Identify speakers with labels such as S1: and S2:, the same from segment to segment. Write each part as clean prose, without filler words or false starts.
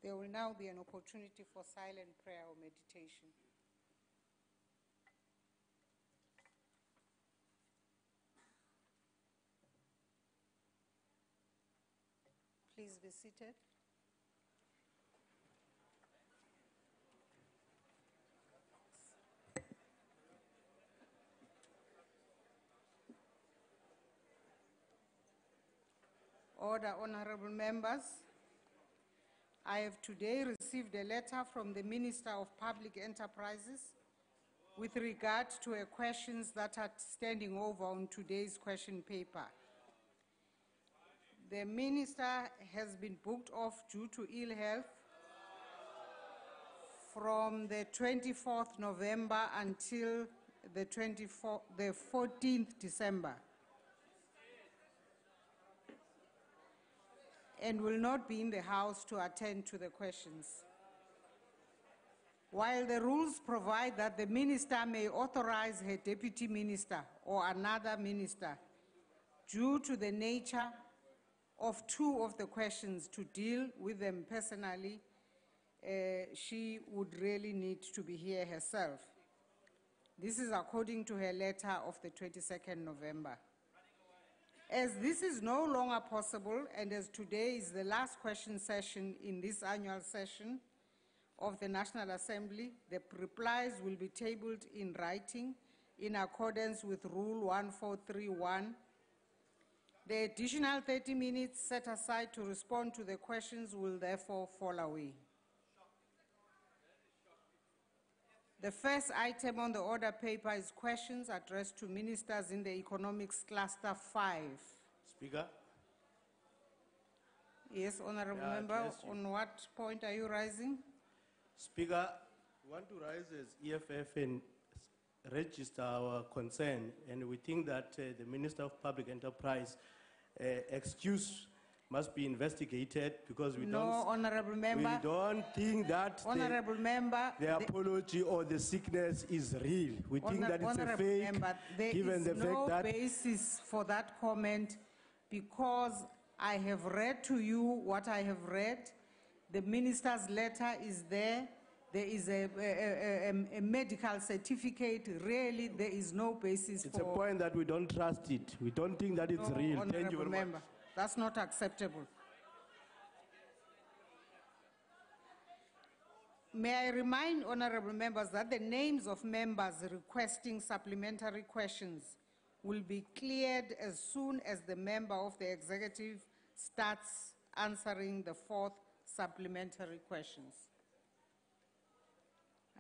S1: There will now be an opportunity for silent prayer or meditation. Please be seated. Order, honorable members. I have today received a letter from the Minister of Public Enterprises with regard to questions that are standing over on today's question paper. The Minister has been booked off due to ill health from the 24th November until the 14th December. And will not be in the House to attend to the questions. While the rules provide that the Minister may authorize her Deputy Minister or another Minister, due to the nature of two of the questions, to deal with them personally, she would really need to be here herself. This is according to her letter of the 22nd November. As this is no longer possible, and as today is the last question session in this annual session of the National Assembly, the replies will be tabled in writing in accordance with Rule 1431. The additional 30 minutes set aside to respond to the questions will therefore fall away. The first item on the order paper is questions addressed to ministers in the Economics Cluster 5.
S2: Speaker.
S1: Yes, Honourable Member, on what point are you rising?
S2: Speaker, we want to rise as EFF and register our concern, and we think that the Minister of Public Enterprise excuse must be investigated because we
S1: Honourable Member,
S2: we don't think that the apology or the sickness is real. We think that it's a fake,
S1: Member,
S2: given the fact that
S1: basis for that comment, because I have read to you what I have read. The Minister's letter is there. There is a medical certificate. Really, there is no basis
S2: it's a point that we don't trust it. We don't think that it's real. Thank you very much.
S1: That's not acceptable. May I remind honourable members that the names of members requesting supplementary questions will be cleared as soon as the member of the executive starts answering the fourth supplementary questions.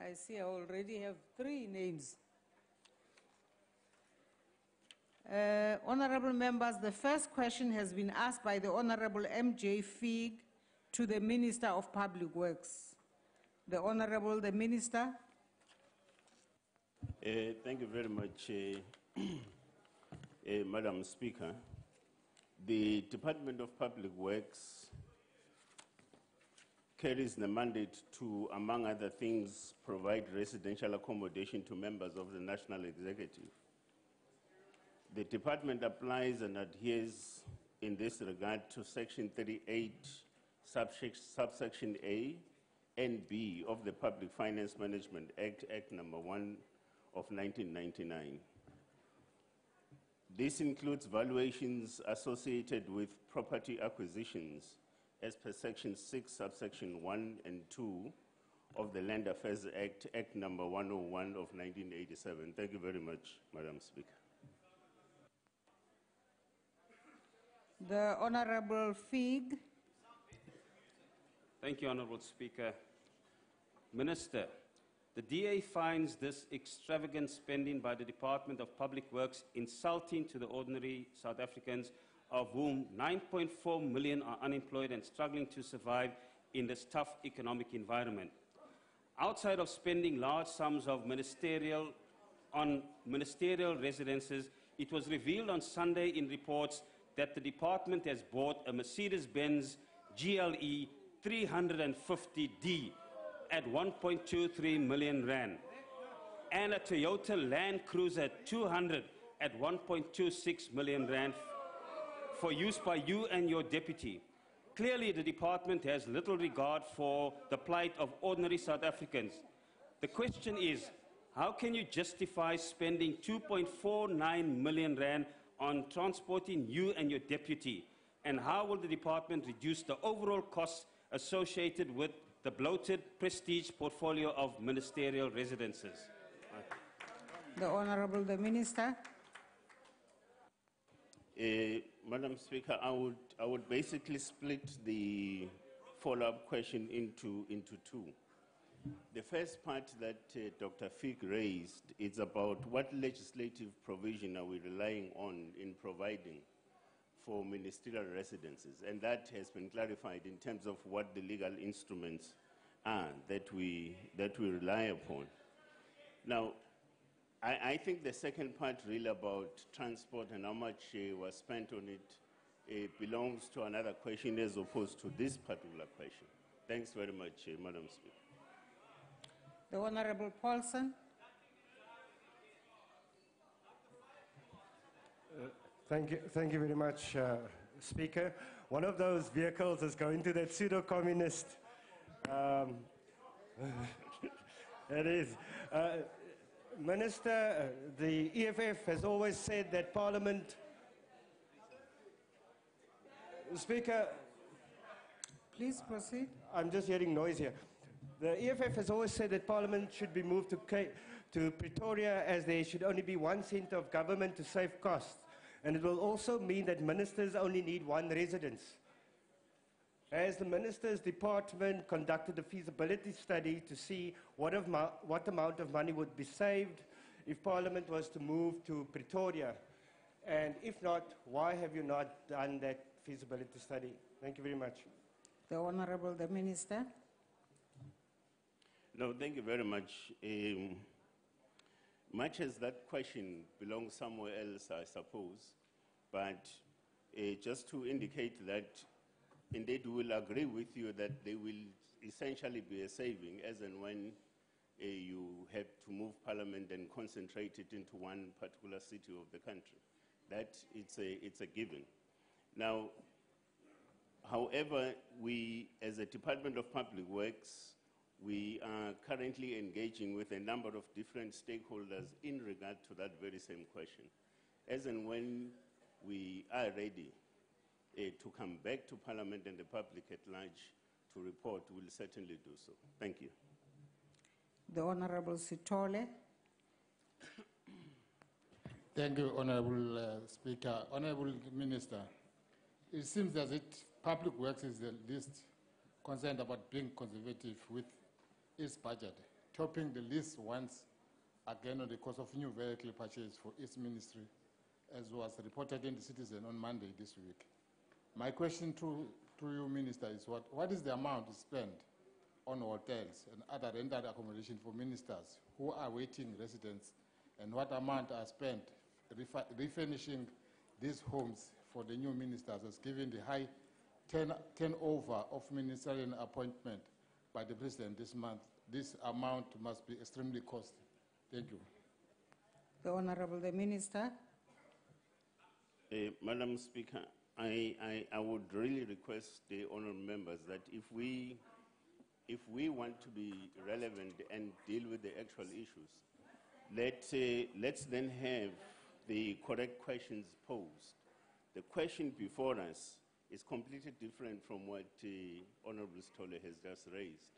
S1: I see I already have 3 names. Honourable members, the first question has been asked by the Honourable M.J. Fig to the Minister of Public Works. The Honourable, the Minister.
S3: Thank you very much, Madam Speaker. The Department of Public Works carries the mandate to, among other things, provide residential accommodation to members of the National Executive. The department applies and adheres in this regard to Section 38, subsection A and B of the Public Finance Management Act, Act number 1 of 1999. This includes valuations associated with property acquisitions as per Section 6, subsection 1 and 2 of the Land Affairs Act, Act number 101 of 1987. Thank you very much, Madam Speaker.
S1: The Honourable Fig.
S4: Thank you, Honourable Speaker. Minister, the DA finds this extravagant spending by the Department of Public Works insulting to the ordinary South Africans, of whom 9.4 million are unemployed and struggling to survive in this tough economic environment. Outside of spending large sums of ministerial residences, it was revealed on Sunday in reports that the department has bought a Mercedes-Benz GLE 350D at 1.23 million rand and a Toyota Land Cruiser 200 at 1.26 million rand for use by you and your deputy. Clearly, the department has little regard for the plight of ordinary South Africans. The question is, how can you justify spending 2.49 million rand on transporting you and your deputy? And how will the department reduce the overall costs associated with the bloated prestige portfolio of ministerial residences?
S1: The Honorable the Minister.
S3: Madam Speaker, I would basically split the follow-up question into two. The first part that Dr. Fick raised is about what legislative provision are we relying on in providing for ministerial residences, and that has been clarified in terms of what the legal instruments are that we rely upon. Now, I think the second part really about transport and how much was spent on it belongs to another question as opposed to this particular question. Thanks very much, Madam Speaker.
S1: The Honorable Paulson.
S5: Thank you very much, Speaker. One of those vehicles is going to that pseudo-communist. It is. Minister, the EFF has always said that Parliament... Speaker...
S1: Please proceed.
S5: I'm just hearing noise here. The EFF has always said that Parliament should be moved to Pretoria, as there should only be one centre of government to save costs. And it will also mean that ministers only need one residence. Has the Minister's Department conducted a feasibility study to see what amount of money would be saved if Parliament was to move to Pretoria? And if not, why have you not done that feasibility study? Thank you very much.
S1: The Honorable the Minister.
S3: No, thank you very much. Much as that question belongs somewhere else, I suppose, but just to indicate that indeed we will agree with you that there will essentially be a saving as and when you have to move Parliament and concentrate it into one particular city of the country. That it's a given. Now, however, we as a Department of Public Works, we are currently engaging with a number of different stakeholders in regard to that very same question. As and when we are ready to come back to Parliament and the public at large to report, we'll certainly do so. Thank you.
S1: The Honorable Sitole.
S6: Thank you, Honorable Speaker. Honorable Minister, it seems as if Public Works is the least concerned about being conservative with its budget, topping the list once again on the cost of new vehicle purchase for its ministry, as was reported in the Citizen on Monday this week. My question to you, Minister, is what is the amount spent on hotels and other rental accommodation for ministers who are waiting residents, and what amount are spent refurnishing these homes for the new ministers, as given the high turnover of ministerial appointment by the President this month? This amount must be extremely costly. Thank you.
S1: The Honorable the Minister.
S3: Madam Speaker, I would really request the honourable members that if we want to be relevant and deal with the actual issues, let's then have the correct questions posed. The question before us is completely different from what Honourable Stolle has just raised.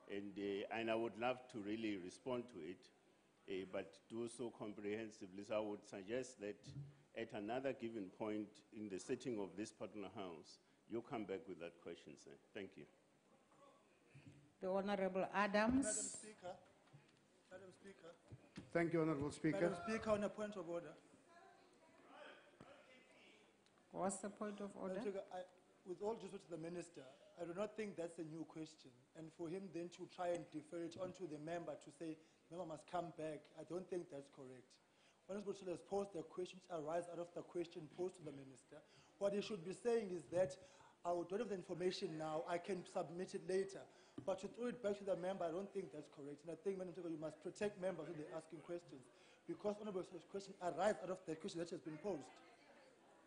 S3: And I would love to really respond to it, but do so comprehensively. So I would suggest that at another given point in the sitting of this particular House, you come back with that question, sir. Thank you.
S1: The Honorable Adams.
S7: Madam Speaker. Madam Speaker.
S8: Thank you, Honourable Speaker.
S7: Madam Speaker, on a point of order.
S1: What's the point of order?
S7: Madam Speaker, with all due respect to the Minister, I do not think that's a new question. And for him then to try and defer it onto the member to say, member must come back, I don't think that's correct. Honourable Stolle has posed the questions arise out of the question posed to the Minister. What he should be saying is that I don't have the information now, I can submit it later. But to throw it back to the member, I don't think that's correct. And I think, Madam Speaker, you must protect members when they're asking questions, because Honourable Stolle's question arrives out of the question that has been posed.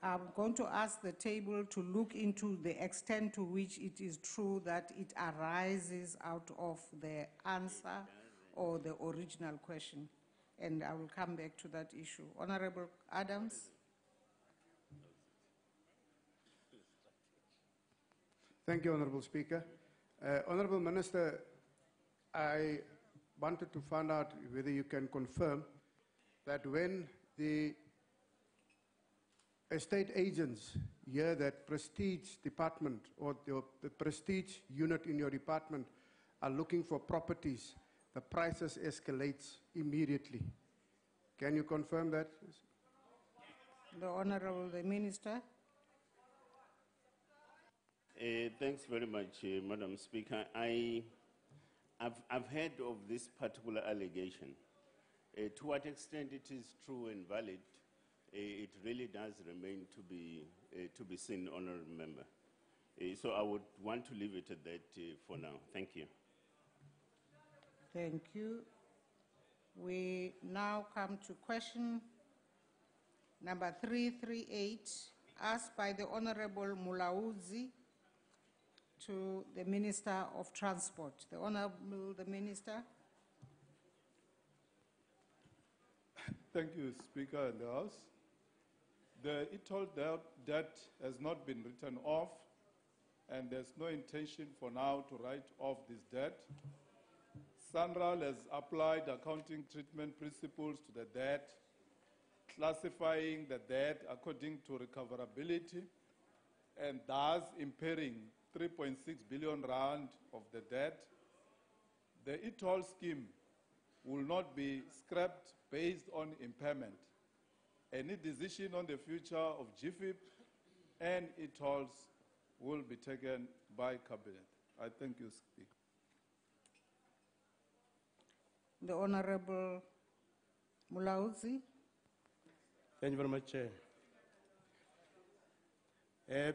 S1: I'm going to ask the table to look into the extent to which it is true that it arises out of the answer or the original question. And I will come back to that issue. Honorable Adams.
S8: Thank you, Honorable Speaker. Honorable Minister, I wanted to find out whether you can confirm that when the estate agents hear that prestige department or the prestige unit in your department are looking for properties, the prices escalates immediately. Can you confirm that?
S1: The Honorable the Minister.
S3: Thanks very much, Madam Speaker. I've heard of this particular allegation. To what extent it is true and valid, it really does remain to be seen, Honourable Member. So I would want to leave it at that for now. Thank you.
S1: Thank you. We now come to question number 338, asked by the Honourable Mulauzi to the Minister of Transport. The Honourable the Minister.
S9: Thank you, Speaker and the House. The e-toll debt has not been written off, and there's no intention for now to write off this debt. SANRAL has applied accounting treatment principles to the debt, classifying the debt according to recoverability, and thus impairing 3.6 billion rand of the debt. The e-toll scheme will not be scrapped based on impairment. Any decision on the future of GFIP and e-tolls will be taken by Cabinet. I thank you, Speaker.
S1: The Honourable Mulauzi.
S2: Thank you very much, Chair.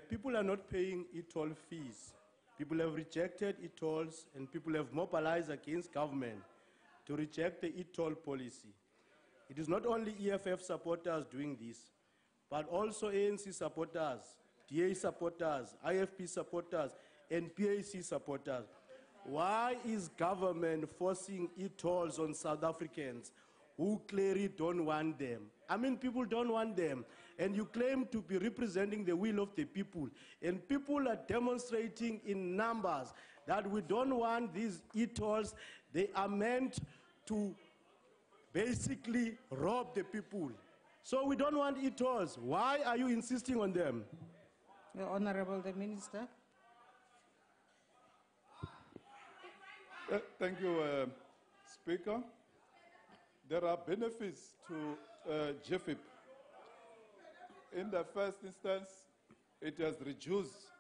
S2: People are not paying e-toll fees. People have rejected e-tolls, and people have mobilized against government to reject the e-toll policy. It is not only EFF supporters doing this, but also ANC supporters, DA supporters, IFP supporters, and PAC supporters. Why is government forcing e-tolls on South Africans who clearly don't want them? I mean, people don't want them, and you claim to be representing the will of the people, and people are demonstrating in numbers that we don't want these e-tolls. They are meant to basically rob the people. So we don't want e-tolls. Why are you insisting on them?
S1: The Honourable the Minister.
S9: Thank you, Speaker. There are benefits to GFIP. In the first instance, it has reduced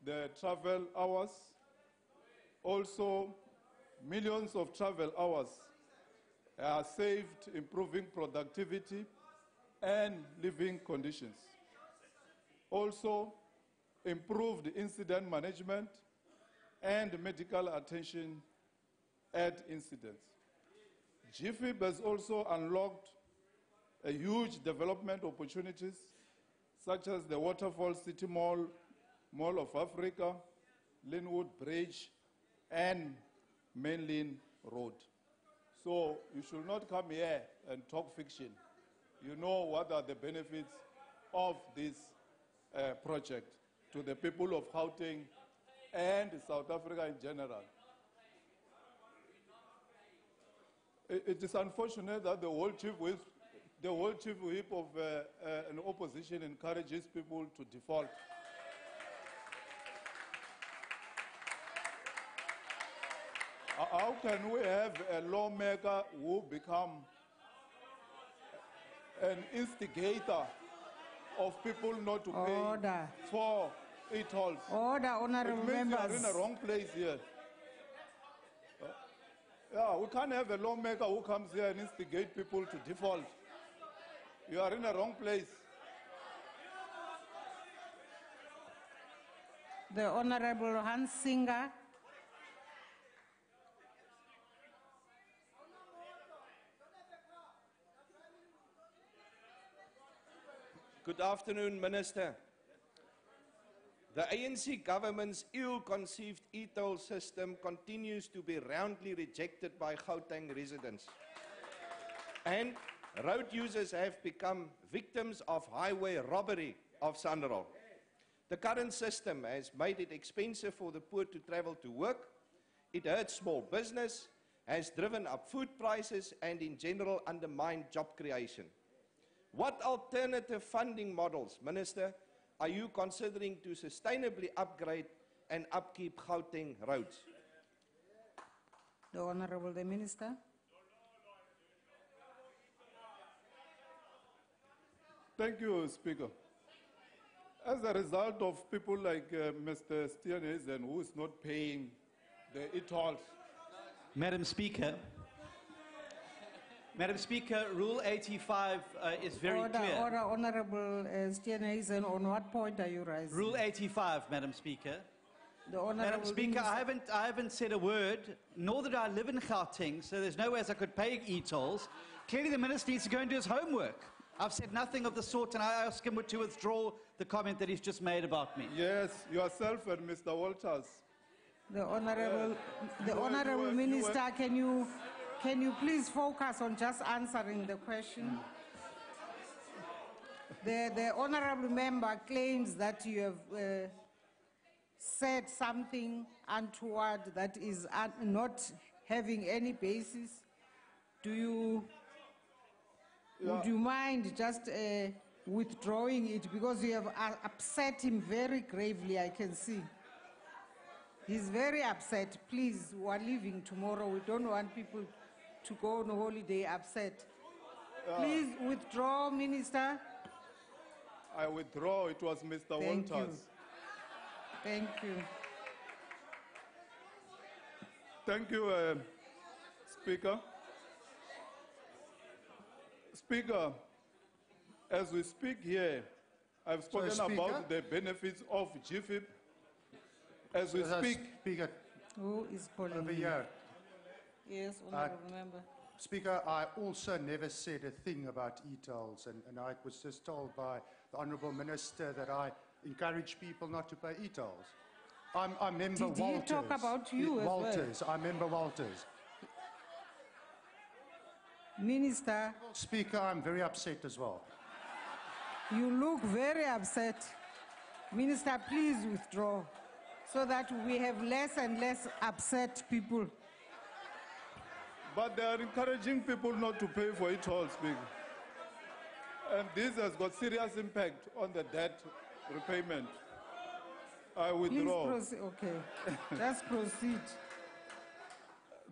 S9: the travel hours. Also, millions of travel hours are saved, improving productivity and living conditions. Also, improved incident management and medical attention at incidents. GFIP has also unlocked a huge development opportunities, such as the Waterfall City Mall, Mall of Africa, Linwood Bridge, and Mainline Road. So you should not come here and talk fiction. You know what are the benefits of this project to the people of Gauteng and South Africa in general. It is unfortunate that the whole chief whip of an opposition encourages people to default. How can we have a lawmaker who become an instigator of people not to pay for e-tolls?
S1: Order, Honourable Members.
S9: We are in the wrong place here. Yeah, we can't have a lawmaker who comes here and instigate people to default. You are in the wrong place.
S1: The Honourable Hans Singer.
S10: Good afternoon, Minister. The ANC government's ill-conceived e-toll system continues to be roundly rejected by Gauteng residents. And road users have become victims of highway robbery of SANRAL. The current system has made it expensive for the poor to travel to work. It hurts small business, has driven up food prices, and in general undermined job creation. What alternative funding models, Minister, are you considering to sustainably upgrade and upkeep Gauteng roads?
S1: The Honourable the Minister.
S9: Thank you, Speaker. As a result of people like Mr. Steenhuisen, who is not paying the e-tolls.
S11: Madam Speaker, Rule 85 is very clear.
S1: Order, Honourable Steenhuisen, on what point are you rising?
S11: Rule 85, Madam Speaker.
S1: The Honourable
S11: Madam Speaker, I haven't said a word, nor did I live in Gauteng, so there's no way as I could pay e-tolls. Clearly the Minister needs to go and do his homework. I've said nothing of the sort, and I ask him to withdraw the comment that he's just made about me.
S9: Yes, yourself and Mr. Walters.
S1: The Honourable Minister, can you please focus on just answering the question? The Honourable Member claims that you have said something untoward that is not having any basis. Would you mind just withdrawing it, because you have upset him very gravely, I can see. He's very upset. Please, we are leaving tomorrow. We don't want people to go on holiday upset. Please withdraw, Minister.
S9: I withdraw. It was Mr.
S1: Thank you.
S9: Walters.
S1: Thank you.
S9: Thank you, Speaker. Speaker, as we speak here, I've spoken about the benefits of GFIP. As we speak...
S12: Speaker,
S1: who is calling
S12: over
S1: me?
S12: here.
S1: Yes, Honourable Member.
S12: Speaker, I also never said a thing about e-tolls, and I was just told by the Honourable Minister that I encourage people not to pay e-tolls. I member Walters.
S1: Did he talk about you as
S12: Walters, I member Walters.
S1: Minister.
S12: Speaker, I'm very upset as well.
S1: You look very upset. Minister, please withdraw, so that we have less and less upset people.
S9: But they are encouraging people not to pay for it all, Speaker. And this has got serious impact on the debt repayment. I withdraw.
S1: Please proceed. Okay, just proceed.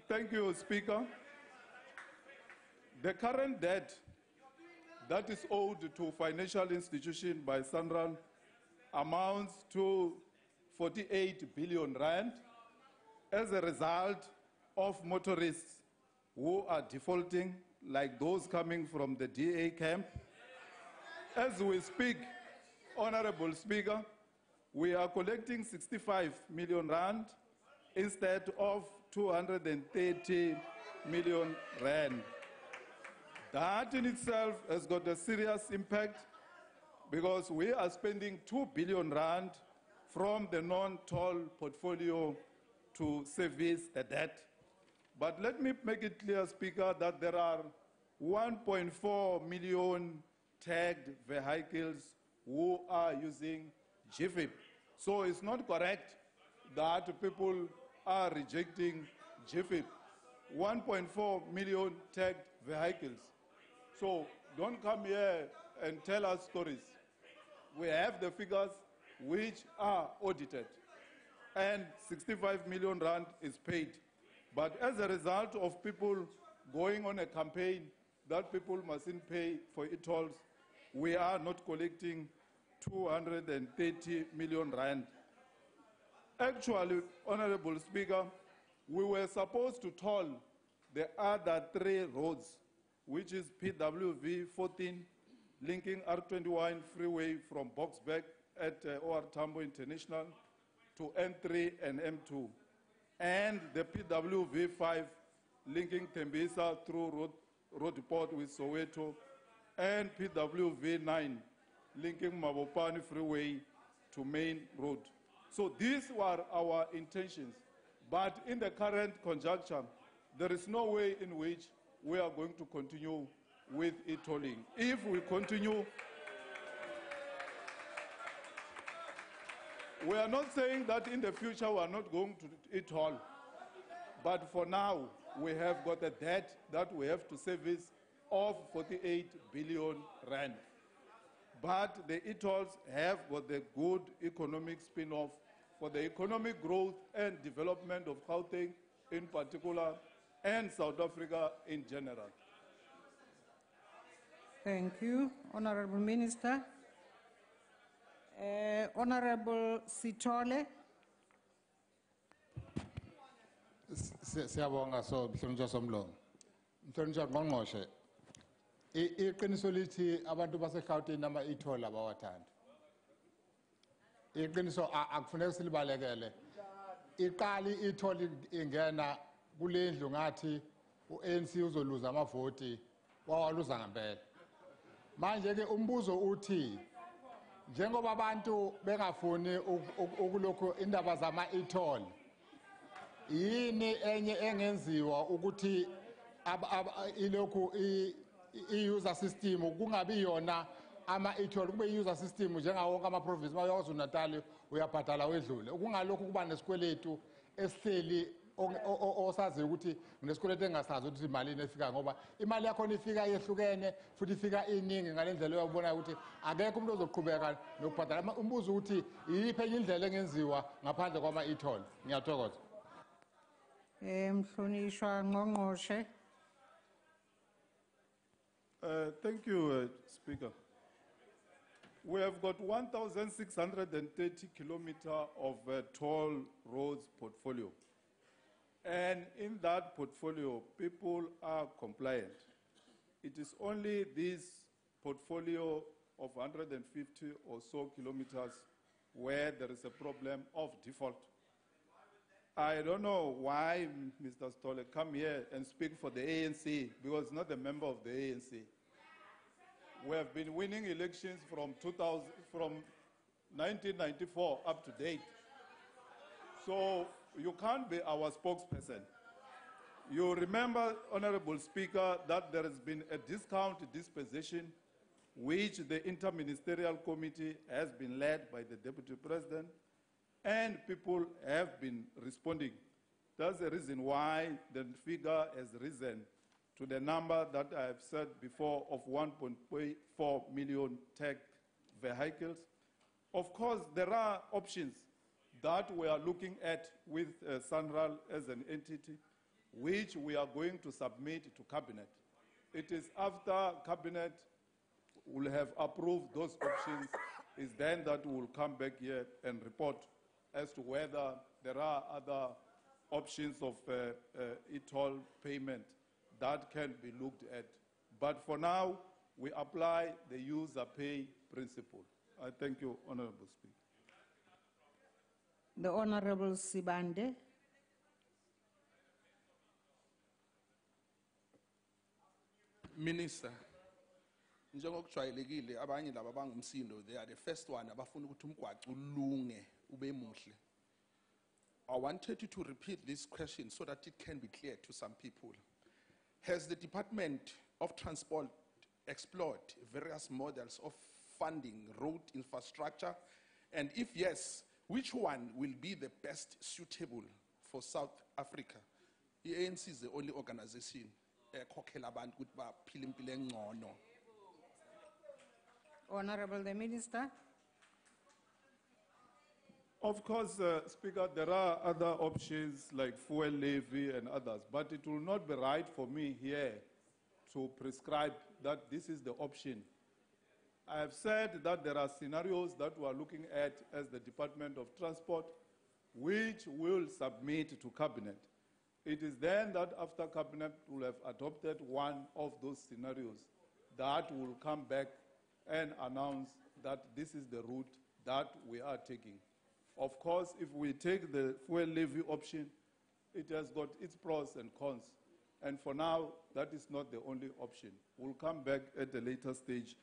S9: Thank you, Speaker. The current debt that is owed to financial institutions by SANRAL amounts to 48 billion rand as a result of motorists who are defaulting, like those coming from the DA camp. As we speak, Honourable Speaker, we are collecting 65 million rand instead of 230 million rand. That in itself has got a serious impact, because we are spending 2 billion rand from the non-toll portfolio to service the debt. But let me make it clear, Speaker, that there are 1.4 million tagged vehicles who are using GFIP. So it's not correct that people are rejecting GFIP. 1.4 million tagged vehicles. So don't come here and tell us stories. We have the figures which are audited, and 65 million rand is paid. But as a result of people going on a campaign that people mustn't pay for e-tolls, we are not collecting 230 million rand. Actually, Honourable Speaker, we were supposed to toll the other 3 roads, which is PWV 14, linking R21 freeway from Boksburg at OR Tambo International to N3 and M2, and the PWV 5, linking Tembisa through Road Port with Soweto, and PWV 9, linking Mabopane Freeway to Main Road. So these were our intentions. But in the current conjuncture, there is no way in which we are going to continue with e-tolling. If we continue, we are not saying that in the future we are not going to e-toll. But for now, we have got a debt that we have to service of 48 billion rand. But the e-tolls have got the good economic spin-off for the economic growth and development of Gauteng in particular and South Africa in general.
S1: Thank you, Honorable Minister. Honorable Sitole.
S6: Siyabonga so mhlonishwa somlomo. Mhlonishwa ngqongqoshe. Iqiniso lithi abantu baseGauteng ama e-toll abawathanda. Iqiniso akufuneka silibalekele. Iqali i-toll ingena kule ndlu ngathi uANC uzoluza amavoti wawaluza ngempela. Manje ke umbuzo uthi njengoba abantu bengafuni ukulokho indaba zama e-toll yini enye engenziwa ukuthi ilokhu i-user system kungabi yona ama e-toll kube i-user system njengawo wonke ama-province mayawaZulu Natal uyabhadala wedlule kungalokhu kuba nesikweletu esihleli osazi ukuthi nesikweletu engasazi ukuthi imali efika ngoba imali yakho ifika yehlukene futhi ifika iningi ngalendlela uyabona ukuthi akekho umuntu ozoqhubeka nokubhadala umbuzo ukuthi yiphi enye indlela engenziwa ngaphandle kwama e-toll ngiyathokoza.
S1: Mhlonishwa ngqongqoshe.
S9: Thank you, Speaker. We have got 1,630 kilometers of toll roads portfolio. And in that portfolio, people are compliant. It is only this portfolio of 150 or so kilometers where there is a problem of default. I don't know why Mr. Stolle come here and speak for the ANC because he's not a member of the ANC. We have been winning elections from 1994 up to date. So you can't be our spokesperson. You remember, Honorable Speaker, that there has been a discount dispensation which the Interministerial Committee has been led by the Deputy President, and people have been responding. That's the reason why the figure has risen to the number that I have said before of 1.4 million tech vehicles. Of course, there are options that we are looking at with Sanral as an entity, which we are going to submit to Cabinet. It is after Cabinet will have approved those options, is then that we will come back here and report as to whether there are other options of e-toll payment that can be looked at. But for now, we apply the user pay principle. I thank you, Honorable Speaker.
S1: The Honorable Sibande.
S13: Minister, njengokujwayelekile abanye laba bangumsindo they are the first one abafuna ukuthi umgwaqo ulunge ube muhle. I wanted you to repeat this question so that it can be clear to some people. Has the Department of Transport explored various models of funding road infrastructure? And if yes, which one will be the best suitable for South Africa? The ANC is the only organization
S1: Honorable the Minister.
S9: Of course, Speaker, there are other options like fuel levy and others, but it will not be right for me here to prescribe that this is the option. I have said that there are scenarios that we are looking at as the Department of Transport, which will submit to Cabinet. It is then that after Cabinet will have adopted one of those scenarios that will come back and announce that this is the route that we are taking. Of course, if we take the fuel levy option, it has got its pros and cons. And for now, that is not the only option. We'll come back at a later stage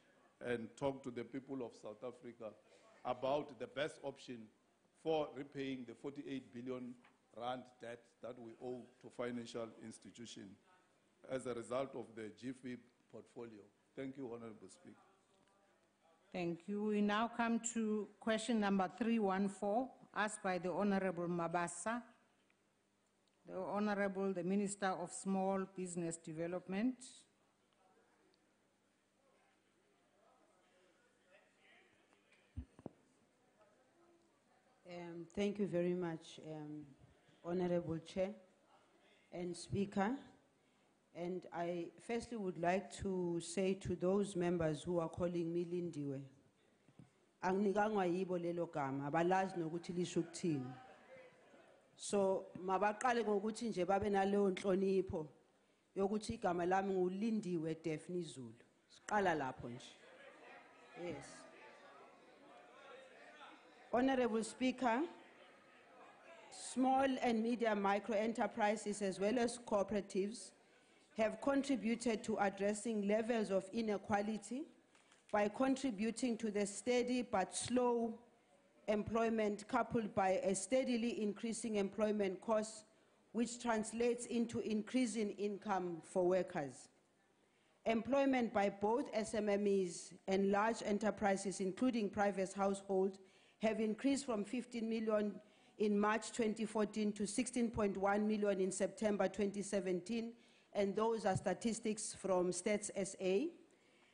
S9: and talk to the people of South Africa about the best option for repaying the 48 billion rand debt that we owe to financial institutions as a result of the GFIB portfolio. Thank you, Honorable Speaker.
S1: Thank you. We now come to question number 314, asked by the Honorable Mabasa. The Honorable, the Minister of Small Business Development.
S14: Thank you very much, Honorable Chair and Speaker. And I firstly would like to say to those members who are calling me Lindiwe, anginikangwa yibo lelo gama, abalazi nokuthi lisho ukuthini. So mabaqale ngokuthi nje babe naleyo nhlonipho yokuthi igama lami nguLindiwe Daphne Zulu. Siqala lapho nje. Yes. Honorable Speaker, small and medium micro enterprises as well as cooperatives have contributed to addressing levels of inequality by contributing to the steady but slow employment coupled by a steadily increasing employment cost, which translates into increasing income for workers. Employment by both SMMEs and large enterprises, including private households, have increased from 15 million in March 2014 to 16.1 million in September 2017, and those are statistics from Stats SA.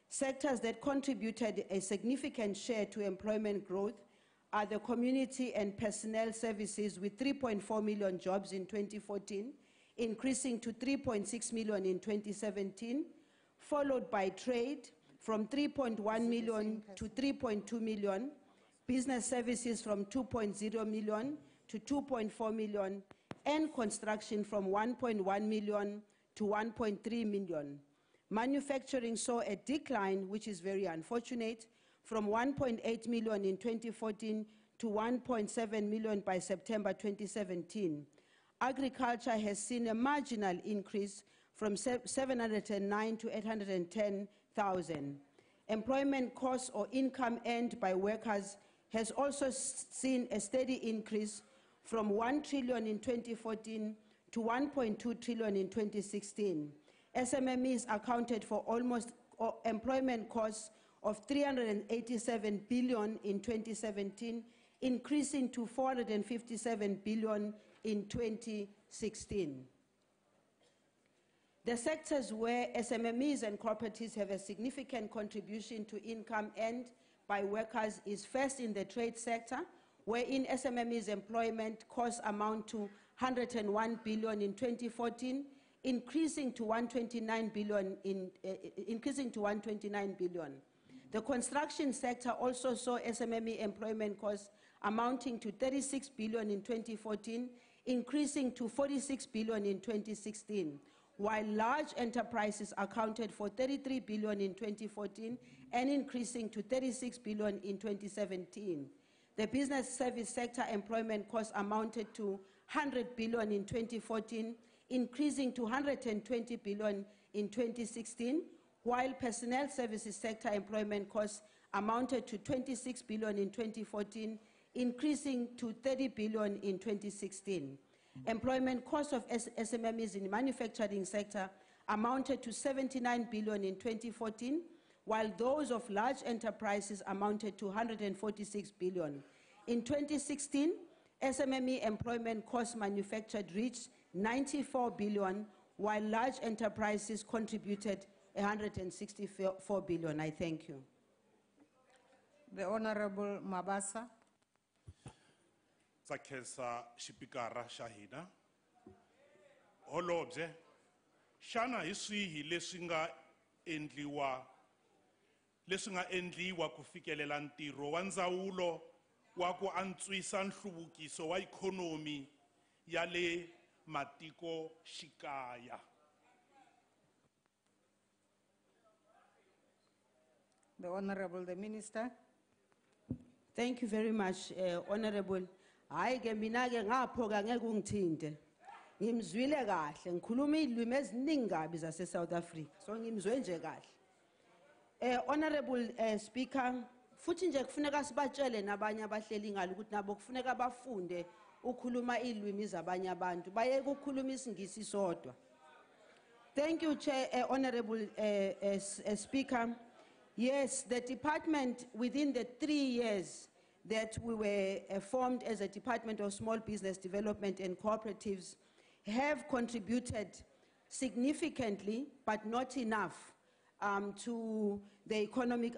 S14: Sectors that contributed a significant share to employment growth are the community and personnel services with 3.4 million jobs in 2014, increasing to 3.6 million in 2017, followed by trade from 3.1 million to 3.2 million, business services from 2.0 million to 2.4 million, and construction from 1.1 million to 1.3 million. Manufacturing saw a decline, which is very unfortunate, from 1.8 million in 2014 to 1.7 million by September 2017. Agriculture has seen a marginal increase from 709 to 810,000. Employment costs or income earned by workers has also seen a steady increase from 1 trillion in 2014 to 1.2 trillion in 2016. SMMEs accounted for almost employment costs of 387 billion in 2017, increasing to 457 billion in 2016. The sectors where SMMEs and cooperatives have a significant contribution to income earned by workers is first in the trade sector, wherein SMMEs employment costs amount to 101 billion in 2014, increasing to 129 billion The construction sector also saw SMME employment costs amounting to 36 billion in 2014, increasing to 46 billion in 2016, while large enterprises accounted for 33 billion in 2014 and increasing to 36 billion in 2017. The business service sector employment costs amounted to 100 billion in 2014, increasing to 120 billion in 2016, while personnel services sector employment costs amounted to 26 billion in 2014, increasing to 30 billion in 2016. Employment costs of SMMEs in the manufacturing sector amounted to 79 billion in 2014, while those of large enterprises amounted to 146 billion. In 2016, SMME employment costs manufactured reached 94 billion, while large enterprises contributed 164 billion. I thank you.
S1: The Honorable Mabasa.
S15: Sakesa Shipikara Shahida. Holobze, Shana Hisui Lesinga Endliwa Kufikelela ntiro wa ndzawulo wa ku antswisa nhluvukiso wa ikhonomi ya le matiko xikaya.
S1: The Honorable, the Minister.
S14: Thank you very much, Honorable. Hayi ke mina ke ngaphoka ngeke ungithinte. Ngimzwile kahle, ngikhuluma izilimi eziningi kabi zase South Africa. So ngimzwe nje kahle. Honorable Speaker, futhi nje kufuneka sibatshele nabanye abahleli ngalo ukuthi nabo kufuneka bafunde ukhuluma ilwimi zabanye abantu bayeke ukukhuluma isingisi sodwa. Thank you, Chair, Honorable Speaker. Yes, the department, within the 3 years that we were formed as a Department of Small Business Development and Cooperatives, have contributed significantly, but not enough, to the economic,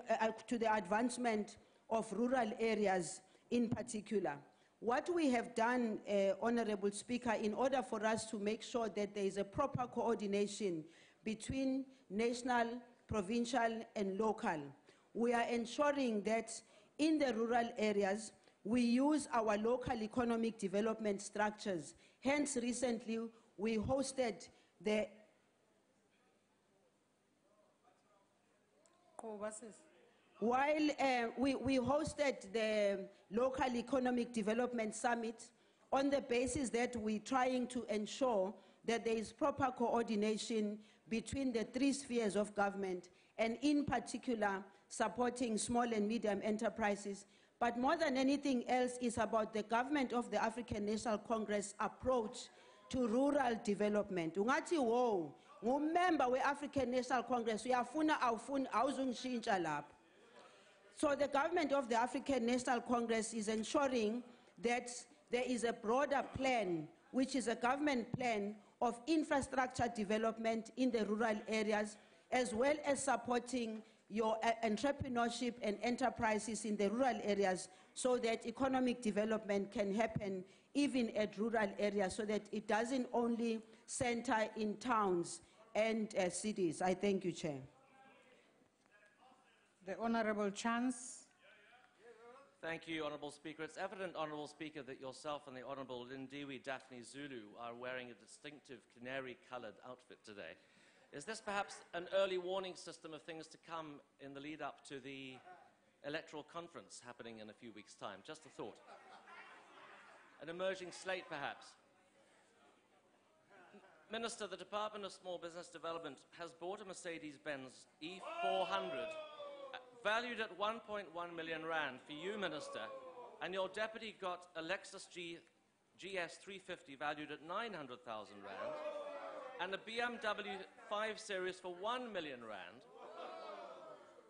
S14: to the advancement of rural areas in particular. What we have done, Honorable Speaker, in order for us to make sure that there is a proper coordination between national, provincial, and local, we are ensuring that in the rural areas, we use our local economic development structures. Hence, recently, we hosted the While we hosted the Local Economic Development Summit on the basis that we're trying to ensure that there is proper coordination between the 3 spheres of government, and in particular, supporting small and medium enterprises. But more than anything else is about the government of the African National Congress approach to rural development. Ungathi wo, ngumember we-African National Congress, uyafuna awufuni awuzungishintsha lapha. So the government of the African National Congress is ensuring that there is a broader plan, which is a government plan of infrastructure development in the rural areas, as well as supporting your entrepreneurship and enterprises in the rural areas so that economic development can happen even at rural areas, so that it doesn't only center in towns and cities. I thank you, Chair.
S1: The Honorable Chance.
S16: Thank you, Honourable Speaker. It's evident, Honourable Speaker, that yourself and the Honourable Lindiwe Daphne Zulu are wearing a distinctive canary-coloured outfit today. Is this perhaps an early warning system of things to come in the lead-up to the electoral conference happening in a few weeks' time? Just a thought. An emerging slate, perhaps. Minister, the Department of Small Business Development has bought a Mercedes-Benz E400 valued at 1.1 million rand for you, Minister, and your deputy got a Lexus GS 350 valued at 900,000 rand, and a BMW 5 Series for 1 million rand.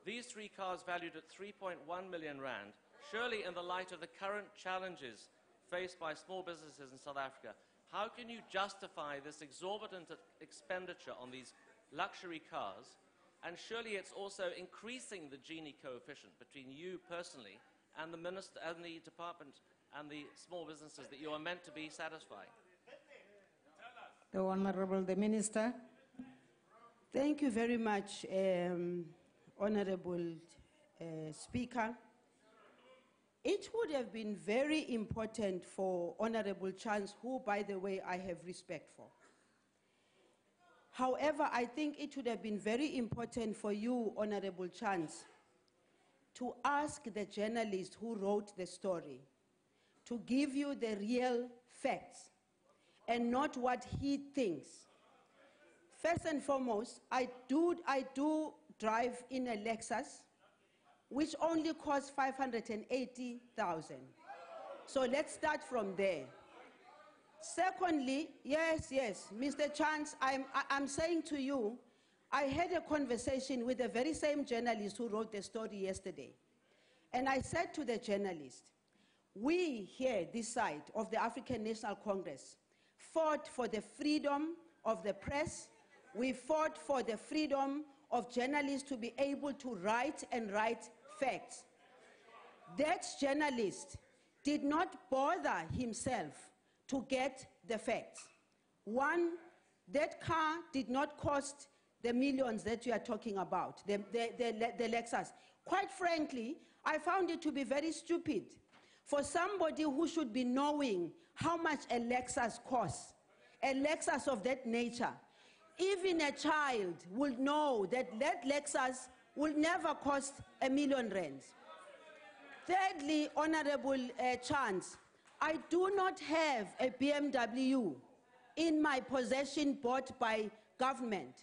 S16: These 3 cars valued at 3.1 million rand, surely in the light of the current challenges faced by small businesses in South Africa, how can you justify this exorbitant expenditure on these luxury cars? And surely it's also increasing the Gini coefficient between you personally and the minister and the department and the small businesses that you are meant to be satisfying.
S1: The Honorable, the Minister.
S14: Thank you very much, Honorable Speaker. It would have been very important for Honorable Chance, who, by the way, I have respect for. However, I think it would have been very important for you, Honorable Chance, to ask the journalist who wrote the story to give you the real facts and not what he thinks. First and foremost, I do drive in a Lexus, which only costs 580,000. So let's start from there. Secondly, yes, Mr. Chance, I'm saying to you, I had a conversation with the very same journalist who wrote the story yesterday. And I said to the journalist, we here, this side of the African National Congress, fought for the freedom of the press. We fought for the freedom of journalists to be able to write facts. That journalist did not bother himself to get the facts. One, that car did not cost the millions that you are talking about, the Lexus. Quite frankly, I found it to be very stupid for somebody who should be knowing how much a Lexus costs, a Lexus of that nature. Even a child will know that that Lexus will never cost R1 million. Thirdly, Honorable Chance, I do not have a BMW in my possession bought by government.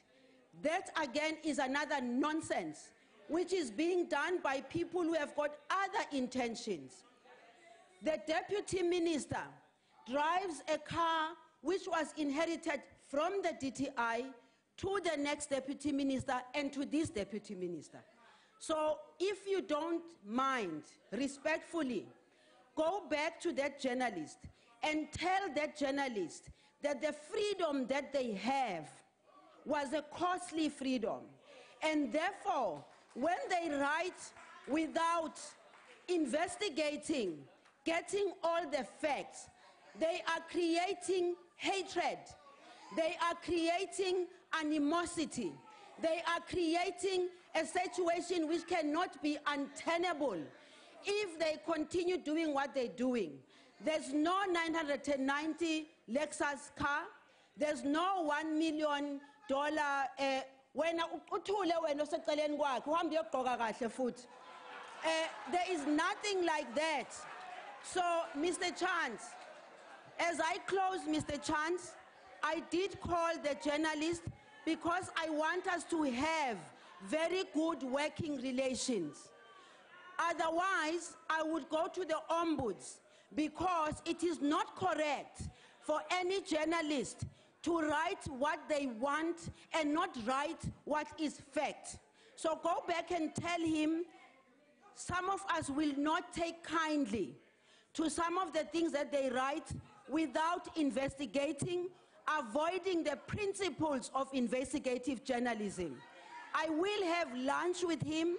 S14: That again is another nonsense. which is being done by people who have got other intentions. The deputy minister drives a car which was inherited from the DTI to the next deputy minister and to this deputy minister. So if you don't mind, respectfully, go back to that journalist and tell that journalist that the freedom that they have was a costly freedom. And therefore, when they write without investigating, getting all the facts, they are creating hatred. They are creating animosity. They are creating a situation which cannot be untenable if they continue doing what they're doing. There's no 990 Lexus car. There's no $1 million. There is nothing like that. So, Mr. Chance, as I close, Mr. Chance, I did call the journalist because I want us to have very good working relations. Otherwise, I would go to the ombuds because it is not correct for any journalist to write what they want and not write what is fact. So go back and tell him some of us will not take kindly to some of the things that they write without investigating, avoiding the principles of investigative journalism. I will have lunch with him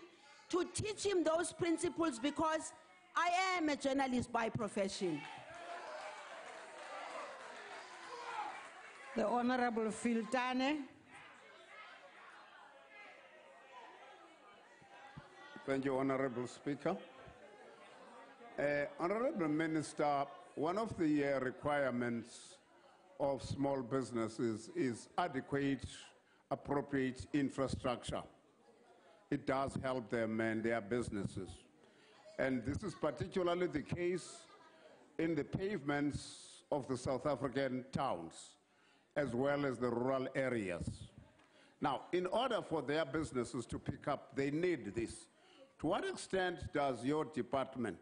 S14: to teach him those principles because I am a journalist by profession.
S1: The Honorable Filtane.
S17: Thank you, Honorable Speaker. Honorable Minister, one of the requirements of small businesses is adequate, appropriate infrastructure. It does help them and their businesses. And this is particularly the case in the pavements of the South African towns, as well as the rural areas. Now, in order for their businesses to pick up, they need this. To what extent does your department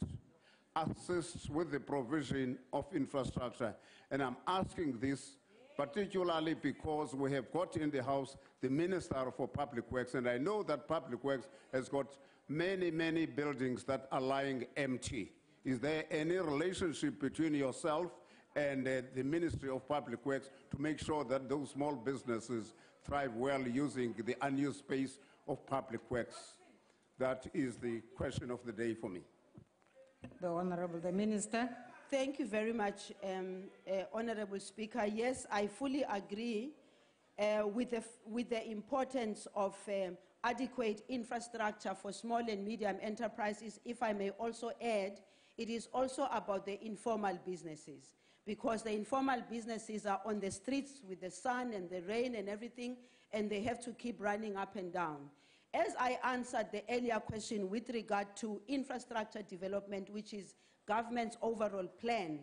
S17: assist with the provision of infrastructure? And I'm asking this particularly because we have got in the House the Minister for Public Works, and I know that Public Works has got many, many buildings that are lying empty. Is there any relationship between yourself and the Ministry of Public Works to make sure that those small businesses thrive well using the unused space of Public Works? That is the question of the day for me.
S1: The Honorable the Minister.
S14: Thank you very much, Honorable Speaker. Yes, I fully agree with the importance of adequate infrastructure for small and medium enterprises. If I may also add, it is also about the informal businesses, because the informal businesses are on the streets with the sun and the rain and everything, and they have to keep running up and down. As I answered the earlier question with regard to infrastructure development, which is government's overall plan,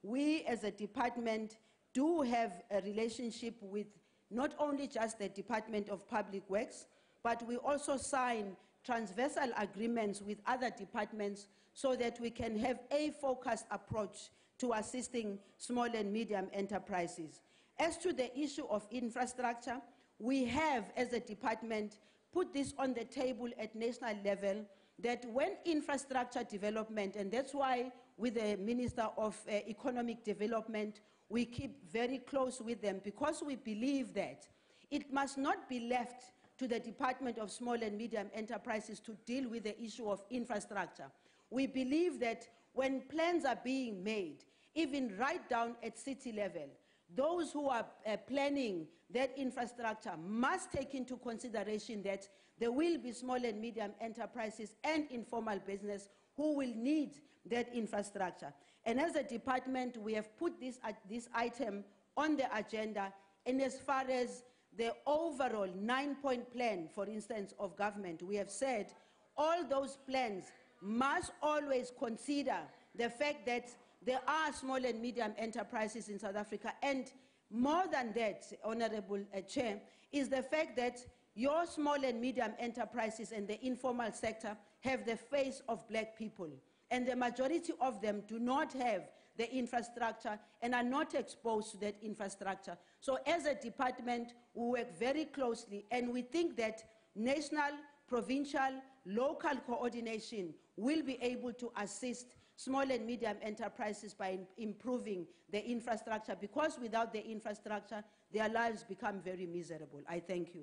S14: we as a department do have a relationship with not only just the Department of Public Works, but we also sign transversal agreements with other departments so that we can have a focused approach to assisting small and medium enterprises. As to the issue of infrastructure, we have, as a department, put this on the table at national level, that when infrastructure development, and that's why with the Minister of Economic Development, we keep very close with them, because we believe that it must not be left to the Department of Small and Medium Enterprises to deal with the issue of infrastructure. We believe that when plans are being made, even right down at city level, those who are planning that infrastructure must take into consideration that there will be small and medium enterprises and informal business who will need that infrastructure. And as a department, we have put this item on the agenda, and as far as the overall 9-point plan, for instance, of government, we have said all those plans must always consider the fact that there are small and medium enterprises in South Africa, and more than that, Honorable Chair, is the fact that Your small and medium enterprises and the informal sector have the face of black people, and the majority of them do not have the infrastructure and are not exposed to that infrastructure. So as a department, we work very closely, and we think that national, provincial, local coordination will be able to assist small and medium enterprises by improving the infrastructure, because without the infrastructure, their lives become very miserable. I thank you.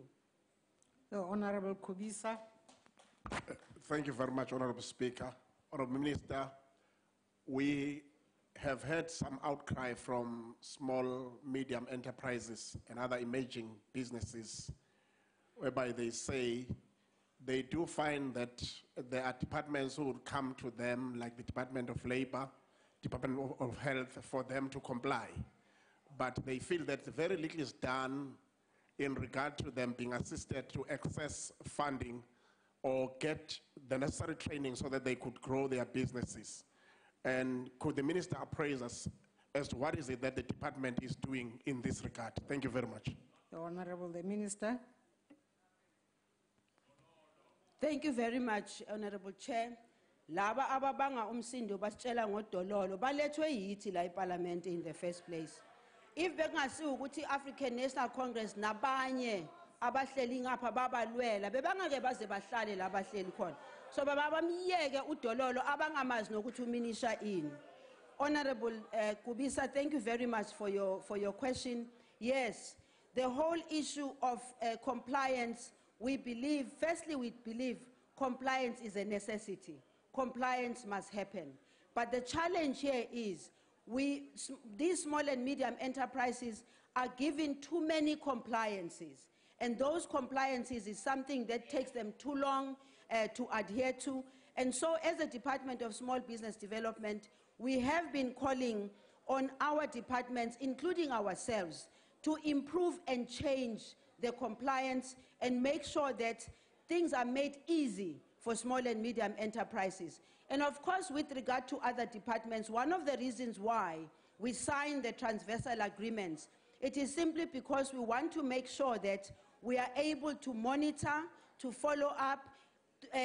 S1: The Honorable Kubisa.
S18: Thank you very much, Honorable Speaker. Honorable Minister, we have had some outcry from small, medium enterprises and other emerging businesses, whereby they say they do find that there are departments who would come to them, like the Department of Labor, Department of Health, for them to comply. But they feel that very little is done in regard to them being assisted to access funding or get the necessary training so that they could grow their businesses. And could the minister appraise us as to what is it that the department is doing in this regard? Thank you very much.
S1: The Honorable the Minister.
S14: Thank you very much, Honorable Chair. Laba ababanga umsindo basitshela ngodololo balethwe yithi la eParliament in the first place. If bekungasi ukuthi African National Congress nabanye abahleli ngapha babalwela bebangake baze bahlale la bahleli khona. So babamiyeke udololo abangamazi nokuthi uminisha ini. Honorable Kubisa, thank you very much for your question. Yes, the whole issue of compliance, we believe compliance is a necessity. Compliance must happen. But the challenge here is these small and medium enterprises are given too many compliances. And those compliances is something that takes them too long to adhere to. And so as a Department of Small Business Development, we have been calling on our departments, including ourselves, to improve and change the compliance and make sure that things are made easy for small and medium enterprises. And of course, with regard to other departments, one of the reasons why we signed the transversal agreements, it is simply because we want to make sure that we are able to monitor, to follow up,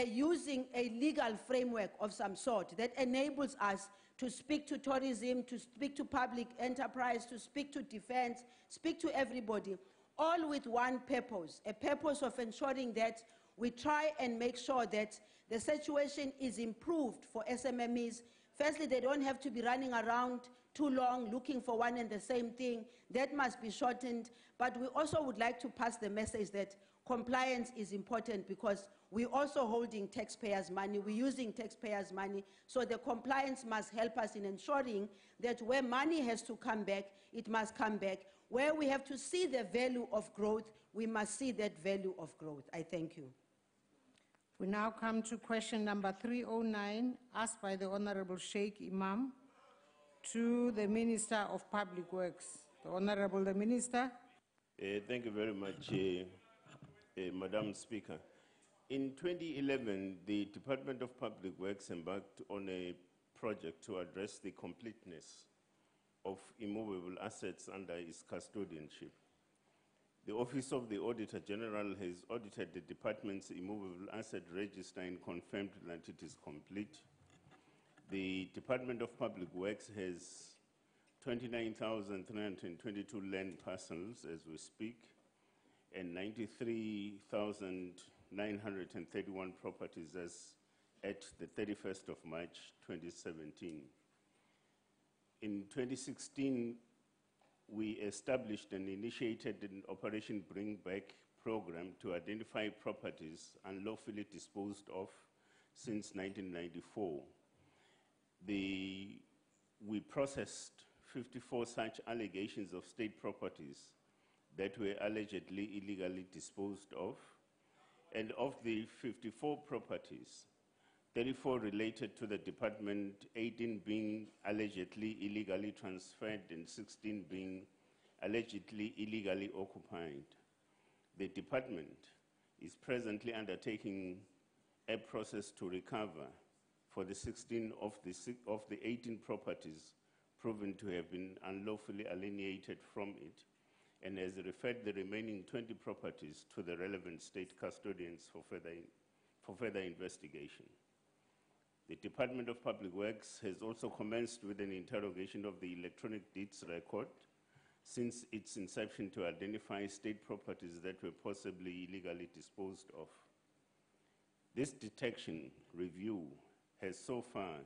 S14: using a legal framework of some sort that enables us to speak to tourism, to speak to public enterprise, to speak to defense, speak to everybody, all with one purpose, a purpose of ensuring that we try and make sure that the situation is improved for SMMEs. Firstly, they don't have to be running around too long looking for one and the same thing. That must be shortened. But we also would like to pass the message that compliance is important, because we're also holding taxpayers' money, we're using taxpayers' money, so the compliance must help us in ensuring that where money has to come back, it must come back. Where we have to see the value of growth, we must see that value of growth. I thank you.
S1: We now come to question number 309, asked by the Honorable Sheikh Imam to the Minister of Public Works. The Honorable the Minister.
S3: Thank you very much, Madam Speaker. In 2011, the Department of Public Works embarked on a project to address the completeness of immovable assets under its custodianship. The Office of the Auditor General has audited the department's immovable asset register and confirmed that it is complete. The Department of Public Works has 29,322 land parcels as we speak, and 93,931 properties as at the 31st of March 2017. In 2016, we established and initiated an Operation Bring Back program to identify properties unlawfully disposed of since 1994. We processed 54 such allegations of state properties that were allegedly illegally disposed of, and of the 54 properties, 34 related to the department, 18 being allegedly illegally transferred and 16 being allegedly illegally occupied. The department is presently undertaking a process to recover for the 16 of the 18 properties proven to have been unlawfully alienated from it, and has referred the remaining 20 properties to the relevant state custodians for further investigation. The Department of Public Works has also commenced with an interrogation of the electronic deeds record since its inception to identify state properties that were possibly illegally disposed of. This detection review has so far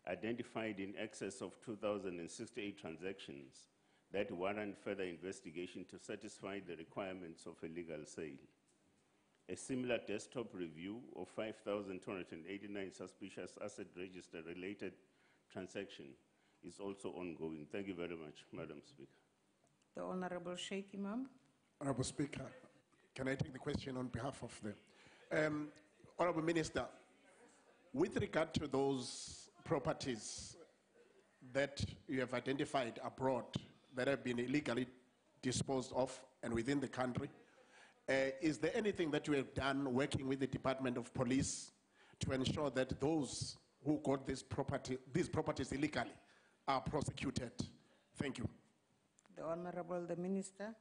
S3: identified in excess of 2,068 transactions that warrant further investigation to satisfy the requirements of a legal sale. A similar desktop review of 5,289 suspicious asset register related transactions is also ongoing. Thank you very much, Madam Speaker.
S1: The Honorable Sheikh Imam.
S18: Honorable Speaker, can I take the question on behalf of the Honorable Minister? With regard to those properties that you have identified abroad that have been illegally disposed of and within the country, is there anything that you have done working with the Department of Police to ensure that those who got these properties illegally are prosecuted? Thank you.
S1: The Honorable the Minister.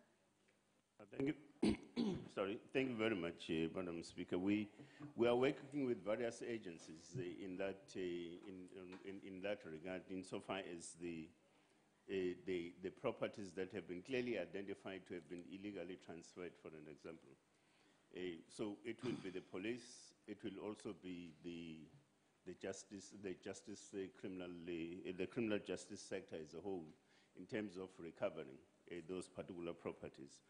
S3: Thank you. Sorry. Thank you very much, Madam Speaker. We are working with various agencies in that regard, insofar as the properties that have been clearly identified to have been illegally transferred, for an example. So it will be the police. It will also be the criminal justice sector as a whole, in terms of recovering those particular properties.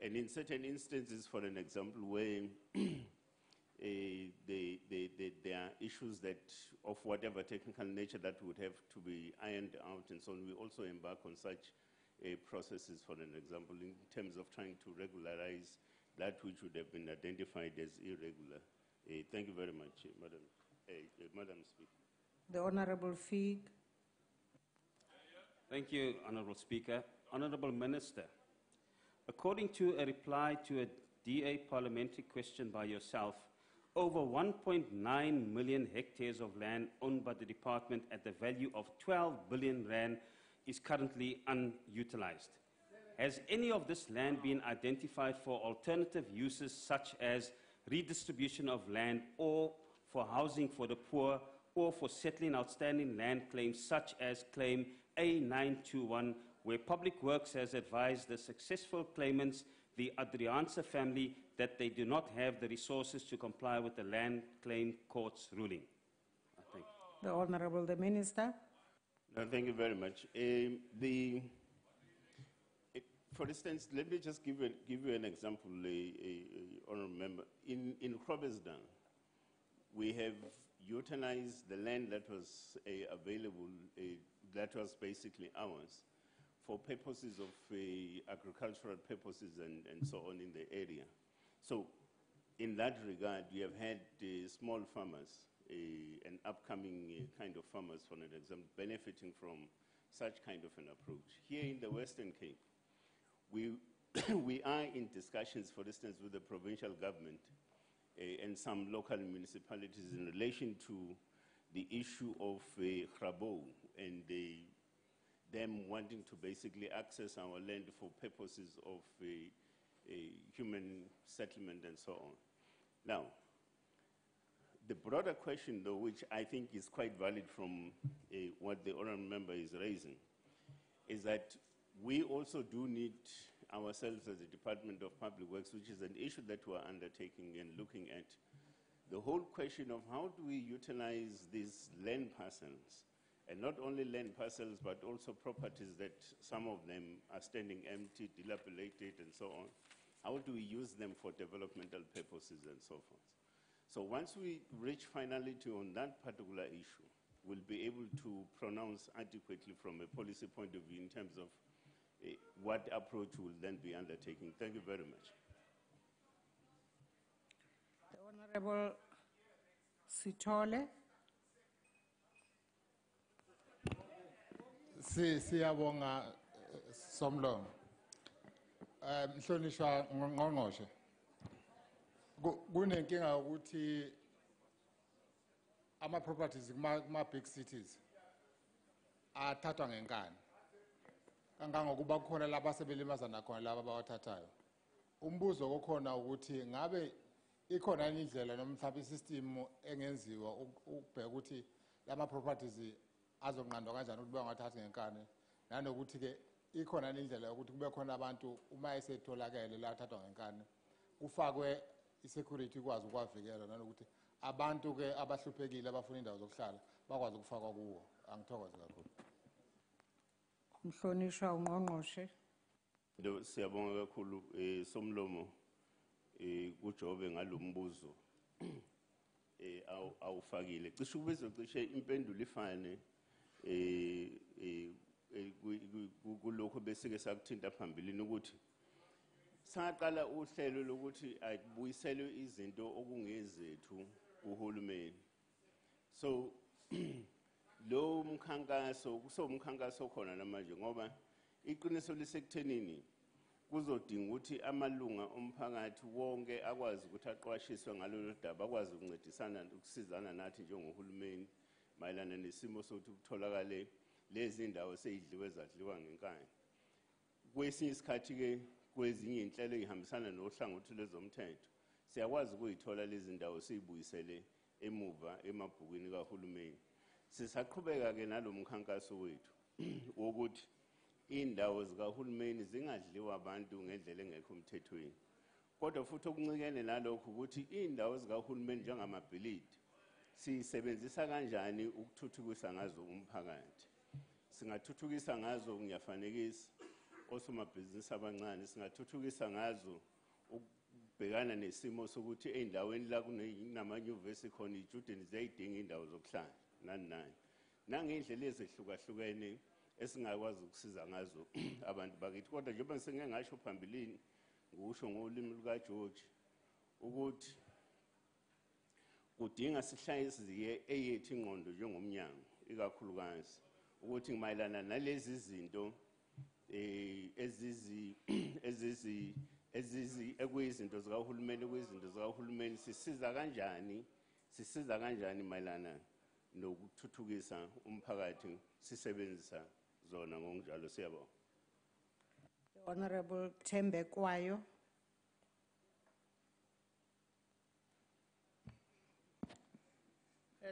S3: And in certain instances, for an example, where there are issues that of whatever technical nature that would have to be ironed out and so on, we also embark on such processes, for an example, in terms of trying to regularize that which would have been identified as irregular. Thank you very much, Madam Speaker.
S1: The Honorable Fig.
S4: Thank you, Honorable Speaker. Honorable Minister, according to a reply to a DA parliamentary question by yourself, over 1.9 million hectares of land owned by the department at the value of 12 billion rand is currently unutilized. Has any of this land been identified for alternative uses such as redistribution of land or for housing for the poor or for settling outstanding land claims such as claim A921, where Public Works has advised the successful claimants, the Adrianza family, that they do not have the resources to comply with the Land Claim Court's ruling? Thank you.
S1: The Honorable the Minister.
S3: No, thank you very much. For instance, let me just give you an example, Honourable Member. In Groblersdal, we have utilized the land that was available, that was basically ours, for purposes of agricultural purposes and so on in the area. So in that regard, we have had small farmers and upcoming kind of farmers, for an example, benefiting from such kind of an approach. Here in the Western Cape, we are in discussions, for instance, with the provincial government and some local municipalities in relation to the issue of Grabo and them wanting to basically access our land for purposes of human settlement and so on. Now, the broader question, though, which I think is quite valid from what the honourable member is raising, is that we also do need ourselves as a Department of Public Works, which is an issue that we're undertaking and looking at, the whole question of how do we utilize these land parcels, and not only land parcels, but also properties that some of them are standing empty, dilapidated, and so on. How do we use them for developmental purposes and so forth? So once we reach finality on that particular issue, we'll be able to pronounce adequately from a policy point of view in terms of what approach will then be undertaken. Thank you very much.
S1: The Honorable Sithole.
S6: Siyabonga Somlong. Mhlonishwa ngqongqoshe. Kunenkinga ukuthi ama properties kuma big cities athathwa ngenkani. kangangokuba kukhona laba sebelimazana khona laba abawathathayo. Umbuzo okhona ukuthi ngabe ikhona indlela noma mhlawumbe isystem engenziwa ukubheka ukuthi lama properties azonqandwa kanjani ukuthi bangathathi ngenkani nanokuthi ke ikhona indlela yokuthi kube khona abantu uma esetholakele la thathwa ngenkani kufakwe isecurity ikwazi ukwavikela nanokuthi abantu ke abahluphekile abafuna indawo zokuhlala bakwazi ukufakwa kuwo. Angithokoze kakhulu.
S1: Mhlonishwa ungqongqoshe.
S3: Siyabonga kakhulu Somlomo kuJobe ngalombuzo awufakile. Cishe ubizwe cishe impendulo ifane kulokho bese ke sakuthinta phambilini ukuthi saqala uhlelo lokuthi ayibuyiselwe izinto okungezethu kuhulumeni. So lo mkhankaso kusomkhankaso khona namanje ngoba iqiniso lisekuthenini kuzodinga ukuthi amalunga omphakathi wonke akwazi ukuthi aqwashiswe ngalolu daba akwazi ukuncedisana ukusizana nathi njengohulumeni mayelana nesimo sokuthi kutholakale lezi ndawo seyidliwe zadliwa ngenkani. Kwesinye isikhathi ke kwezinye inhlelo ehambisana nohlangothi lwezomthetho siyakwazi ukuyithola lezi ndawo siyibuyisele emuva emabhukwini kahulumeni. Sisaqhubeka ke nalomkhankaso wethu wokuthi indawo zikahulumeni zingadliwa abantu ngendlela engekho emthethweni. Kodwa futhi okuncikene nalokho ukuthi indawo zikahulumeni njengamabhilidi sisebenzisa kanjani ukuthuthukisa ngazo umphakathi. Singathuthukisa ngazo ngiyafanekisa osomabhizinisi abancane, singathuthukisa ngazo ukubhekana nesimo sokuthi endaweni la kunamanyuvesi khona ijudeni ziyayidinga indawo zokuhlala nani nangendlela ezehlukahlukene esingakwazi ukusiza ngazo abantu bakithi. Kodwa njengoba sengeke ngasho phambilini ngisho ngolimi lukaGeorge ukuthi kudinga sihlaziye eyethu ingqondo njengomnyango ikakhulukazi ukuthi mayelana nalezi zinto ekuyizinto zikahulumeni sisiza kanjani mayelana nokuthuthukisa umphakathi sisebenzisa zona ngokunjalo. Siyabonga.
S1: The Honorable Tembe Kwayo.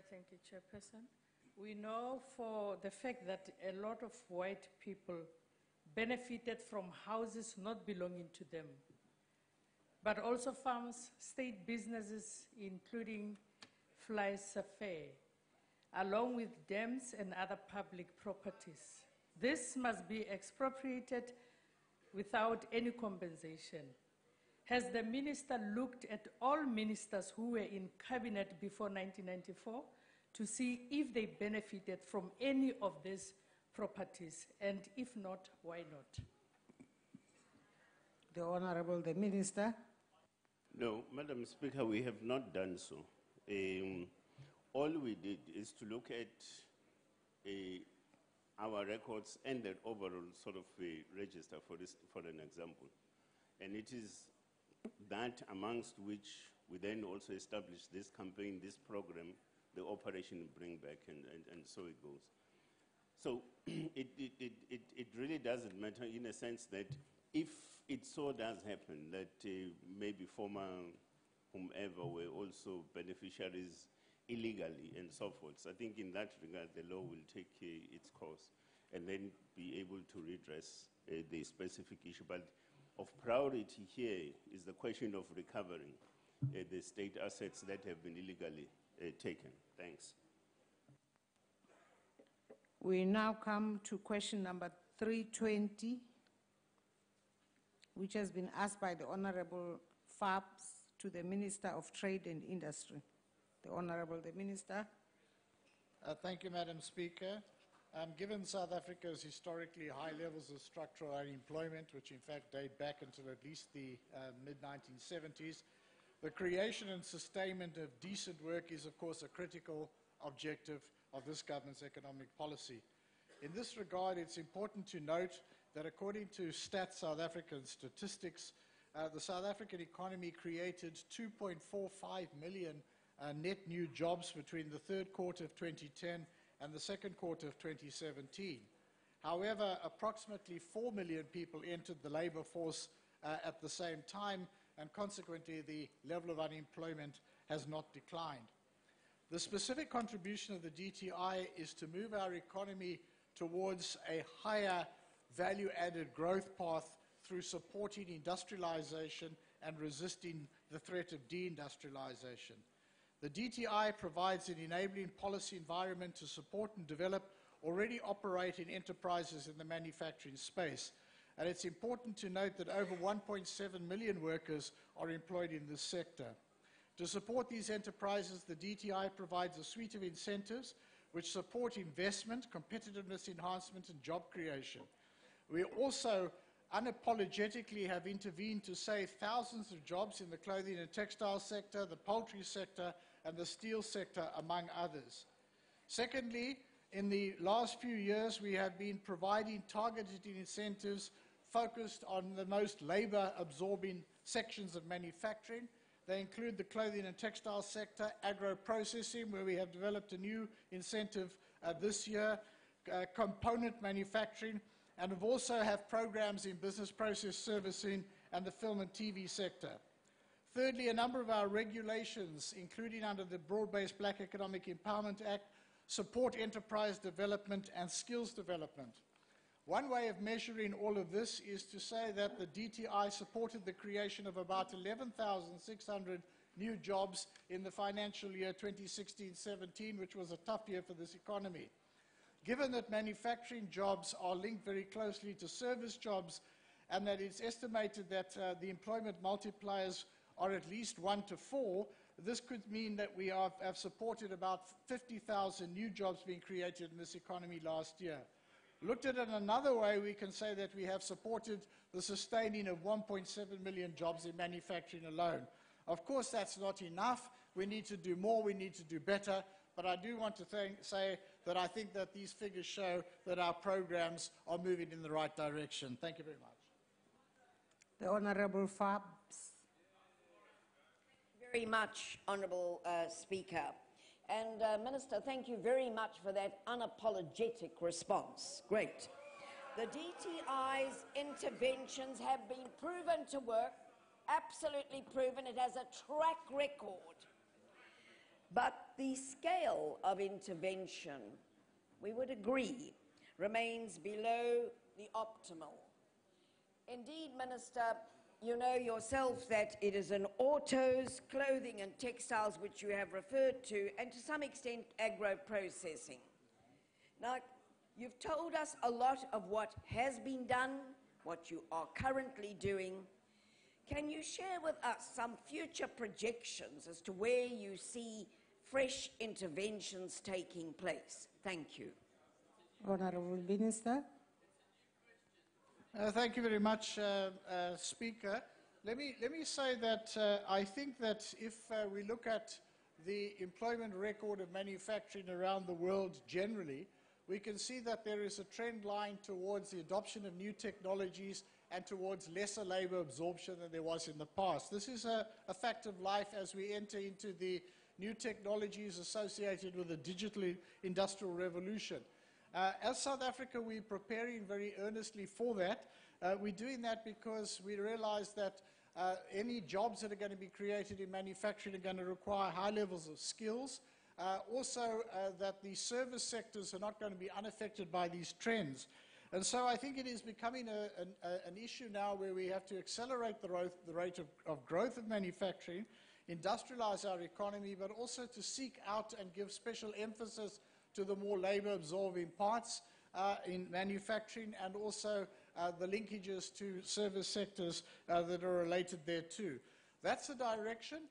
S19: Thank you, Chairperson. We know for the fact that a lot of white people benefited from houses not belonging to them, but also farms, state businesses, including Fly's Affair, along with dams and other public properties. This must be expropriated without any compensation. Has the minister looked at all ministers who were in cabinet before 1994 to see if they benefited from any of these properties? And if not, why not?
S1: The Honorable the Minister.
S3: No, Madam Speaker, we have not done so. All we did is to look at our records and the overall sort of register for an example. And it is that amongst which we then also established this campaign, this program, the Operation Bring Back, and so it goes. So it really doesn't matter in a sense that if it so does happen that maybe former whomever were also beneficiaries illegally and so forth, I think in that regard the law will take its course and then be able to redress the specific issue. But of priority here is the question of recovering the state assets that have been illegally taken. Thanks.
S1: We now come to question number 320, which has been asked by the Honorable Fabs to the Minister of Trade and Industry. The Honorable the Minister.
S20: Thank you, Madam Speaker. Given South Africa's historically high levels of structural unemployment, which in fact date back until at least the mid-1970s, the creation and sustainment of decent work is, of course, a critical objective of this government's economic policy. In this regard, it's important to note that according to Stats South African statistics, the South African economy created 2.45 million net new jobs between the third quarter of 2010 and the second quarter of 2017. However, approximately 4 million people entered the labor force at the same time, and consequently the level of unemployment has not declined. The specific contribution of the DTI is to move our economy towards a higher value-added growth path through supporting industrialization and resisting the threat of deindustrialization. The DTI provides an enabling policy environment to support and develop already operating enterprises in the manufacturing space. And it's important to note that over 1.7 million workers are employed in this sector. To support these enterprises, the DTI provides a suite of incentives which support investment, competitiveness enhancement, and job creation. We also unapologetically have intervened to save thousands of jobs in the clothing and textile sector, the poultry sector, and the steel sector, among others. Secondly, in the last few years, we have been providing targeted incentives focused on the most labor-absorbing sections of manufacturing. They include the clothing and textile sector, agro-processing, where we have developed a new incentive this year, component manufacturing, and we also have programs in business process servicing and the film and TV sector. Thirdly, a number of our regulations, including under the Broad-Based Black Economic Empowerment Act, support enterprise development and skills development. One way of measuring all of this is to say that the DTI supported the creation of about 11,600 new jobs in the financial year 2016-17, which was a tough year for this economy. Given that manufacturing jobs are linked very closely to service jobs and that it's estimated that the employment multipliers are at least 1 to 4, this could mean that we have supported about 50,000 new jobs being created in this economy last year. Looked at it another way, we can say that we have supported the sustaining of 1.7 million jobs in manufacturing alone. Of course, that's not enough. We need to do more, we need to do better, but I do want to say that I think that these figures show that our programs are moving in the right direction. Thank you very much.
S1: The Honourable Fabs.
S21: Very much, Honourable Speaker. And Minister, thank you very much for that unapologetic response. Great. The DTI's interventions have been proven to work, absolutely proven. It has a track record. But the scale of intervention, we would agree, remains below the optimal. Indeed, Minister, you know yourself that it is in autos, clothing and textiles which you have referred to, and to some extent agro-processing. Now, you've told us a lot of what has been done, what you are currently doing. Can you share with us some future projections as to where you see fresh interventions taking place? Thank you.
S1: Honourable Minister.
S20: Thank you very much, Speaker. Let me say that I think that if we look at the employment record of manufacturing around the world generally, we can see that there is a trend line towards the adoption of new technologies and towards lesser labor absorption than there was in the past. This is a fact of life as we enter into the new technologies associated with the digital industrial revolution. As South Africa, we're preparing very earnestly for that. We're doing that because we realize that any jobs that are going to be created in manufacturing are going to require high levels of skills. Also, that the service sectors are not going to be unaffected by these trends. And so I think it is becoming an issue now where we have to accelerate the rate of growth of manufacturing, industrialize our economy, but also to seek out and give special emphasis to the more labor-absorbing parts in manufacturing, and also the linkages to service sectors that are related thereto. That's the direction.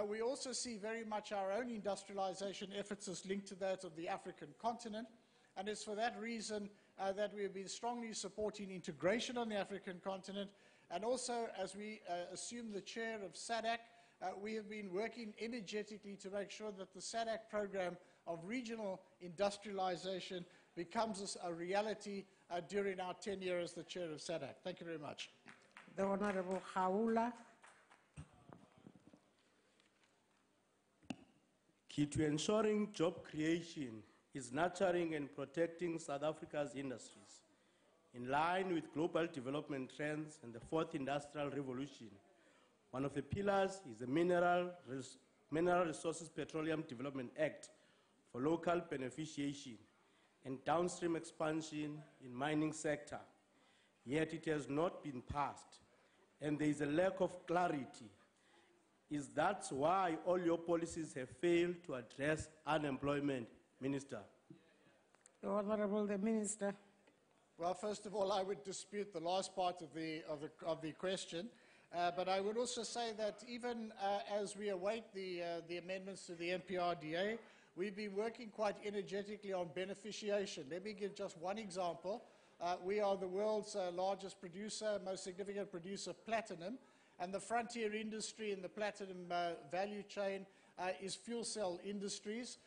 S20: We also see very much our own industrialization efforts as linked to that of the African continent, and it's for that reason that we have been strongly supporting integration on the African continent, and also as we assume the chair of SADC, we have been working energetically to make sure that the SADC program of regional industrialization becomes a reality during our tenure as the chair of SADC. Thank you very much.
S1: The Honourable Haula.
S2: Key to ensuring job creation is nurturing and protecting South Africa's industries. In line with global development trends and the fourth industrial revolution, one of the pillars is the Mineral Resources Petroleum Development Act for local beneficiation and downstream expansion in mining sector. Yet it has not been passed, and there is a lack of clarity. Is that why all your policies have failed to address unemployment, Minister?
S1: The Honorable the Minister.
S20: Well, first of all, I would dispute the last part of the question. But I would also say that even as we await the amendments to the NPRDA, we've been working quite energetically on beneficiation. Let me give just one example. We are the world's largest producer, most significant producer of platinum, and the frontier industry in the platinum value chain is fuel cell industries.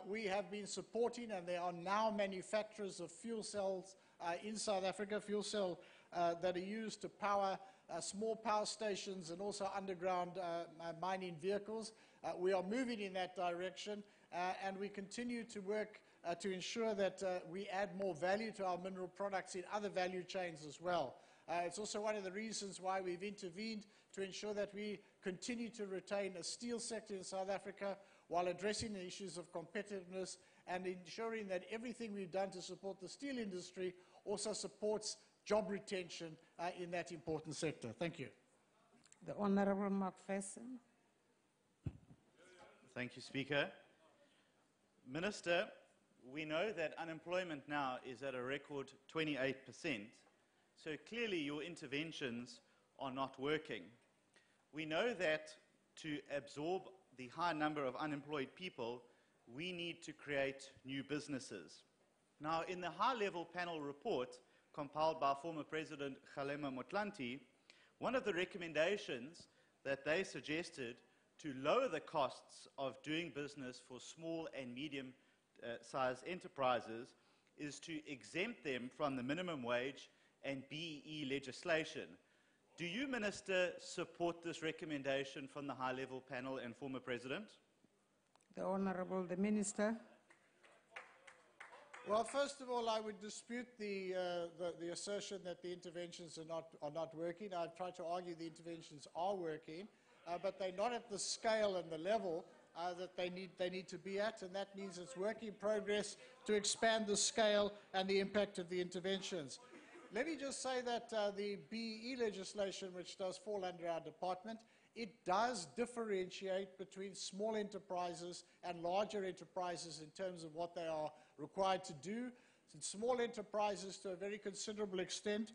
S20: We have been supporting, and there are now manufacturers of fuel cells in South Africa, fuel cell that are used to power small power stations and also underground mining vehicles. We are moving in that direction, and we continue to work to ensure that we add more value to our mineral products in other value chains as well. It's also one of the reasons why we've intervened to ensure that we continue to retain a steel sector in South Africa while addressing the issues of competitiveness and ensuring that everything we've done to support the steel industry also supports job retention in that important sector. Thank you.
S1: The Honorable McPherson.
S11: Thank you, Speaker. Minister, we know that unemployment now is at a record 28%, so clearly your interventions are not working. We know that to absorb the high number of unemployed people, we need to create new businesses. Now, in the high-level panel report compiled by former President Kgalema Motlanthe, one of the recommendations that they suggested to lower the costs of doing business for small and medium-sized enterprises is to exempt them from the minimum wage and BEE legislation. Do you, Minister, support this recommendation from the high-level panel and former President?
S1: The Honorable the Minister.
S20: Well, first of all, I would dispute the assertion that the interventions are not working. I've tried to argue the interventions are working, but they're not at the scale and the level that they need to be at, and that means it's work in progress to expand the scale and the impact of the interventions. Let me just say that the BEE legislation, which does fall under our department, it does differentiate between small enterprises and larger enterprises in terms of what they are required to do. Since small enterprises, to a very considerable extent,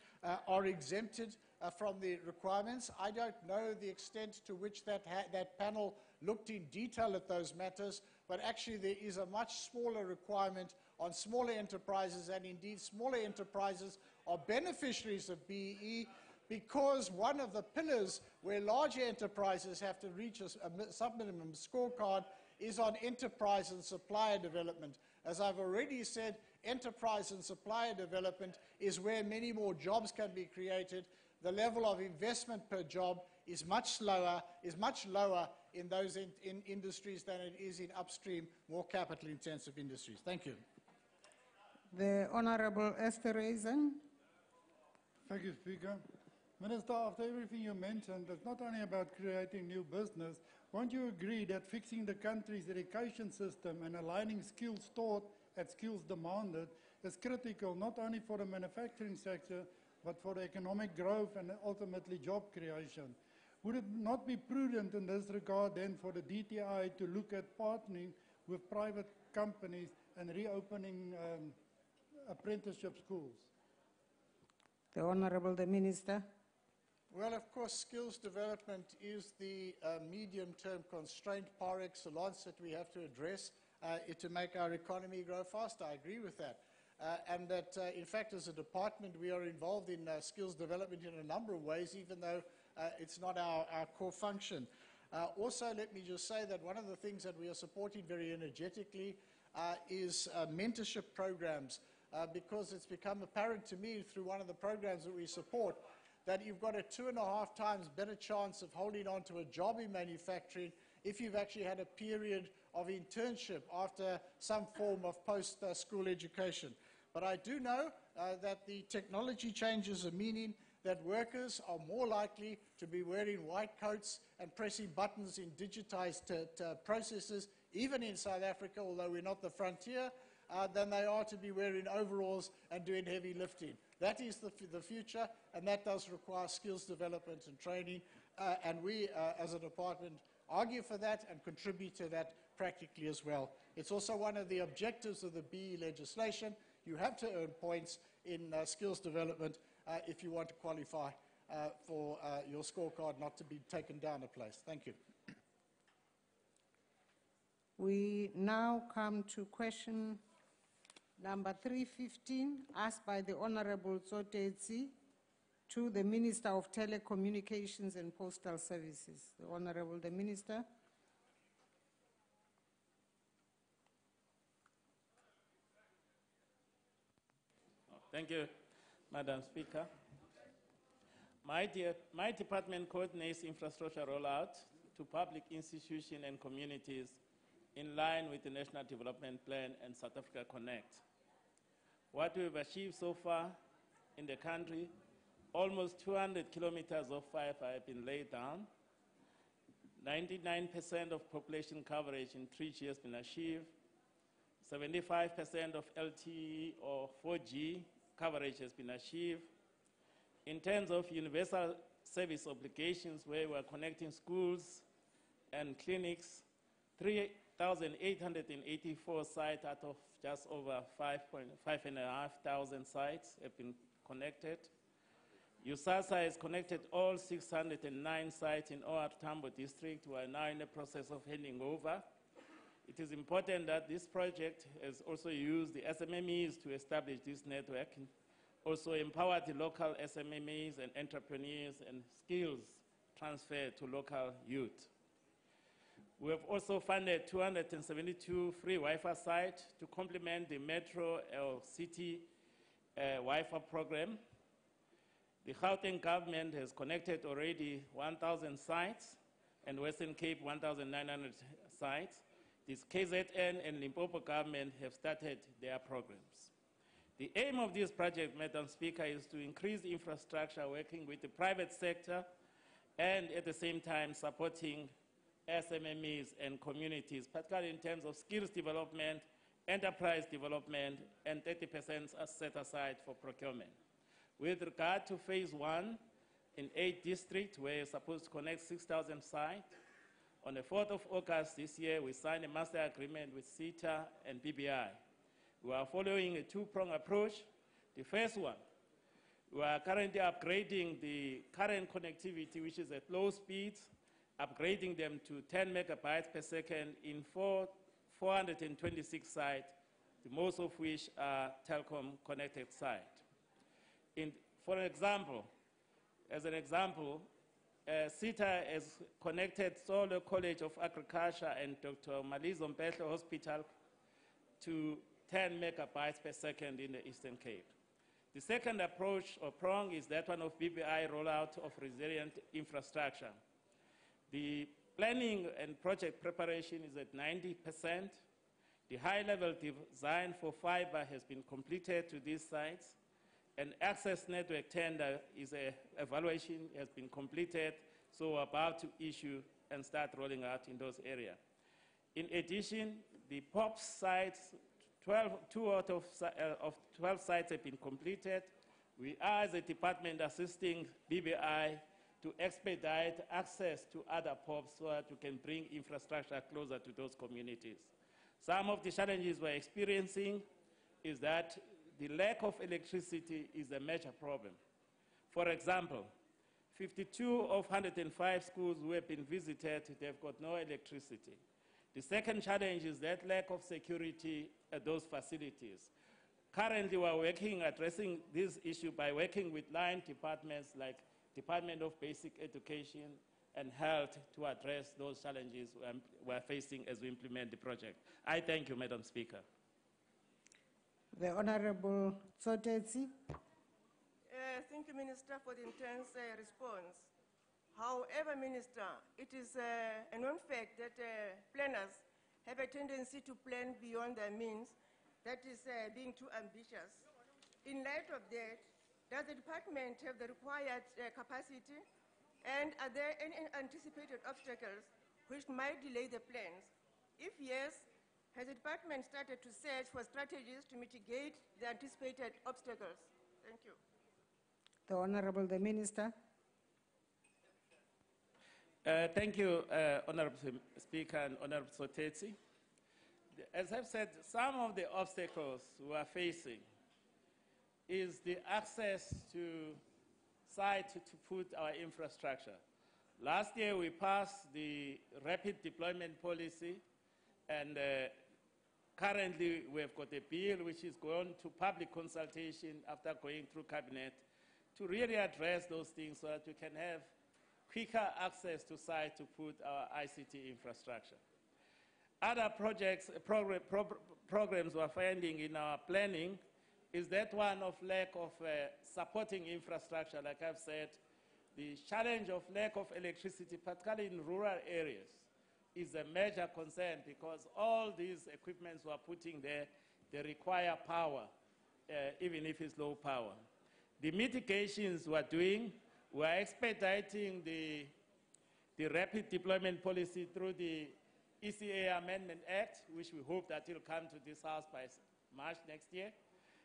S20: are exempted from the requirements. I don't know the extent to which that panel looked in detail at those matters, but actually there is a much smaller requirement on smaller enterprises, and indeed smaller enterprises are beneficiaries of BEE, because one of the pillars where larger enterprises have to reach a sub-minimum scorecard is on enterprise and supplier development. As I've already said, enterprise and supplier development is where many more jobs can be created. The level of investment per job is much lower in those industries than it is in upstream, more capital-intensive industries. Thank you.
S1: The Honorable Esther Reason.
S5: Thank you, Speaker. Minister, after everything you mentioned, it's not only about creating new business. Won't you agree that fixing the country's education system and aligning skills taught at skills demanded is critical not only for the manufacturing sector, but for the economic growth and ultimately job creation? Would it not be prudent in this regard then for the DTI to look at partnering with private companies and reopening apprenticeship schools?
S1: The Honorable the Minister.
S20: Well, of course, skills development is the medium-term constraint par excellence that we have to address to make our economy grow faster. I agree with that. And that, in fact, as a department, we are involved in skills development in a number of ways, even though it's not our core function. Also, let me just say that one of the things that we are supporting very energetically is mentorship programs, because it's become apparent to me through one of the programs that we support that you've got a 2.5 times better chance of holding on to a job in manufacturing if you've actually had a period of internship after some form of post-school education. But I do know that the technology changes are meaning that workers are more likely to be wearing white coats and pressing buttons in digitized processes, even in South Africa, although we're not the frontier, than they are to be wearing overalls and doing heavy lifting. That is the future, and that does require skills development and training, and we, as a department, argue for that and contribute to that practically as well. It's also one of the objectives of the BE legislation. You have to earn points in skills development if you want to qualify for your scorecard not to be taken down a place. Thank you.
S1: We now come to question number 315, asked by the Honorable Tsotetsi to the Minister of Telecommunications and Postal Services. The Honorable the Minister.
S7: Thank you, Madam Speaker. My department coordinates infrastructure rollout to public institutions and communities in line with the National Development Plan and South Africa Connect. What we've achieved so far in the country, almost 200 kilometers of fiber have been laid down. 99% of population coverage in 3G has been achieved. 75% of LTE or 4G coverage has been achieved. In terms of universal service obligations, where we're connecting schools and clinics, 3,884 sites out of just over 5,500 sites have been connected. USASA has connected all 609 sites in OR Tambo district. We are now in the process of handing over. It is important that this project has also used the SMMEs to establish this network, and also empower the local SMMEs and entrepreneurs and skills transfer to local youth. We have also funded 272 free Wi-Fi sites to complement the metro or city Wi-Fi program. The Gauteng government has connected already 1,000 sites, and Western Cape 1,900 sites. This KZN and Limpopo government have started their programs. The aim of this project, Madam Speaker, is to increase infrastructure working with the private sector and at the same time supporting SMMEs and communities, particularly in terms of skills development, enterprise development, and 30% are set aside for procurement. With regard to phase 1 in 8 districts, we're supposed to connect 6,000 sites. On the 4th of August this year, we signed a master agreement with CETA and BBI. We are following a two-pronged approach. The first one, we are currently upgrading the current connectivity, which is at low speeds, upgrading them to 10 megabytes per second in 426 sites, most of which are telecom-connected sites. For example, CETA has connected Solo College of Agriculture and Dr. Malizo Mpehlo Hospital to 10 megabytes per second in the Eastern Cape. The second approach or prong is that one of BBI rollout of resilient infrastructure. The planning and project preparation is at 90%. The high-level design for fiber has been completed to these sites. An access network tender evaluation has been completed, so we're about to issue and start rolling out in those areas. In addition, the POP sites, 2 out of 12 sites have been completed. We are, as a department, assisting BBI to expedite access to other POPs so that we can bring infrastructure closer to those communities. Some of the challenges we're experiencing is that the lack of electricity is a major problem. For example, 52 of 105 schools who have been visited, they've got no electricity. The second challenge is that lack of security at those facilities. Currently, we're addressing this issue by working with line departments like Department of Basic Education and Health to address those challenges we're facing as we implement the project. I thank you, Madam Speaker.
S1: The Honorable Tsotetsi.
S22: Thank you, Minister, for the intense response. However, Minister, it is a known fact that planners have a tendency to plan beyond their means, that is being too ambitious. In light of that, does the department have the required capacity? And are there any anticipated obstacles which might delay the plans? If yes, has the department started to search for strategies to mitigate the anticipated obstacles? Thank you.
S1: The Honorable the Minister.
S7: Thank you, Honorable Speaker and Honorable Sotetsi. As I've said, some of the obstacles we are facing is the access to site to put our infrastructure. Last year we passed the rapid deployment policy, and currently we have got a bill which is going to public consultation after going through cabinet to really address those things so that we can have quicker access to site to put our ICT infrastructure. Other projects, programs we're finding in our planning is that one of lack of supporting infrastructure. Like I've said, the challenge of lack of electricity, particularly in rural areas, is a major concern because all these equipments we're putting there, they require power, even if it's low power. The mitigations we're doing, we're expediting the rapid deployment policy through the ECA Amendment Act, which we hope that will come to this House by March next year.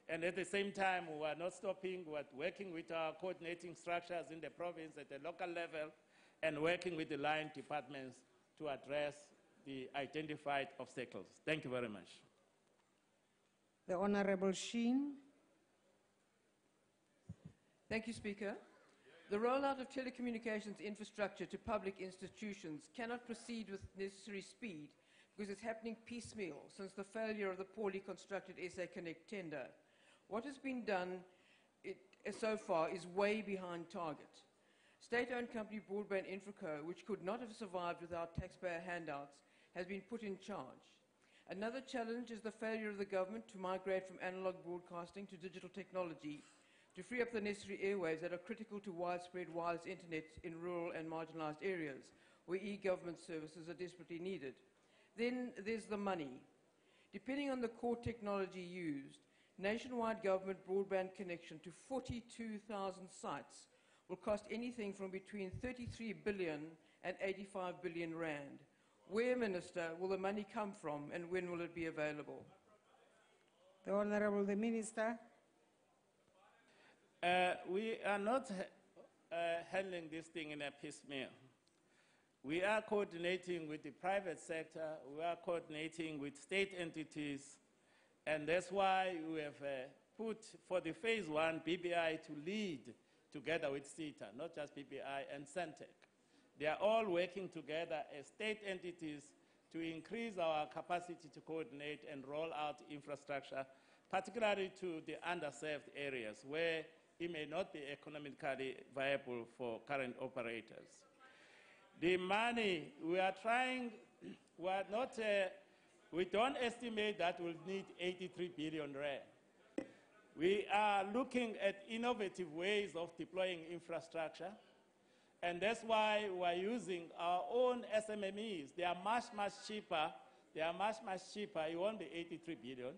S7: And at the same time, we are not stopping. We're working with our coordinating structures in the province at the local level and working with the line departments to address the identified obstacles. Thank you very much.
S1: The Honorable Sheen.
S8: Thank you, Speaker. The rollout of telecommunications infrastructure to public institutions cannot proceed with necessary speed because it's happening piecemeal since the failure of the poorly constructed SA Connect tender. What has been done so far is way behind target. State-owned company Broadband Infraco, which could not have survived without taxpayer handouts, has been put in charge. Another challenge is the failure of the government to migrate from analog broadcasting to digital technology to free up the necessary airwaves that are critical to widespread wireless internet in rural and marginalised areas where e-government services are desperately needed. Then there's the money. Depending on the core technology used, nationwide government broadband connection to 42,000 sites will cost anything from between 33 billion and 85 billion rand. Where, Minister, will the money come from and when will it be available?
S1: The Honourable the Minister.
S7: We are not handling this thing in a piecemeal. We are coordinating with the private sector, we are coordinating with state entities, and that's why we have put for the phase one BBI to lead together with CETA, not just BBI and Centec. They are all working together as state entities to increase our capacity to coordinate and roll out infrastructure, particularly to the underserved areas where it may not be economically viable for current operators. The money we are trying, we don't estimate that we'll need 83 billion rand. We are looking at innovative ways of deploying infrastructure, and that's why we're using our own SMMEs. They are much, much cheaper. They are much, much cheaper. It won't be 83 billion.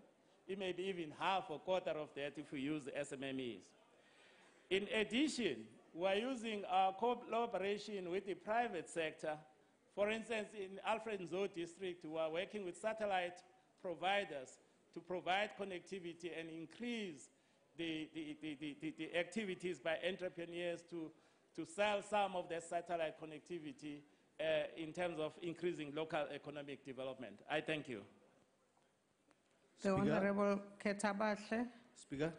S7: It may be even half or quarter of that if we use the SMMEs. In addition, we're using our collaboration with the private sector. For instance, in Alfred Nzo district, we are working with satellite providers to provide connectivity and increase the activities by entrepreneurs to sell some of their satellite connectivity in terms of increasing local economic development. I thank you.
S1: The Honourable Ketabahle.
S2: Speaker.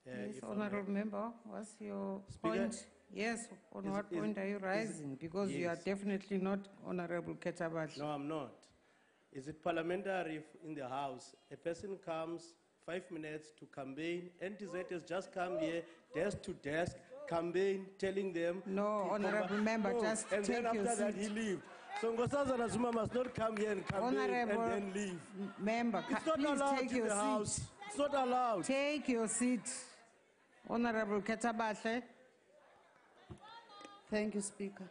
S1: Yes, Honourable Member, what's your point? Yes, on what point are you rising? Because you are definitely not Honourable Ketabahle.
S2: No, I'm not. Is it parliamentary if in the House a person comes 5 minutes to campaign, NTZ has just come here, desk to desk, campaign, telling them...
S1: No, Honourable Member, just
S2: and
S1: take
S2: then
S1: your
S2: after that
S1: seat.
S2: he leave. So Nkosazana Zuma must not come here and campaign and then leave.
S1: Member,
S2: It's not
S1: please
S2: allowed
S1: take
S2: in
S1: your
S2: the
S1: seat.
S2: House. It's not allowed.
S1: Take your seat. Honourable Ketabahle.
S10: Thank you, Speaker.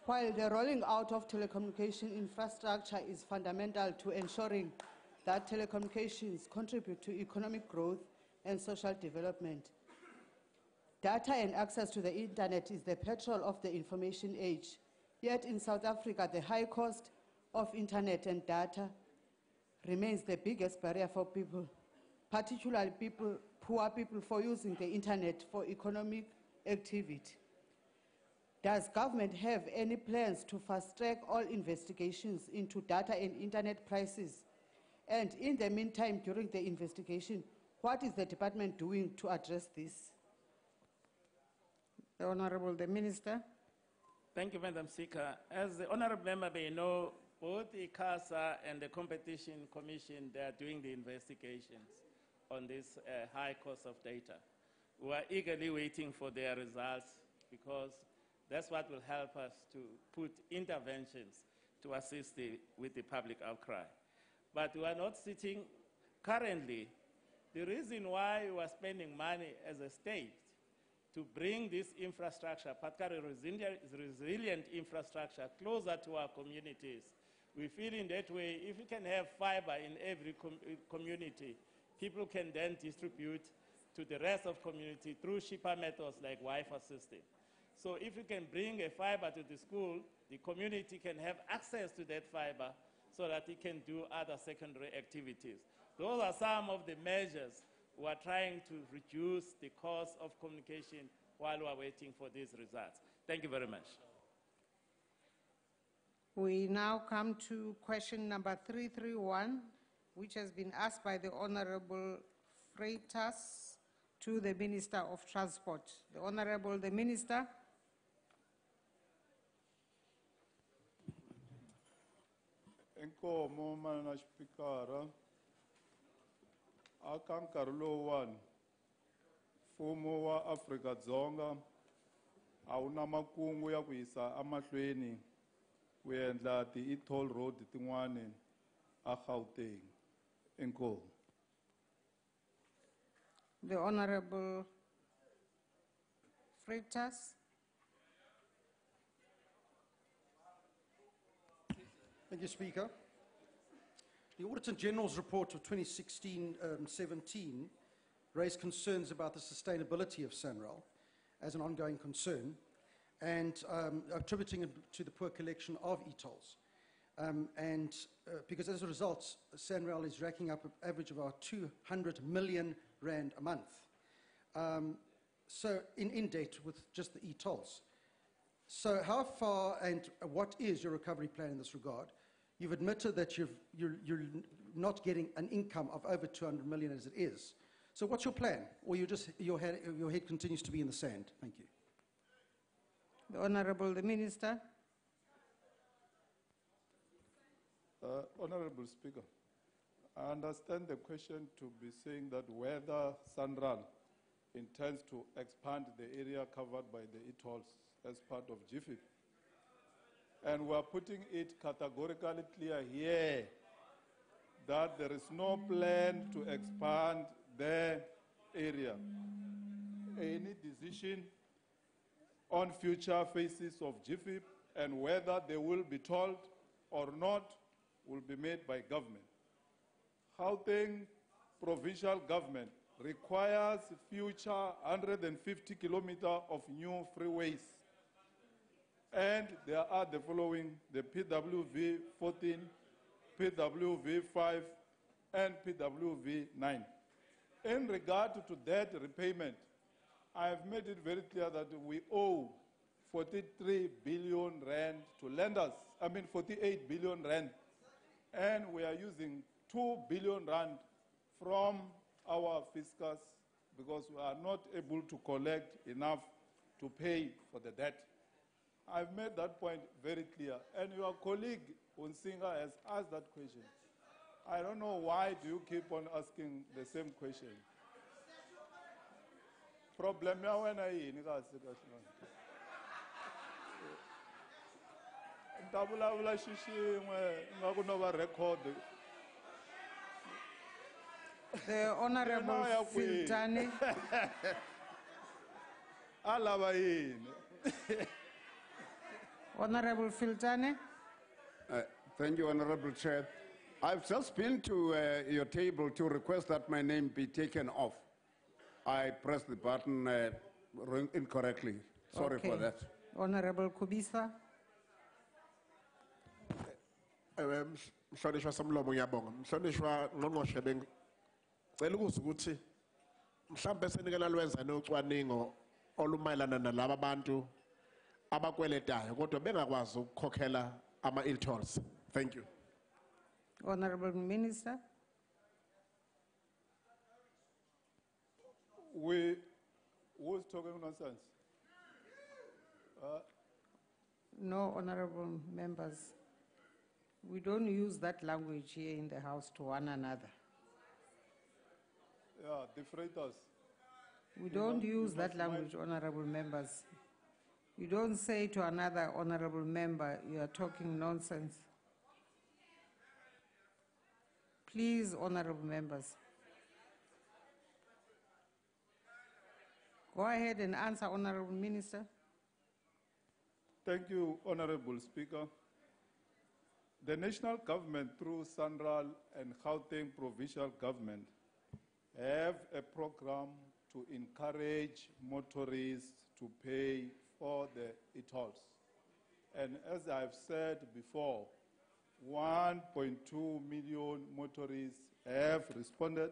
S10: While the rolling out of telecommunication infrastructure is fundamental to ensuring that telecommunications contribute to economic growth and social development. Data and access to the internet is the petrol of the information age. Yet in South Africa, the high cost of internet and data remains the biggest barrier for people, particularly poor people, for using the internet for economic activity. Does government have any plans to fast-track all investigations into data and internet prices? And in the meantime, during the investigation, what is the department doing to address this?
S1: The Honorable the Minister.
S7: Thank you, Madam Speaker. As the Honorable Member may know, both the ICASA and the Competition Commission, they are doing the investigations on this high cost of data. We are eagerly waiting for their results because that's what will help us to put interventions to assist with the public outcry. But we are not sitting currently. The reason why we are spending money as a state to bring this infrastructure, particularly resilient infrastructure, closer to our communities. We feel in that way, if we can have fiber in every community, people can then distribute to the rest of community through cheaper methods like Wi-Fi system. So if we can bring a fiber to the school, the community can have access to that fiber so that it can do other secondary activities. Those are some of the measures we are trying to reduce the cost of communication while we are waiting for these results. Thank you very much.
S1: We now come to question number 331, which has been asked by the Honorable Freitas to the Minister of Transport. The Honorable the Minister.
S9: Enkomo mana Speaker. Aka nkarhi lowuwani mfumo wa Afrika-Dzonga a wu na makungu ya ku yisa amahlweni ku endla ti-e-toll road tin'wani a Gauteng. Enkomo.
S1: The Honorable Freitas.
S12: Thank you, Speaker. The Auditor General's report of 2016-17 raised concerns about the sustainability of SANRAL as an ongoing concern and attributing it to the poor collection of e-tolls. Because as a result, SANRAL is racking up an average of about 200 million rand a month. So in date with just the e-tolls. So how far and what is your recovery plan in this regard? You've admitted that you're not getting an income of over 200 million as it is. So what's your plan? Or your head continues to be in the sand? Thank you.
S1: The Honorable the Minister.
S9: Honorable Speaker, I understand the question to be saying that whether SANRAL intends to expand the area covered by the e-tolls as part of GFIP. And we are putting it categorically clear here that there is no plan to expand the area. Any decision on future phases of GFIP and whether they will be told or not will be made by government. Gauteng provincial government requires future 150 kilometers of new freeways. And there are the following: the PWV 14, PWV 5, and PWV 9. In regard to debt repayment, I have made it very clear that we owe 43 billion rand to lenders, 48 billion rand. And we are using 2 billion rand from our fiscus because we are not able to collect enough to pay for the debt. I've made that point very clear. And your colleague, Unsinga, has asked that question. I don't know why do you keep on asking the same question. Problem ya wena yini kahle kahle. Ntavulavula xixin'we ngaku no va record.
S1: The Honorable Filtane.
S9: Alava yini.
S1: Honorable Filtane.
S17: Thank you, Honorable Chair. I've just been to your table to request that my name be taken off. I pressed the button incorrectly. Sorry for that.
S1: Honorable Kubisa.
S18: Mhlonishwa Somlomo ngiyabonga. Mhlonishwa ngqongqoshe bengicela ukuzwa ukuthi mhlambe senikela lwenza nocwaningo olumayelana nalabo bantu abakweletayo kodwa bengakwazi ukukhokhela ama-e-tolls. Thank you.
S1: Honorable Minister.
S9: Who's talking nonsense?
S1: No, honorable members. We don't use that language here in the House to one another.
S9: Yeah, defrators.
S1: We don't use that language, honorable members. You don't say to another honorable member, you are talking nonsense. Please, honorable members. Go ahead and answer, honorable minister.
S9: Thank you, Honorable Speaker. The national government, through Central and Gauteng provincial government, have a program to encourage motorists to pay for the e-tolls. And as I've said before, 1.2 million motorists have responded,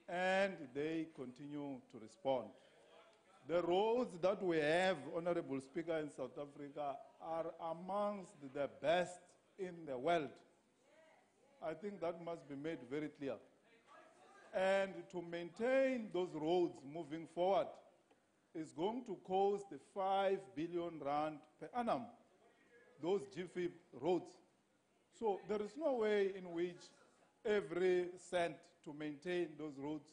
S9: and they continue to respond. The roads that we have, Honorable Speaker, in South Africa are amongst the best in the world. I think that must be made very clear. And to maintain those roads moving forward is going to cost 5 billion rand per annum, those GFIP roads. So there is no way in which every cent to maintain those roads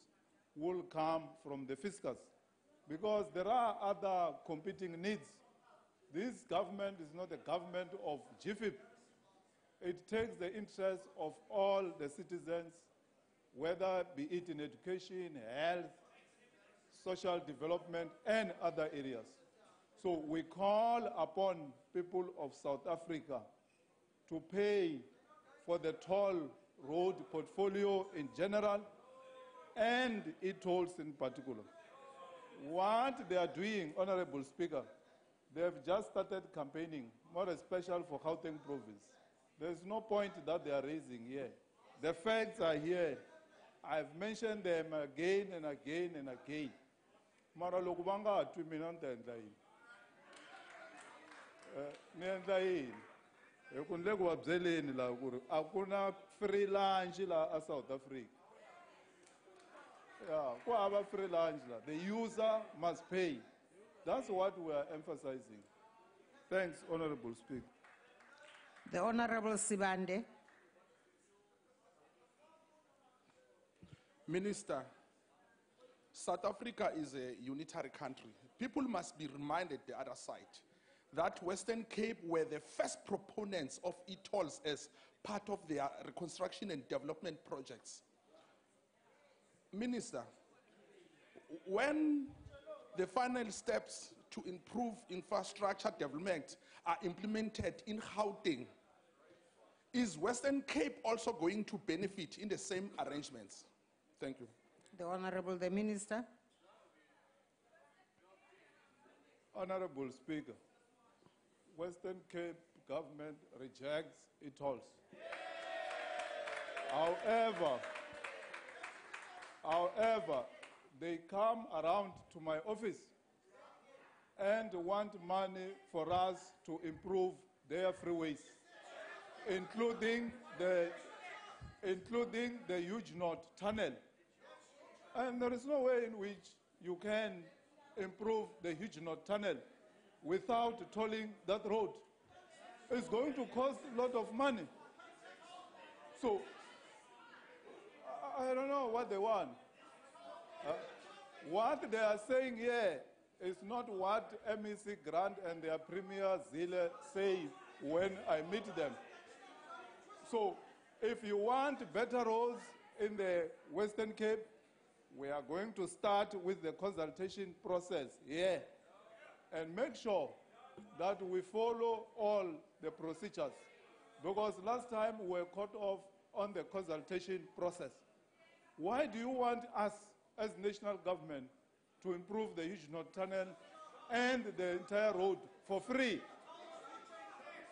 S9: will come from the fiscus, because there are other competing needs. This government is not a government of GFIP. It takes the interest of all the citizens, whether be it in education, health, social development, and other areas. So we call upon people of South Africa to pay for the toll road portfolio in general and e-tolls in particular. What they are doing, Honorable Speaker, they have just started campaigning, more especially for Gauteng province. There's no point that they are raising here. The facts are here. I've mentioned them again and again and again. Mara loko va nga twi mina ni ta endla yini? Ni endla yini? Hi ku ni le ku va byeleni laha ku ri a ku na free lunch laha a South Africa. Yeah, ku hava free lunch laha. The user must pay. That's what we are emphasizing. Thanks, Honorable Speaker.
S1: The Honorable Sibande.
S13: Minister, South Africa is a unitary country. People must be reminded the other side that Western Cape were the first proponents of e-tolls as part of their reconstruction and development projects. Minister, when the final steps to improve infrastructure development are implemented in Gauteng, is Western Cape also going to benefit in the same arrangements? Thank you.
S1: The Honorable the Minister.
S9: Honorable Speaker, Western Cape government rejects e-tolls. However, they come around to my office and want money for us to improve their freeways, including the huge North Tunnel. And there is no way in which you can improve the huge North Tunnel without tolling that road. It's going to cost a lot of money. So, I don't know what they want. What they are saying here is not what MEC Grant and their Premier Zille say when I meet them. So, if you want better roads in the Western Cape, we are going to start with the consultation process here and make sure that we follow all the procedures. Because last time we were caught off on the consultation process. Why do you want us as national government to improve the Huguenot Tunnel and the entire road for free?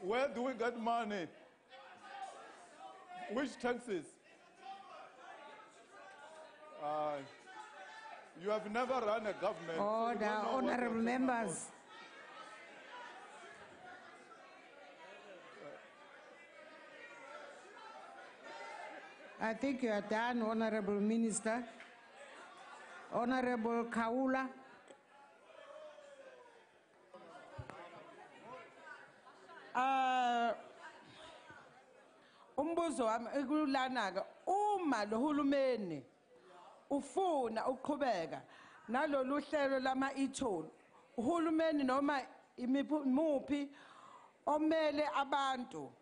S9: Where do we get money? Which taxes? You have never run a government. so you
S1: Order,
S9: don't know what
S1: honorable
S9: you're talking
S1: members. I think you are done, Honorable Minister. Honorable Kaula.
S15: Umbuzo wami ekulana-ke uma lo hulumeni ufuna ukuqhubeka nalolu hlelo lama-e-toll, uhulumeni noma imuphi omele abantu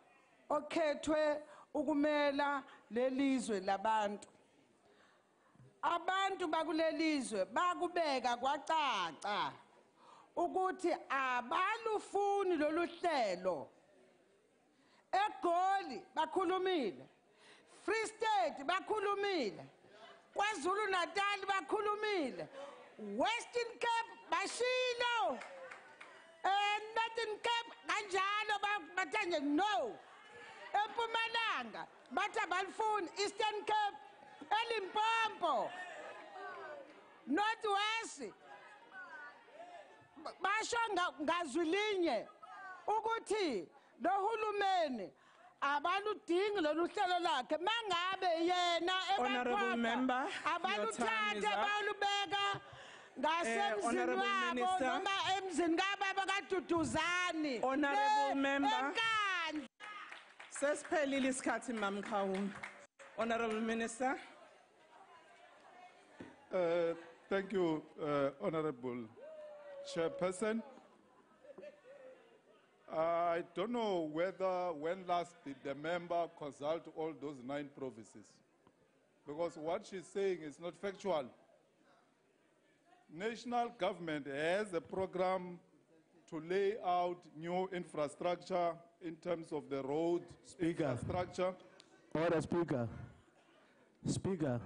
S15: okhethwe ukumela lelizwe labantu. Abantu bakulelizwe bakubeka kwacaca ukuthi abalufuni lolu hlelo. eGoli bakhulumile, Free State bakhulumile, KwaZulu Natal bakhulumile, Western Cape bashilo, Northern Cape kanjalo bathanje no. eMpumalanga bathi abalifuni, Eastern Cape, eLimpopo, North West basho ngazwilinye ukuthi lo hulumeni abaludingi lolu hlelo lakhe mangabe yena
S16: Honorable
S15: abaluthathe balubeka ngasemzini wabo noma emzini kababa kaDuduzani.
S16: Honorable Member. Sesiphelile isikhathi Mam Khawula. Honorable Minister.
S9: Thank you, Honorable Chairperson. I don't know when last did the member consult all those 9 provinces, because what she's saying is not factual. National government has a program to lay out new infrastructure in terms of the road infrastructure.
S2: Order, Speaker. Speaker.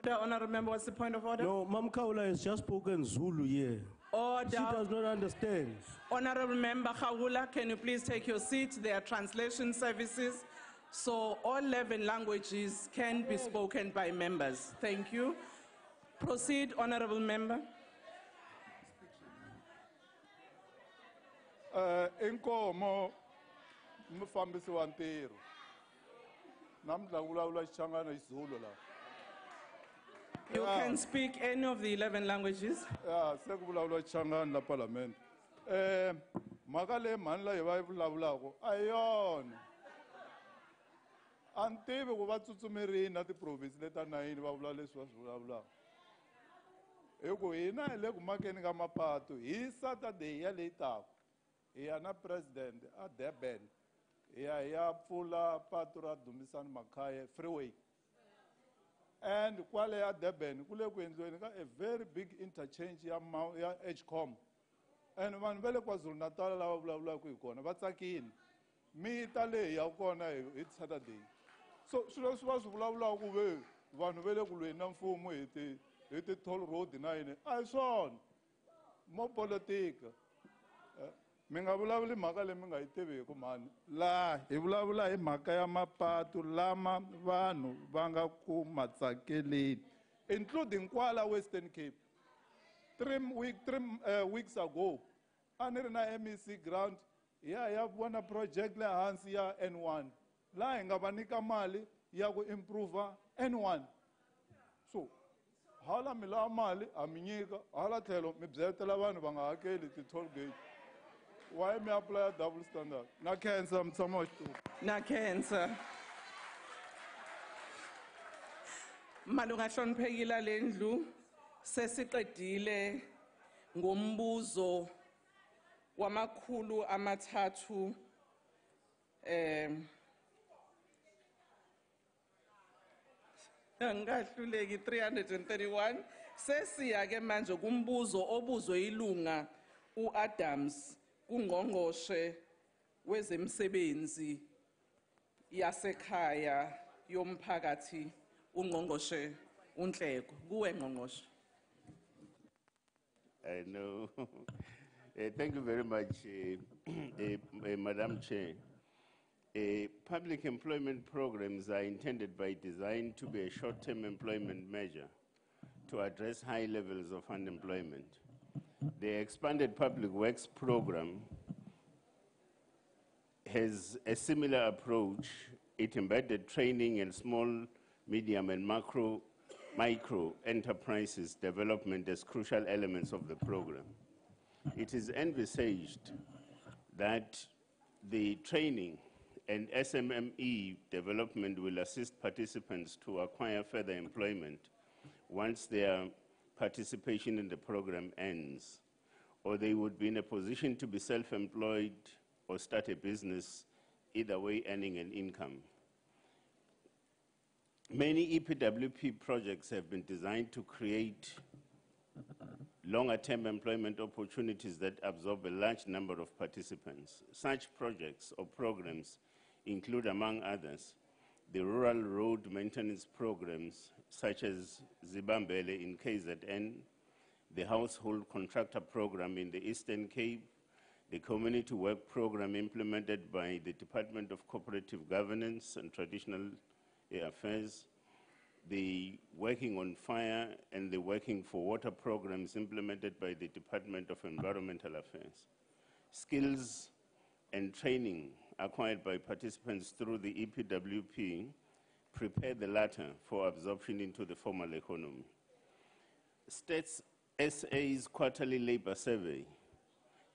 S16: The honourable member, what's the point of order?
S2: No, Mam Kaula has just spoken Zulu here.
S16: Order.
S2: She does not understand.
S16: Honourable Member Khawula, can you please take your seat? There are translation services, so all 11 languages can be spoken by members. Thank you. Proceed, Honourable Member.
S9: Inkomo mfambisi wa ntirho. Namdla vulavula Xichangana isiZulu la.
S16: You can speak any of the 11 languages.
S9: Yeah, se ku vulavula Xichangana la parliament. Mhaka leyi mhani la hi va yi vulavulaka a hi yona. A ni tivi ku va tsutsumerini na tiprovinsi leta 9 va vula leswi va swi vulavulaka. Hi ku hina hi le ku makeni ka mapatu hi Saturday ya leyi taka. Hi ya na president a Durban. Hi ya pfula patu ra Dumisani Makhaya freeway. And kwale ya Durban kule ku endliweni ka a very big interchange ya Edgecombe. And vanhu va le KwaZulu Natal lava vulavulaka hi kona va tsakile. Mita leyi ya kona hi Saturday. So swilo swi va swi vulavulaka ku ve vanhu va le ku lweni na mfumo hi ti toll road na yini a hi swona. Mo politika. Mi nga vulavuli mhaka leyi mi nga yi tiviki mhani. Laha hi vulavula hi mhaka ya mapatu lama vanhu va nga ku matsakeleni, including kwala Western Cape. 3 weeks ago, a ni ri na MEC grant ya vona project le hansi ya N1 laha hi nga va nyika mali ya ku improve N1. So hala mi lava mali a mi nyika, hala tlhelo mi byeletela vanhu va nga hakeli ti-toll gate. Why me apply a double standard? Na cancer, I'm so much too.
S16: Na cancer. Malunga hloniphekile lendlu sesiqedile ngombuzo wamakhulu amathathu ngahluleki 331 sesiya ke manje kumbuzo obuzwe ilunga uAdams ungqongqoshe wezemsebenzi yasekhaya yomphakathi ungqongqoshe uNhleko. Kuwe ngqongqoshe.
S3: I know. Thank you very much, Madam Chair. Public employment programs are intended by design to be a short-term employment measure to address high levels of unemployment. The expanded public works program has a similar approach. It embedded training in small, medium, and micro enterprises development as crucial elements of the program. It is envisaged that the training and SMME development will assist participants to acquire further employment once their participation in the program ends, or they would be in a position to be self-employed or start a business, either way earning an income. Many EPWP projects have been designed to create longer-term employment opportunities that absorb a large number of participants. Such projects or programs include, among others, the rural road maintenance programs, such as Zibambele in KZN, the household contractor program in the Eastern Cape, the community work program implemented by the Department of Cooperative Governance and Traditional Affairs, the Working on Fire and the Working for Water programs implemented by the Department of Environmental Affairs. Skills and training acquired by participants through the EPWP prepare the latter for absorption into the formal economy. States SA's quarterly labor survey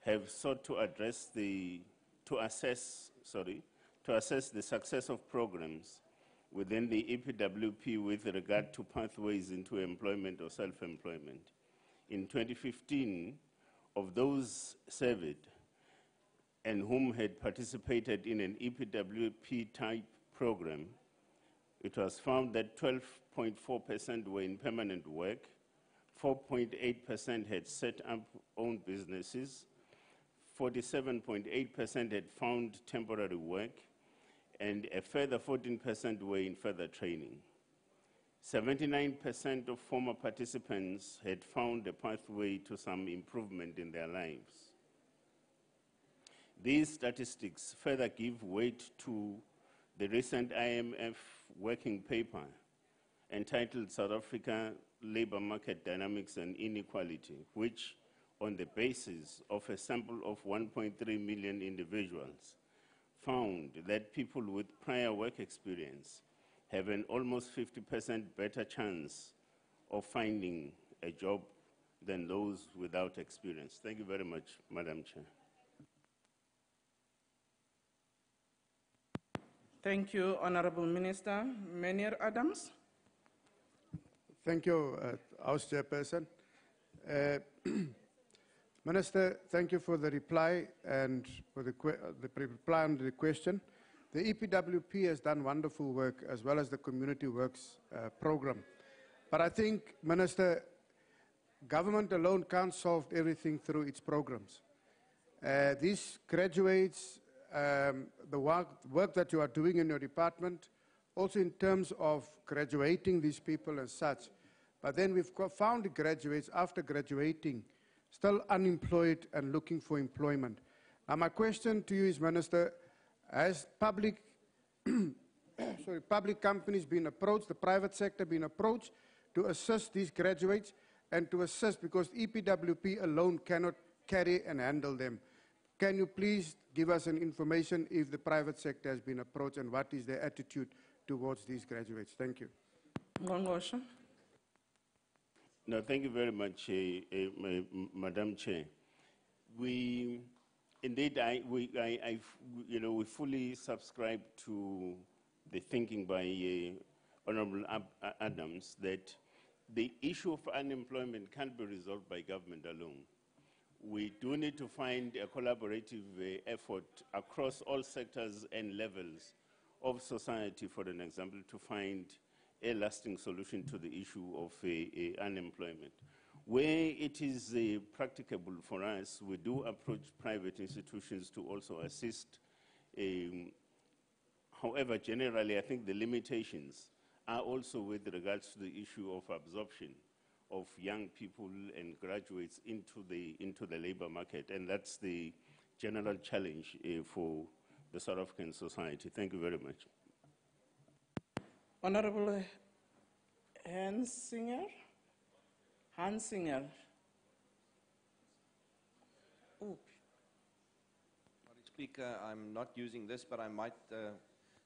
S3: have sought to assess the success of programs within the EPWP with regard to pathways into employment or self-employment. In 2015, of those surveyed and whom had participated in an EPWP-type program, it was found that 12.4% were in permanent work, 4.8% had set up own businesses, 47.8% had found temporary work, and a further 14% were in further training. 79% of former participants had found a pathway to some improvement in their lives. These statistics further give weight to the recent IMF working paper entitled South Africa Labor Market Dynamics and Inequality, which, on the basis of a sample of 1.3 million individuals, found that people with prior work experience have an almost 50% better chance of finding a job than those without experience. Thank you very much, Madam Chair.
S16: Thank you, Honorable Minister. Menir Adams.
S4: Thank you, House Chairperson. Minister, thank you for the reply and for the reply on the question. The EPWP has done wonderful work, as well as the Community Works program. But I think, Minister, government alone can't solve everything through its programs. These graduates, the work that you are doing in your department, also in terms of graduating these people and such. But then we've found graduates after graduating still unemployed and looking for employment. Now my question to you is, Minister, has public companies been approached, the private sector been approached to assist these graduates and to assist, because EPWP alone cannot carry and handle them? Can you please give us an information if the private sector has been approached and what is their attitude towards these graduates? Thank you.
S3: No, thank you very much, Madam Chair. We fully subscribe to the thinking by Honorable Adams that the issue of unemployment can't be resolved by government alone. We do need to find a collaborative effort across all sectors and levels of society, for an example, to find a lasting solution to the issue of unemployment. Where it is practicable for us, we do approach private institutions to also assist However, generally, I think the limitations are also with regards to the issue of absorption of young people and graduates into the labor market, and that's the general challenge for the South African society. Thank you very much.
S16: Honorable Hansinger.
S6: Speaker, I'm not using this, but I might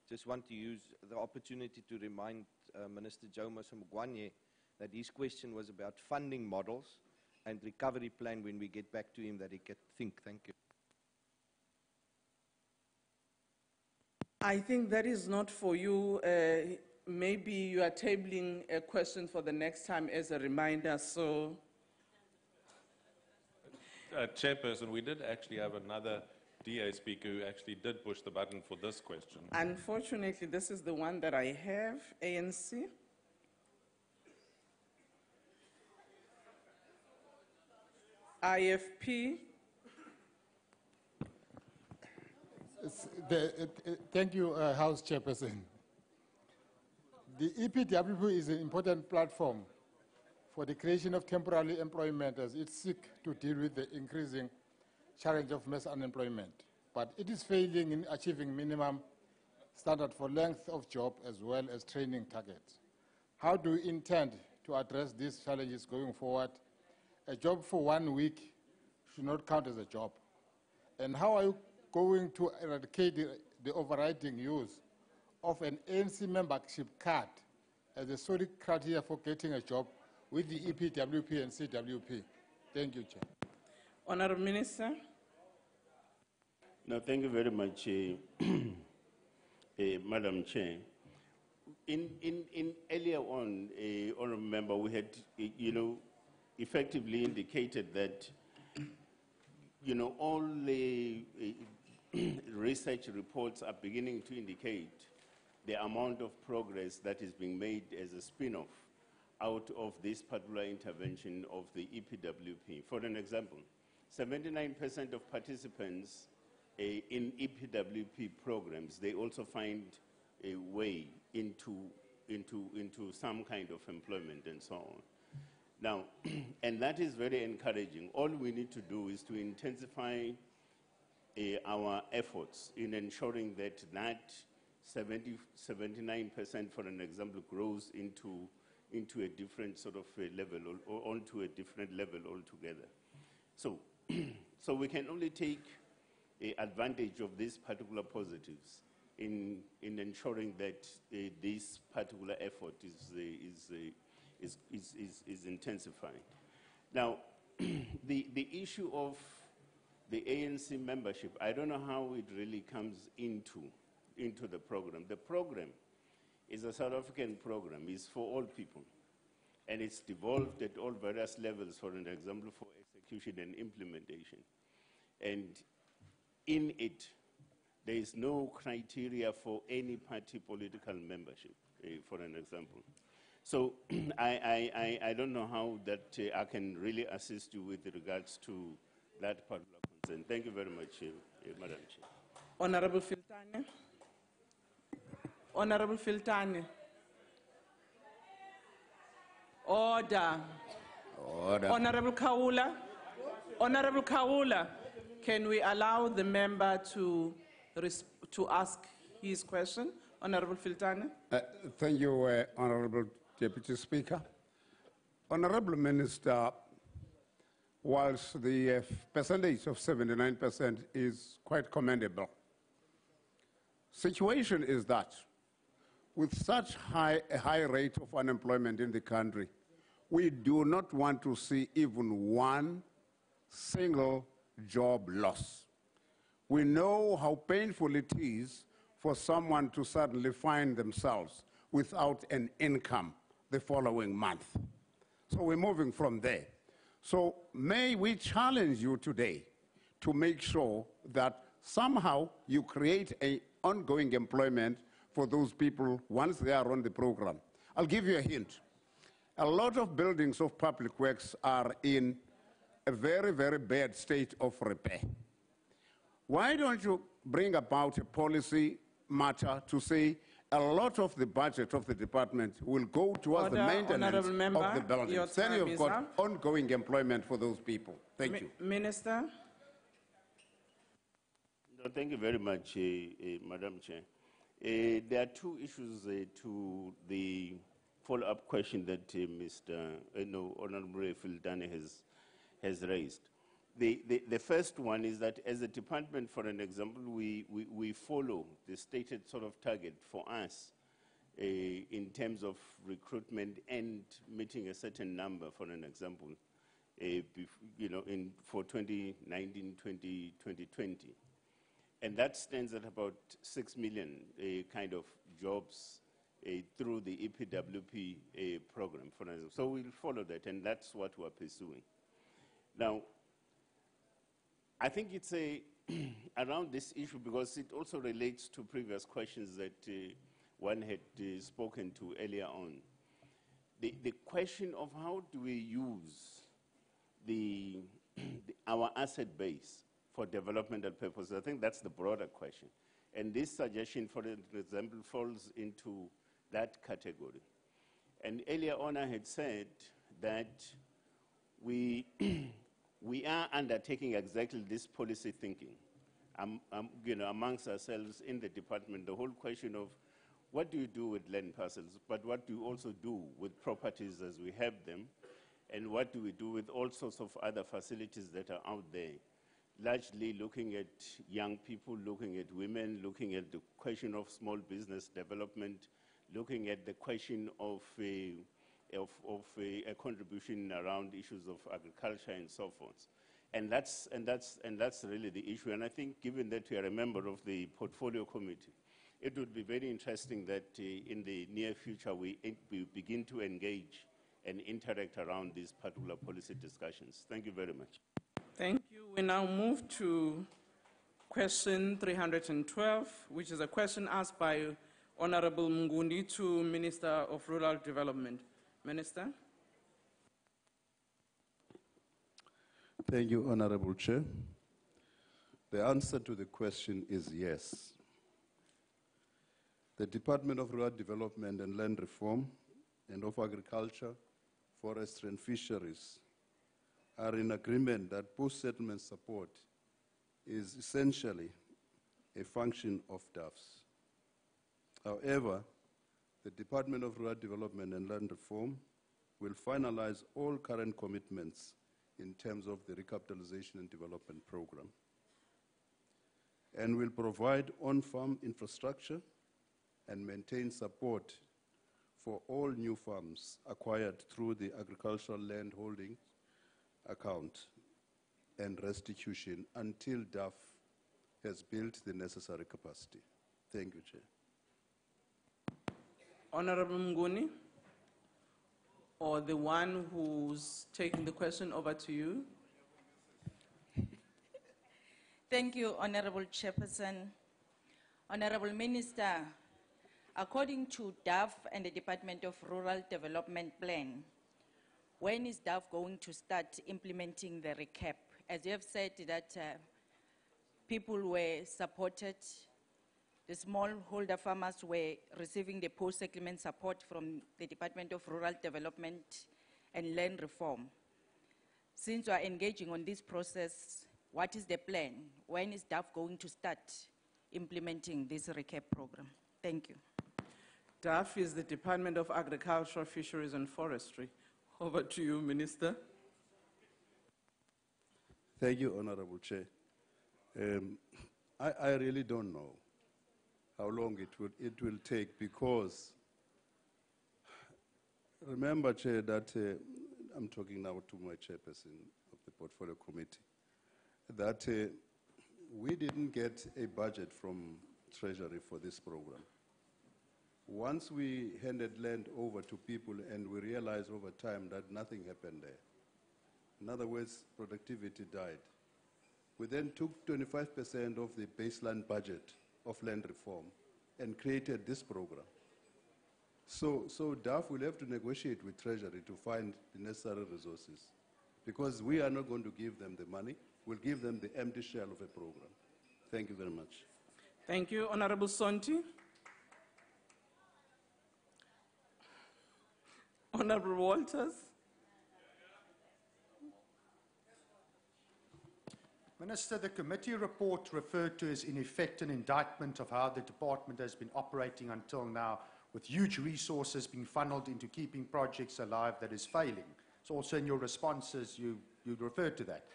S6: just want to use the opportunity to remind Minister Jomo Mugwanye that his question was about funding models and recovery plan when we get back to him, that he can think. Thank you.
S16: I think that is not for you. Maybe you are tabling a question for the next time as a reminder, so.
S14: Chairperson, we did actually have another DA speaker who actually did push the button for this question.
S16: Unfortunately, this is the one that I have, ANC. IFP.
S23: Thank you, House Chairperson. The EPWP is an important platform for the creation of temporary employment as it seeks to deal with the increasing challenge of mass unemployment. But it is failing in achieving minimum standard for length of job as well as training targets. How do you intend to address these challenges going forward? A job for 1 week should not count as a job. And how are you going to eradicate the overriding use of an ANC membership card as a solid criteria for getting a job with the EPWP and CWP? Thank you, Chair.
S16: Honourable Minister.
S3: No, thank you very much, Madam Chair. In earlier on, Honourable Member, we had, effectively indicated that, all the research reports are beginning to indicate the amount of progress that is being made as a spin-off out of this particular intervention of the EPWP. For an example, 79% of participants in EPWP programs, they also find a way into some kind of employment and so on. Now, and that is very encouraging. All we need to do is to intensify our efforts in ensuring that 79%, for an example, grows into a different sort of level or onto a different level altogether. So, so we can only take advantage of these particular positives in ensuring that this particular effort is intensified. Now, the issue of the ANC membership, I don't know how it really comes into the program. The program is a South African program. It's for all people. And it's devolved at all various levels, for an example, for execution and implementation. And in it, there is no criteria for any party political membership, for an example. So I don't know how that I can really assist you with regards to that particular concern. Thank you very much, Madam Chair.
S16: Honorable Filtane. Honorable Filtane. Order.
S17: Order.
S16: Honorable Kaula. Honorable Kaula, can we allow the member to ask his question? Honorable Filtane.
S17: Thank you, Honorable Deputy Speaker. Honorable Minister, whilst the percentage of 79% is quite commendable, situation is that with such a high rate of unemployment in the country, we do not want to see even one single job loss. We know how painful it is for someone to suddenly find themselves without an income the following month. So we're moving from there. So may we challenge you today to make sure that somehow you create an ongoing employment for those people once they are on the program. I'll give you a hint. A lot of buildings of public works are in a very, very bad state of repair. Why don't you bring about a policy matter to say a lot of the budget of the department will go towards the
S16: Order,
S17: maintenance
S16: Honourable Member,
S17: of the buildings.
S16: your
S17: Then
S16: time
S17: you've
S16: is
S17: got
S16: up.
S17: ongoing employment for those people. Thank you.
S16: Minister.
S3: No, thank you very much, Madam Chair. There are two issues to the follow-up question that Honourable Fildane has raised. The first one is that as a department, for an example, we follow the stated sort of target for us in terms of recruitment and meeting a certain number, for an example, for 2019, 2020. And that stands at about 6 million kind of jobs through the EPWP program, for example. So we'll follow that, and that's what we're pursuing. Now, I think it's around this issue because it also relates to previous questions that one had spoken to earlier on. The question of how do we use our asset base for developmental purposes, I think that's the broader question. And this suggestion, for example, falls into that category. And earlier on I had said that we are undertaking exactly this policy thinking amongst ourselves in the department, the whole question of what do you do with land parcels, but what do you also do with properties as we have them, and what do we do with all sorts of other facilities that are out there, largely looking at young people, looking at women, looking at the question of small business development, looking at the question of a contribution around issues of agriculture and so forth. And that's really the issue. And I think given that we are a member of the portfolio committee, it would be very interesting that in the near future we begin to engage and interact around these particular policy discussions. Thank you very much.
S16: Thank you. We now move to question 312, which is a question asked by Honorable Mngundi to Minister of Rural Development. Minister.
S11: Thank you, Honorable Chair. The answer to the question is yes. The Department of Rural Development and Land Reform and of Agriculture, Forestry and Fisheries are in agreement that post-settlement support is essentially a function of DAFs. However, the Department of Rural Development and Land Reform will finalize all current commitments in terms of the recapitalization and development program and will provide on-farm infrastructure and maintain support for all new farms acquired through the agricultural land holding account and restitution until DAF has built the necessary capacity. Thank you, Chair.
S16: Honorable Mnguni, or the one who's taking the question, over to you.
S19: Thank you, Honorable Chairperson. Honorable Minister, according to DAF and the Department of Rural Development Plan, when is DAF going to start implementing the recap? As you have said that people were supported, the smallholder farmers were receiving the post-settlement support from the Department of Rural Development and Land Reform. Since you are engaging on this process, what is the plan? When is DAF going to start implementing this recap program? Thank you.
S16: DAF is the Department of Agriculture, Fisheries and Forestry. Over to you, Minister.
S11: Thank you, Honorable Chair. I really don't know how long it will take, because remember, Chair, that I'm talking now to my chairperson of the Portfolio Committee, that we didn't get a budget from Treasury for this program. Once we handed land over to people and we realized over time that nothing happened there, in other words, productivity died, we then took 25% of the baseline budget of land reform and created this program. So DAF will have to negotiate with Treasury to find the necessary resources, because we are not going to give them the money, we'll give them the empty shell of a program. Thank you very much.
S16: Thank you. Honorable Sonti. Honorable Walters.
S5: Minister, the committee report referred to as in effect an indictment of how the department has been operating until now, with huge resources being funneled into keeping projects alive that is failing. So also in your responses, you referred to that.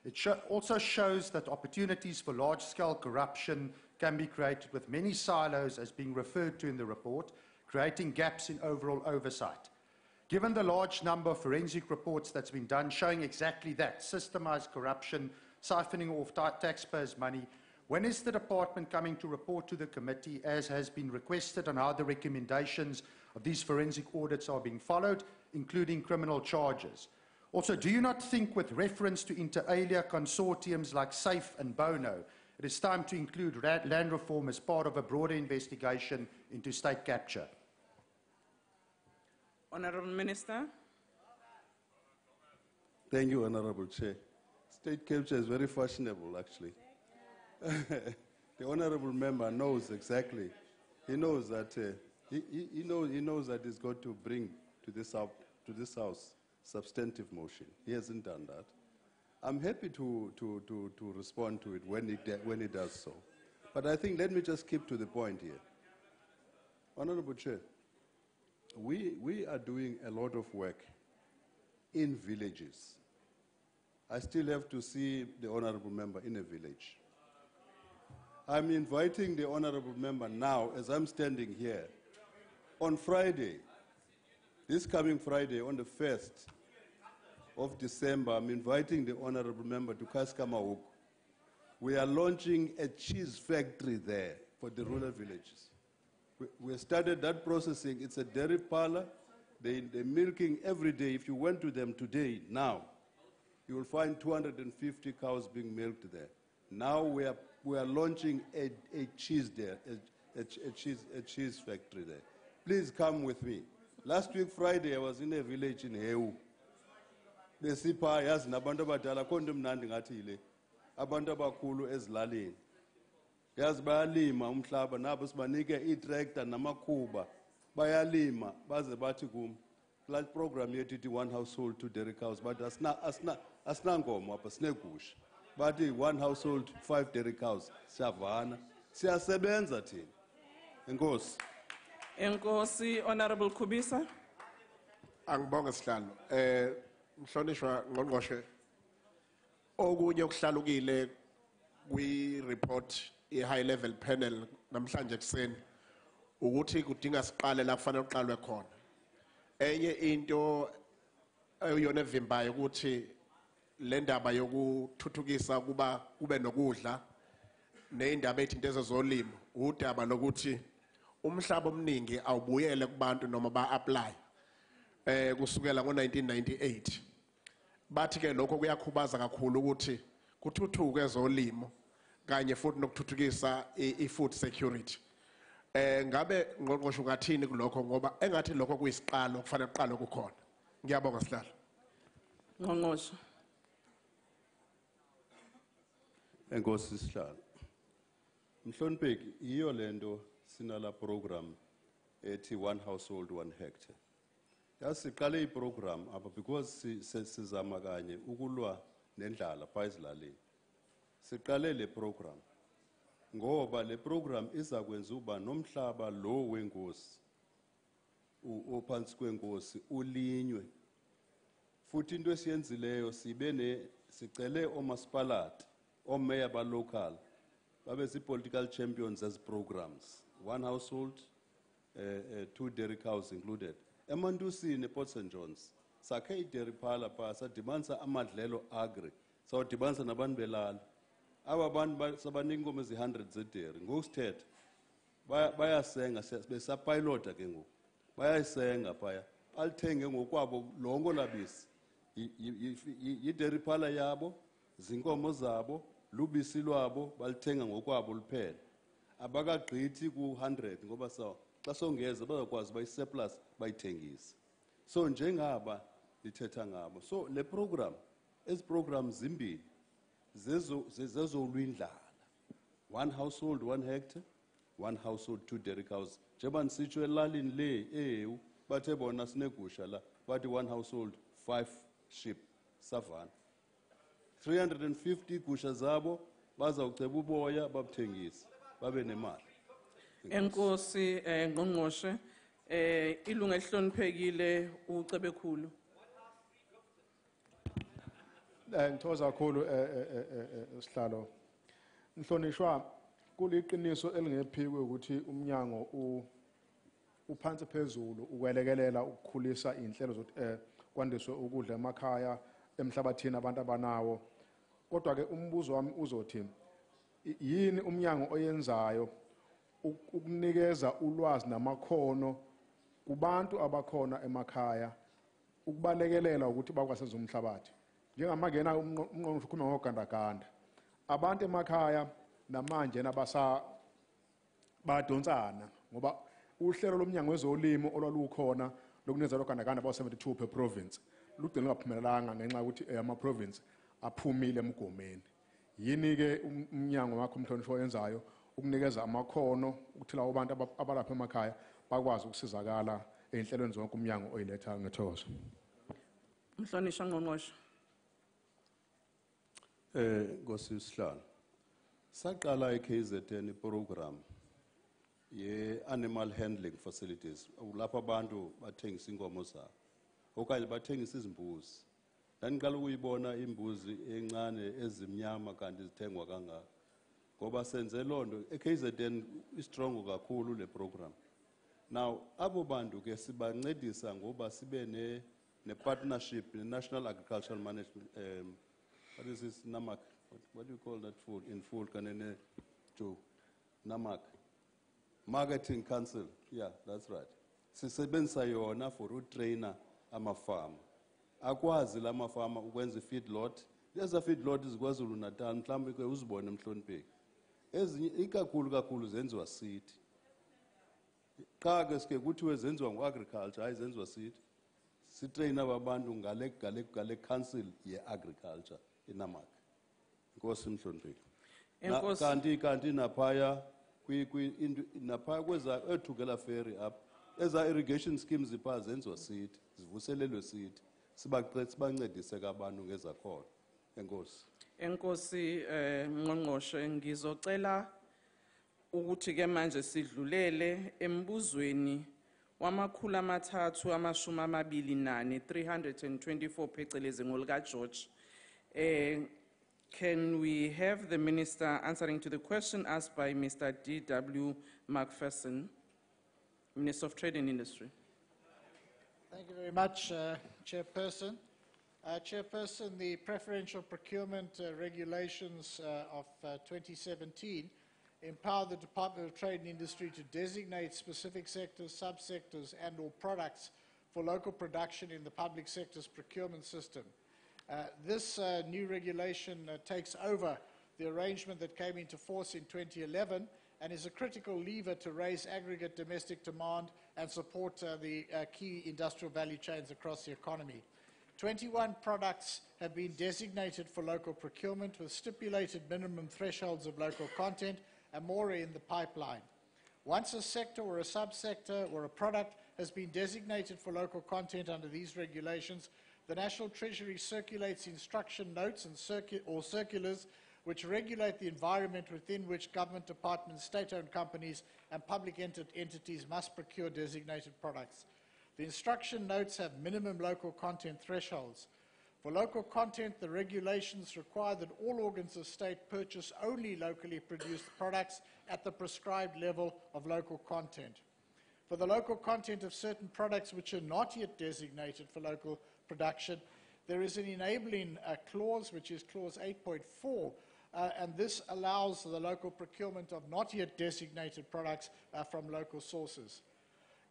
S5: It also shows that opportunities for large-scale corruption can be created with many silos as being referred to in the report, creating gaps in overall oversight. Given the large number of forensic reports that's been done showing exactly that, systemized corruption, siphoning off taxpayers' money, when is the department coming to report to the committee, as has been requested, on how the recommendations of these forensic audits are being followed, including criminal charges? Also, do you not think, with reference to inter alia consortiums like SAFE and Bono, it is time to include land reform as part of a broader investigation into state capture?
S16: Honourable Minister.
S11: Thank you, Honourable Chair. State capture is very fashionable, actually. The Honourable Member knows exactly. He knows that he knows that he's got to bring to this House substantive motion. He hasn't done that. I'm happy to respond to it when he does so. But I think let me just keep to the point here. Honourable Chair, we are doing a lot of work in villages. I still have to see the Honourable Member in a village. I'm inviting the Honourable Member now, as I'm standing here, on Friday, this coming Friday, on the 1st of December, I'm inviting the Honourable Member to Kaskamahoek. We are launching a cheese factory there for the rural villages. We started that processing. It's a dairy parlor. They're milking every day. If you went to them today, now, you will find 250 cows being milked there. Now we are launching a cheese there, a cheese factory there. Please come with me. Last week Friday I was in a village in Heu. Besipha yazi nabantu abadala konke mnandi ngathi ile. Abantu abakhulu ezilalini. Yazi bayalima umhlaba nabo sibanike itractor namakhuba. Bayalima baze bathi kum. Like program yethu ithi one household, 2 dairy cows, but asinankomo apha sinegusha. But one household, 5 dairy cows. Siyavana. Siyasebenza thina. Enkosi.
S16: Enkosi, Honourable Kubisa.
S18: Angibonge sihlalo. Mhlonishwa ngqongqoshe. Okunye okuhlalukile kwi-report i-high level panel namhlanje kuseni ukuthi kudinga siqale la kufanele kuqalwe khona. Enye into eyona evimbayo ukuthi le ndaba yokuthuthukisa kuba kube nokudla neindaba ethinto ezolimo udaba lokuthi umhlaba omningi awubuyele kubantu noma ba-apply kusukela ngo-1998. Bathi ke lokho kuyakhubaza kakhulu ukuthi kuthuthuke ezolimo kanye futhi nokuthuthukisa i-food security. Ngabe ngqongqoshe ungathini kulokho ngoba engathi lokho kuyisiqalo kufanele kuqalwe kukhona. Ngiyabonga sihlalo.
S16: Ngqongqoshe.
S11: Enkosi sihlalo. Mhlonipheki, iyo lento sinala program ethi one household, 1 hectare. Yasiqale iprogram apha because sizama kanye ukulwa nendlala pha ezilalini. Siqale le program ngoba le program iza kwenza uba nomhlaba lo wenkosi ophansi kwenkosi ulinywe. Futhi into esiyenzileyo sicele omasipalati, omeya ba local, babe political champions as programs. 1 household, 2 dairy cows included. Emandusini, Port St. John's, sakhe dairy parlor pa sadibanisa amadlelo agri, sawudibanisa nabantu belala. Aba bantu sabanika inkomo ezi-100 zedairy. Ngokusithetha bayasenga besapilota ke ngoku. Bayayisenga phaya. Alithenge ngokwabo lonke labisi. Yi-dairy parlor yabo, zinkomo zabo, lubisi lwabo balithenga ngokwabo luphela. Abakagqithi ku-100 ngoba xa songeza bazakwazi bayi-surplus bayithengise. So njengaba lithetha ngabo. So le program, ezi programs zimbili zezolwindlala. 1 household 1 hectare, 1 household 2 dairy cows. Njengoba nisitsho elalini le ehewu bathe bona sinegusha la bathi 1 household 5 sheep savana. 350 gusha zabo bazawuceba uboya babuthengise babe nemali.
S16: Enkosi ngqongqoshe ilunga elihloniphekile uCebekhulu.
S23: Ngithokoza kakhulu sihlalo. Mhlonishwa kuliqiniso elingephikwe ukuthi umnyango uphansi phezulu ukwelekelela ukukhulisa inhlelo zokuthi kwandiswe ukudla emakhaya emhlabathini abantu abanawo. Kodwa ke umbuzo wami uzothi yini umnyango oyenzayo ukunikeza ulwazi namakhono kubantu abakhona emakhaya ukubalekelela ukuthi bakwasenza umhlabathi. Njengamangena umnqongqoshe ukhuluma ngogandaganda. Abantu emakhaya namanje badonsana ngoba uhlelo lomnyango wezolimo olwalukhona lokunikeza logandaganda abawu-72 per province lugcine lungaphumelelanga ngenxa yokuthi ama-province aphumile emgomeni. Yini ke umnyango wakho Mhlonishwa oyenzayo ukunikeza amakhono ukuthi lawo bantu abalapha emakhaya bakwazi ukusizakala ey'nhlelweni zonke umnyango oyiletha? Ngithokoza.
S16: Mhlonishwa ngqongqoshe.
S11: Nkosi Sihlalo. Saqala eKZN program ye-animal handling facilities. Lapha abantu bathengisa inkomo zabo okanye bathengisa izimbuzi. Ndandiqala ukuyibona imbuzi encane ezimnyama kanti zithengwa kangaka. Ngoba senze loo nto eKZN istrong kakhulu le program. Now abo bantu ke sibancedisa ngoba sibe ne-partnership ne-National Agricultural Management what is this NAMAC? What do you call that food in full? Kanene Joe. NAMAC. Marketing Council. Yeah, that's right. Sisebenzisa yona for utrainer amafama. Akwazi la mafama ukwenza feedlot. Leza feedlot izikwaZulu Natal mhlawumbe ke uzibone Mhlonipheki. Ezinye ikakhulu zenziwa city. Xa ke sike kuthiwe zenziwa ngo-agriculture hayi zenziwa city. Sitrain abantu ngale council ye-agriculture eNAMAC. Nkosi Mhlonipheki. Kanti naphaya naphaya kweza ethukela ferry up eza irrigation schemes ipha zenziwa city zivuselelwe city sibancedise abantu ngezakhono. Enkosi.
S16: Enkosi ngqongqoshe ngizocela ukuthi ke manje sidlulele embuzweni wamakhulu amathathu amashumi amabili nane 324 phecelezi ngolika George. Can we have the Minister answering to the question asked by Mr. D.W. Macpherson, Minister of Trade and Industry?
S20: Thank you very much, Chairperson. Chairperson, the preferential procurement regulations of 2017 empower the Department of Trade and Industry to designate specific sectors, subsectors and/or products for local production in the public sector's procurement system. This new regulation takes over the arrangement that came into force in 2011 and is a critical lever to raise aggregate domestic demand and support the key industrial value chains across the economy. 21 products have been designated for local procurement with stipulated minimum thresholds of local content, and more are in the pipeline. Once a sector or a subsector or a product has been designated for local content under these regulations, the National Treasury circulates instruction notes and circulars which regulate the environment within which government departments, state-owned companies and public entities must procure designated products. The instruction notes have minimum local content thresholds. For local content, the regulations require that all organs of state purchase only locally produced products at the prescribed level of local content. For the local content of certain products which are not yet designated for local production, there is an enabling clause, which is clause 8.4, and this allows the local procurement of not yet designated products from local sources.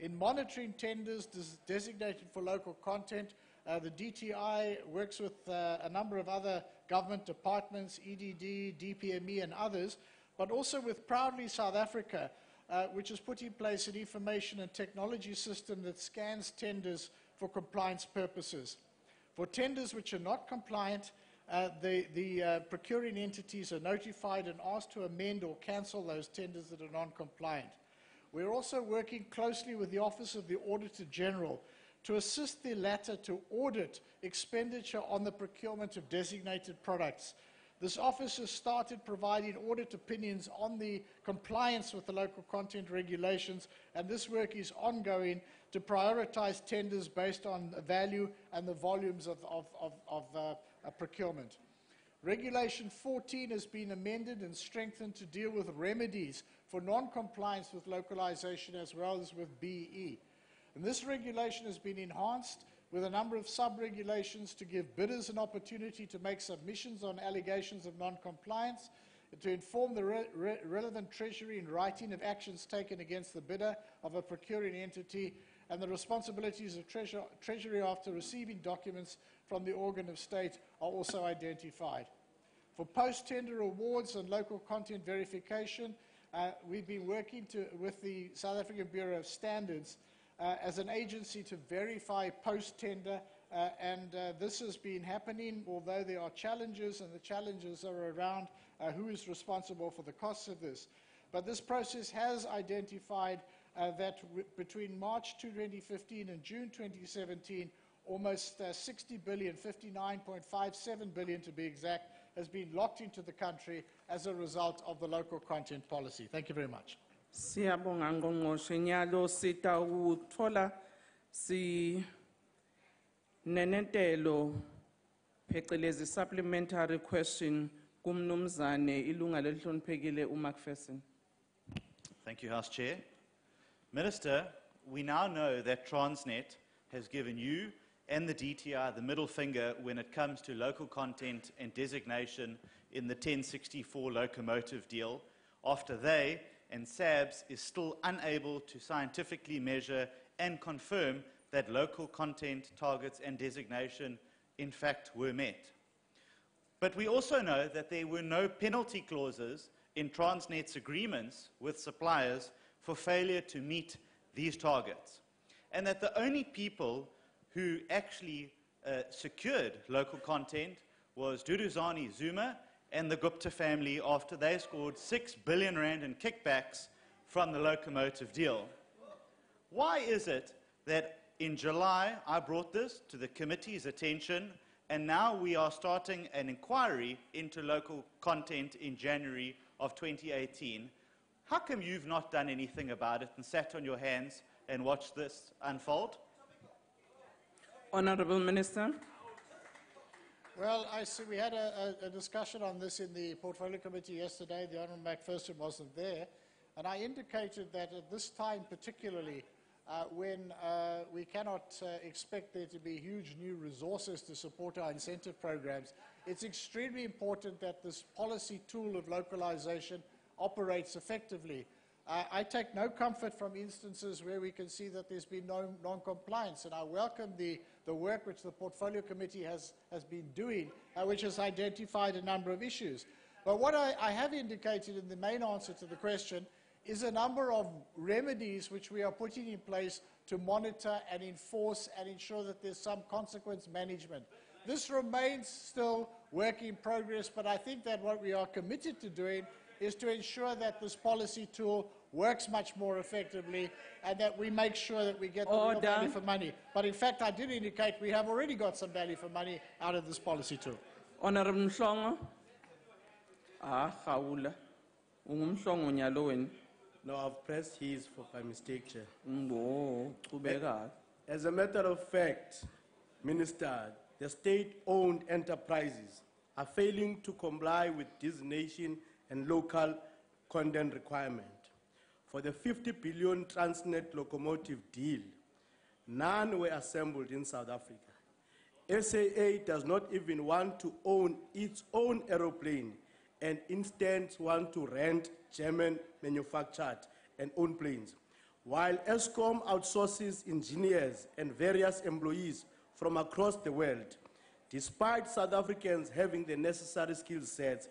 S20: In monitoring tenders designated for local content, the DTI works with a number of other government departments, EDD, DPME and others, but also with Proudly South Africa, which has put in place an information and technology system that scans tenders for compliance purposes. For tenders which are not compliant, the procuring entities are notified and asked to amend or cancel those tenders that are non-compliant. We're also working closely with the Office of the Auditor General to assist the latter to audit expenditure on the procurement of designated products. This office has started providing audit opinions on the compliance with the local content regulations, and this work is ongoing to prioritize tenders based on the value and the volumes of procurement. Regulation 14 has been amended and strengthened to deal with remedies for non-compliance with localization as well as with BE. And this regulation has been enhanced with a number of sub-regulations to give bidders an opportunity to make submissions on allegations of non-compliance, to inform the relevant Treasury in writing of actions taken against the bidder of a procuring entity, and the responsibilities of Treasury after receiving documents from the organ of state are also identified. For post-tender awards and local content verification, we've been working with the South African Bureau of Standards as an agency to verify post-tender, and this has been happening, although there are challenges, and the challenges are around who is responsible for the costs of this. But this process has identified that between March 2015 and June 2017, almost 60 billion, 59.57 billion to be exact, has been locked into the country as a result of the local content policy. Thank you very much.
S16: Siyabonga ngqongqoshe nyalo sitawutfola nenentelo phecelezi supplementary question kumnumzane ilunga lelihloniphekile uMcPherson.
S8: Thank you, House Chair. Minister, we now know that Transnet has given you and the DTI the middle finger when it comes to local content and designation in the 1064 locomotive deal, after they and SABS is still unable to scientifically measure and confirm that local content targets and designation in fact were met. But we also know that there were no penalty clauses in Transnet's agreements with suppliers for failure to meet these targets, and that the only people who actually secured local content was Duduzane Zuma and the Gupta family after they scored 6 billion rand in kickbacks from the locomotive deal. Why is it that in July I brought this to the committee's attention, and now we are starting an inquiry into local content in January of 2018? How come you've not done anything about it and sat on your hands and watched this unfold?
S16: Honourable Minister.
S20: Well, I see we had a discussion on this in the Portfolio Committee yesterday. The Honourable McPherson wasn't there. And I indicated that at this time particularly, when we cannot expect there to be huge new resources to support our incentive programs, it's extremely important that this policy tool of localization operates effectively. I take no comfort from instances where we can see that there's been no non-compliance, and I welcome the work which the Portfolio Committee has been doing, which has identified a number of issues. But what I have indicated in the main answer to the question is a number of remedies which we are putting in place to monitor and enforce and ensure that there's some consequence management. This remains still work in progress, but I think that what we are committed to doing is to ensure that this policy tool works much more effectively and that we make sure that we get the real value for money. But in fact, I did indicate we have already got some value for money out of this policy tool.
S16: Honourable Mhlongo. Khawula. Ungumhlongo nyalo wena.
S2: No, I've pressed his by mistake, Chair.
S16: Qhubeka.
S2: As a matter of fact, Minister, the state-owned enterprises are failing to comply with designation and local content requirement. For the 50 billion Transnet locomotive deal, none were assembled in South Africa. SAA does not even want to own its own aeroplane and instead want to rent German manufactured and owned planes, while Eskom outsources engineers and various employees from across the world. Despite South Africans having the necessary skill sets,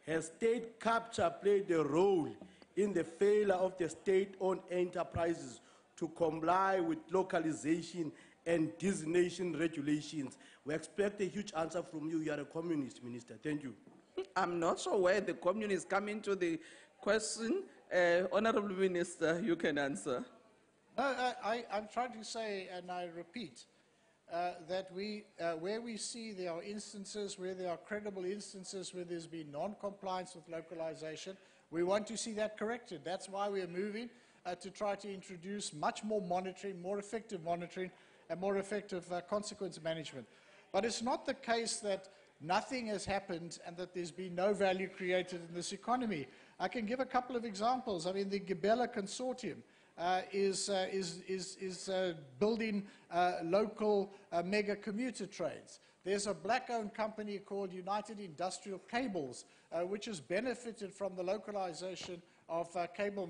S2: has state capture played a role in the failure of the state-owned enterprises to comply with localization and designation regulations. We expect a huge answer from you. You are a communist, Minister. Thank you.
S16: I'm not sure where the communists come into the question. Honorable Minister, you can answer.
S20: No, I'm trying to say, and I repeat, that where we see there are instances, where there are credible instances where there's been non-compliance with localization, we want to see that corrected. That's why we're moving to try to introduce much more monitoring, more effective monitoring, and more effective consequence management. But it's not the case that nothing has happened and that there's been no value created in this economy. I can give a couple of examples. I mean, the Gabella Consortium is building local mega commuter trains. There's a black-owned company called United Industrial Cables, which has benefited from the localization of cable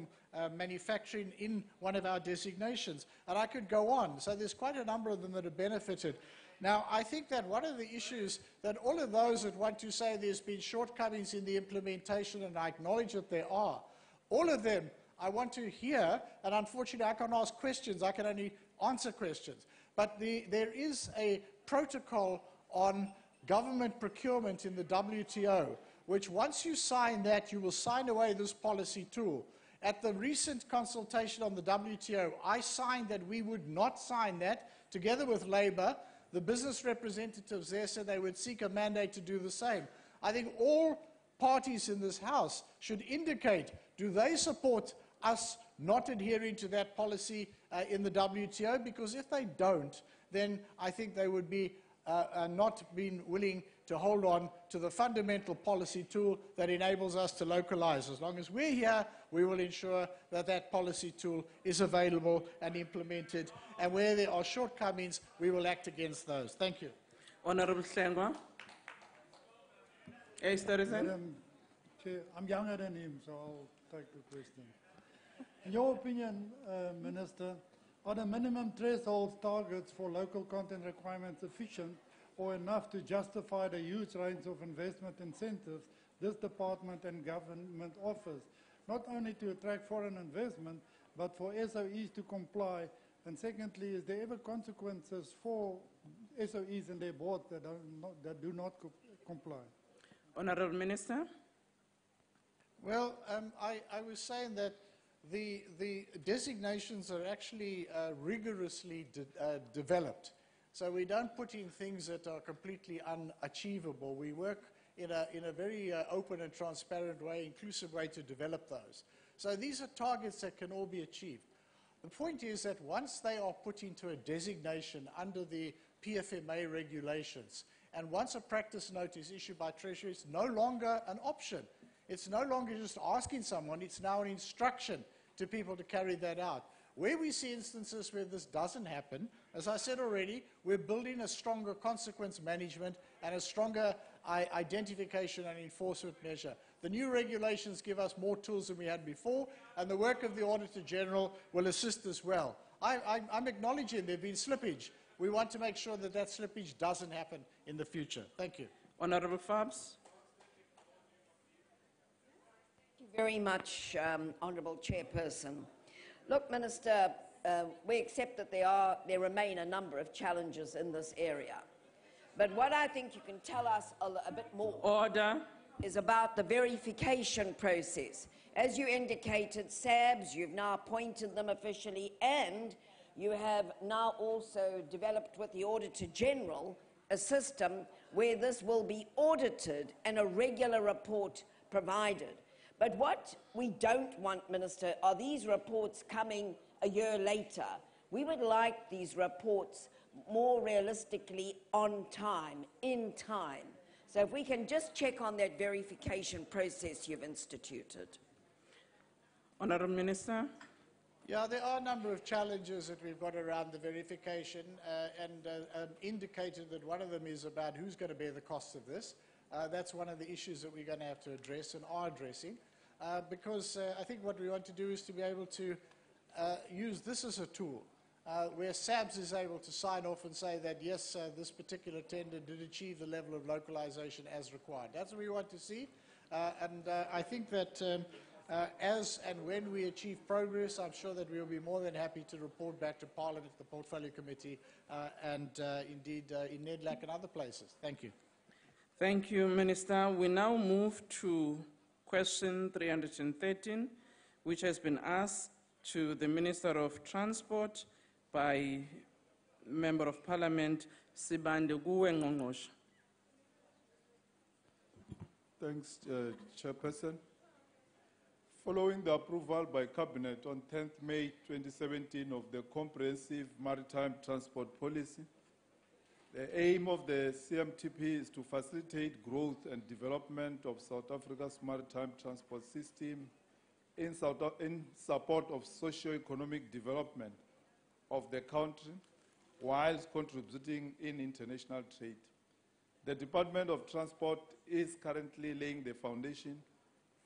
S20: manufacturing in one of our designations. And I could go on. So there's quite a number of them that have benefited. Now, I think that one of the issues that all of those that want to say there's been shortcomings in the implementation, and I acknowledge that there are, all of them I want to hear, and unfortunately I can't ask questions, I can only answer questions. But there is a protocol on government procurement in the WTO, which once you sign that, you will sign away this policy tool. At the recent consultation on the WTO, I signed that we would not sign that, together with Labour. The business representatives there said they would seek a mandate to do the same. I think all parties in this House should indicate, do they support us not adhering to that policy in the WTO? Because if they don't, then I think they would be not being willing to hold on to the fundamental policy tool that enables us to localize. As long as we're here, we will ensure that that policy tool is available and implemented. And where there are shortcomings, we will act against those. Thank you.
S16: Honorable Slengwa.
S10: Madam Chair, I'm younger than him, so I'll take the question. In your opinion, Minister, are the minimum thresholds targets for local content requirements sufficient or enough to justify the huge range of investment incentives this department and government offers, not only to attract foreign investment, but for SOEs to comply? And secondly, is there ever consequences for SOEs and their boards that do not comply?
S16: Honorable Minister.
S20: Well, I was saying that the designations are actually rigorously developed. So we don't put in things that are completely unachievable. We work in a very open and transparent way, inclusive way to develop those. So these are targets that can all be achieved. The point is that once they are put into a designation under the PFMA regulations, and once a practice note is issued by Treasury, it's no longer an option. It's no longer just asking someone, it's now an instruction to people to carry that out. Where we see instances where this doesn't happen, as I said already, we're building a stronger consequence management and a stronger identification and enforcement measure. The new regulations give us more tools than we had before, and the work of the Auditor General will assist as well. I'm acknowledging there have been slippage. We want to make sure that that slippage doesn't happen in the future. Thank you.
S16: Honorable Fabs.
S21: Thank you very much, Honourable Chairperson. Look, Minister, we accept that there remain a number of challenges in this area. But what I think you can tell us a bit more is about the verification process. As you indicated, SABs, you've now appointed them officially, and you have now also developed with the Auditor General a system where this will be audited and a regular report provided. But what we don't want, Minister, are these reports coming a year later. We would like these reports more realistically on time, in time. So if we can just check on that verification process you've instituted.
S16: Honourable Minister.
S20: Yeah, there are a number of challenges that we've got around the verification, and indicated that one of them is about who's going to bear the cost of this. That's one of the issues that we're going to have to address and are addressing. Because I think what we want to do is to be able to use this as a tool where SABS is able to sign off and say that, yes, this particular tender did achieve the level of localization as required. That's what we want to see. And I think that As and when we achieve progress, I'm sure that we will be more than happy to report back to Parliament, the Portfolio Committee, and indeed in NEDLAC and other places. Thank you.
S16: Thank you, Minister. We now move to question 313, which has been asked to the Minister of Transport by Member of Parliament, Sibande Ngqongqoshe.
S9: Thanks, Chairperson. Following the approval by Cabinet on 10th May 2017 of the Comprehensive Maritime Transport Policy, the aim of the CMTP is to facilitate growth and development of South Africa's maritime transport system in support of socio-economic development of the country, whilst contributing in international trade. The Department of Transport is currently laying the foundation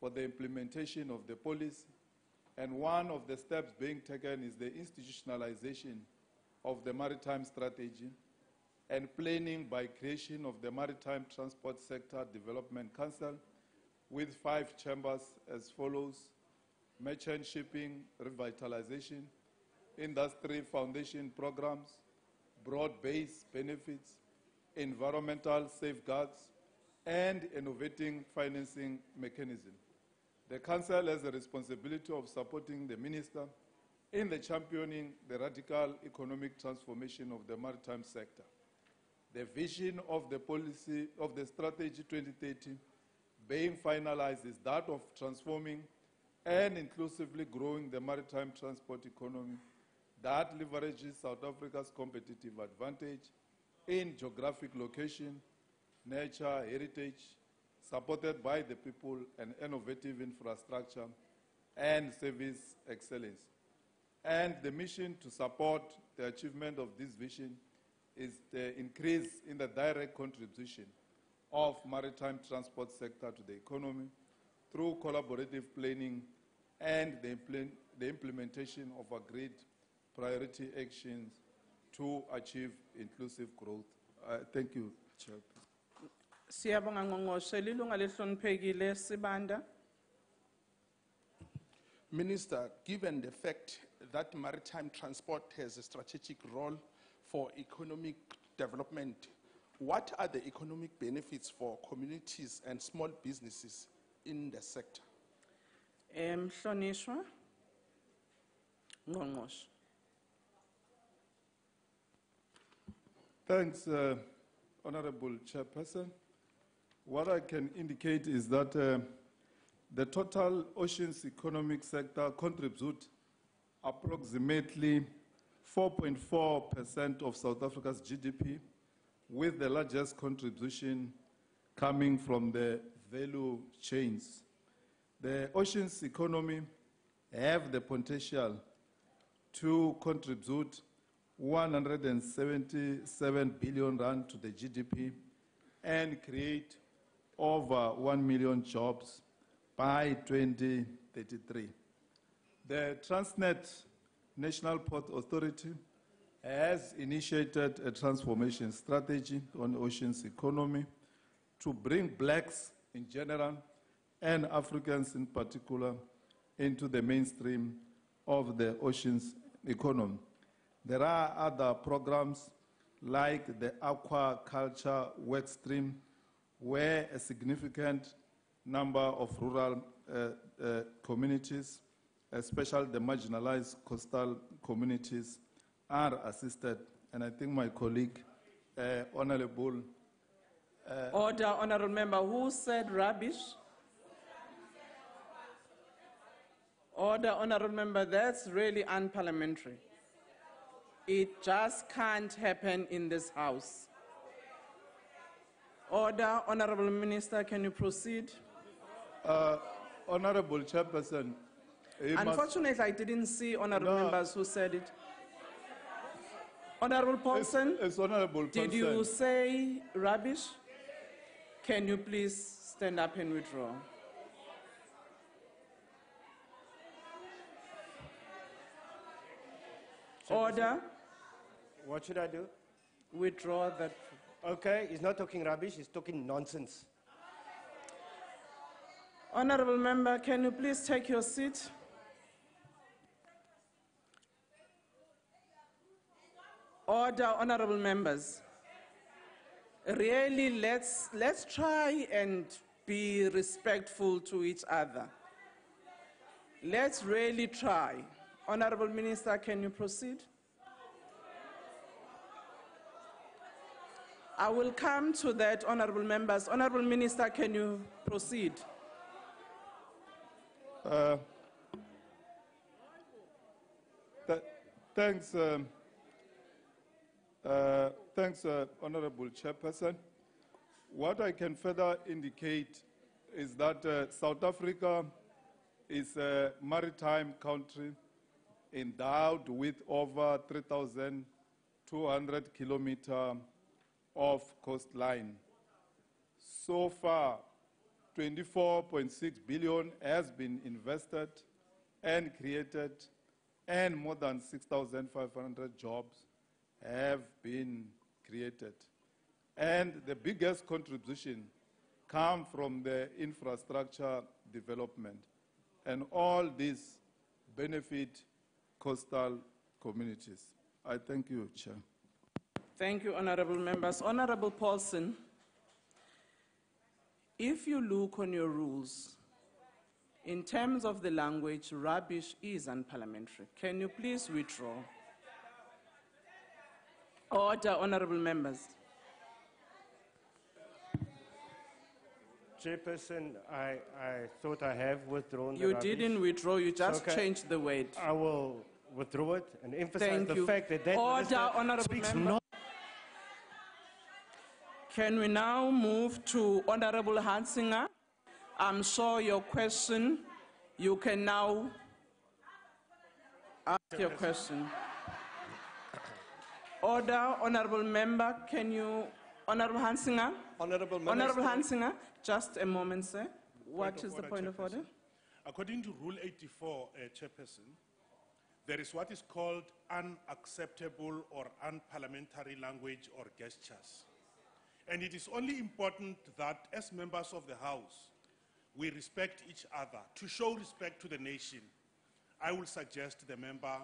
S9: for the implementation of the policy, and one of the steps being taken is the institutionalization of the maritime strategy and planning by creation of the Maritime Transport Sector Development Council with 5 chambers as follows: merchant shipping revitalization, industry foundation programs, broad-based benefits, environmental safeguards, and innovating financing mechanism. The Council has the responsibility of supporting the Minister in the championing the radical economic transformation of the maritime sector. The vision of the policy of the Strategy 2030 being finalized is that of transforming and inclusively growing the maritime transport economy that leverages South Africa's competitive advantage in geographic location, nature, heritage, supported by the people and innovative infrastructure and service excellence. And the mission to support the achievement of this vision is the increase in the direct contribution of maritime transport sector to the economy through collaborative planning and the implementation of agreed priority actions to achieve inclusive growth. Thank you, Chair.
S16: Siyabonga Ngqongqoshe, lilunga lehloniphekile Sibanda.
S13: Minister, given the fact that maritime transport has a strategic role for economic development, what are the economic benefits for communities and small businesses in the sector?
S16: Mhlonishwa Ngqongqoshe.
S9: Thanks, Honorable Chairperson. What I can indicate is that the total oceans economic sector contributes approximately 4.4% of South Africa's GDP, with the largest contribution coming from the value chains. The oceans economy have the potential to contribute 177 billion rand to the GDP and create over 1 million jobs by 2033. The Transnet National Port Authority has initiated a transformation strategy on oceans economy to bring blacks in general and Africans in particular into the mainstream of the oceans economy. There are other programs like the aquaculture work stream, where a significant number of rural communities, especially the marginalized coastal communities, are assisted. And I think my colleague, Honorable...
S16: Order, Honorable Member. Who said rubbish? Order, Honorable Member. That's really unparliamentary. It just can't happen in this House. Order, Honorable Minister, can you proceed?
S9: Honorable Chairperson.
S16: Unfortunately, I didn't see honorable members who said it. Honorable Paulson,
S9: it's Honorable
S16: did
S9: Paulson.
S16: you say rubbish? Can you please stand up and withdraw? Order.
S7: What should I do?
S16: Withdraw that.
S7: Okay, he's not talking rubbish, he's talking nonsense.
S16: Honorable member, can you please take your seat? Order, honorable members. Really, let's try and be respectful to each other. Let's really try. Honorable Minister, can you proceed? I will come to that, honorable members. Honorable Minister, can you proceed?
S9: Thanks, Honorable Chairperson. What I can further indicate is that South Africa is a maritime country endowed with over 3,200 kilometers of coastline. So far, 24.6 billion has been invested and created, and more than 6,500 jobs have been created. And the biggest contribution comes from the infrastructure development. And all these benefit coastal communities. I thank you, Chair.
S16: Thank you, honorable members. Honorable Paulson, if you look on your rules, in terms of the language, rubbish is unparliamentary. Can you please withdraw? Order, honorable members.
S7: Chairperson, I thought I have withdrawn
S16: You
S7: the rubbish.
S16: didn't withdraw, you just
S7: Okay.
S16: changed the word.
S7: I will withdraw it and emphasize
S16: Thank
S7: the
S16: you.
S7: fact that that
S16: Order,
S7: minister
S16: honorable
S7: speaks
S16: member.
S7: no.
S16: Can we now move to Honorable Hansinger? I'm sure your question, you can now ask your question. Order, honorable member, can you, Honorable Hansinger?
S1: Honorable Minister.
S16: Honorable Hansinger, just a moment, sir. What is the point of order?
S1: According to Rule 84, Chairperson, there is what is called unacceptable or unparliamentary language or gestures. And it is only important that as members of the House, we respect each other. To show respect to the nation, I will suggest the member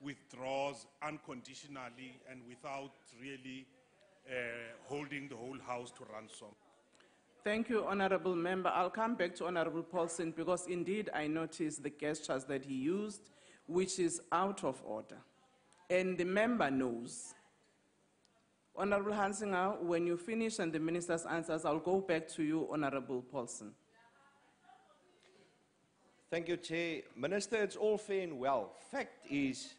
S1: withdraws unconditionally and without really holding the whole House to ransom.
S16: Thank you, honorable member. I'll come back to Honorable Paulson because indeed I noticed the gestures that he used, which is out of order. And the member knows. Honorable Hansinger, when you finish and the minister's answers, I'll go back to you, Honorable Paulson.
S6: Thank you, Chair. Minister, it's all fair and well. Fact is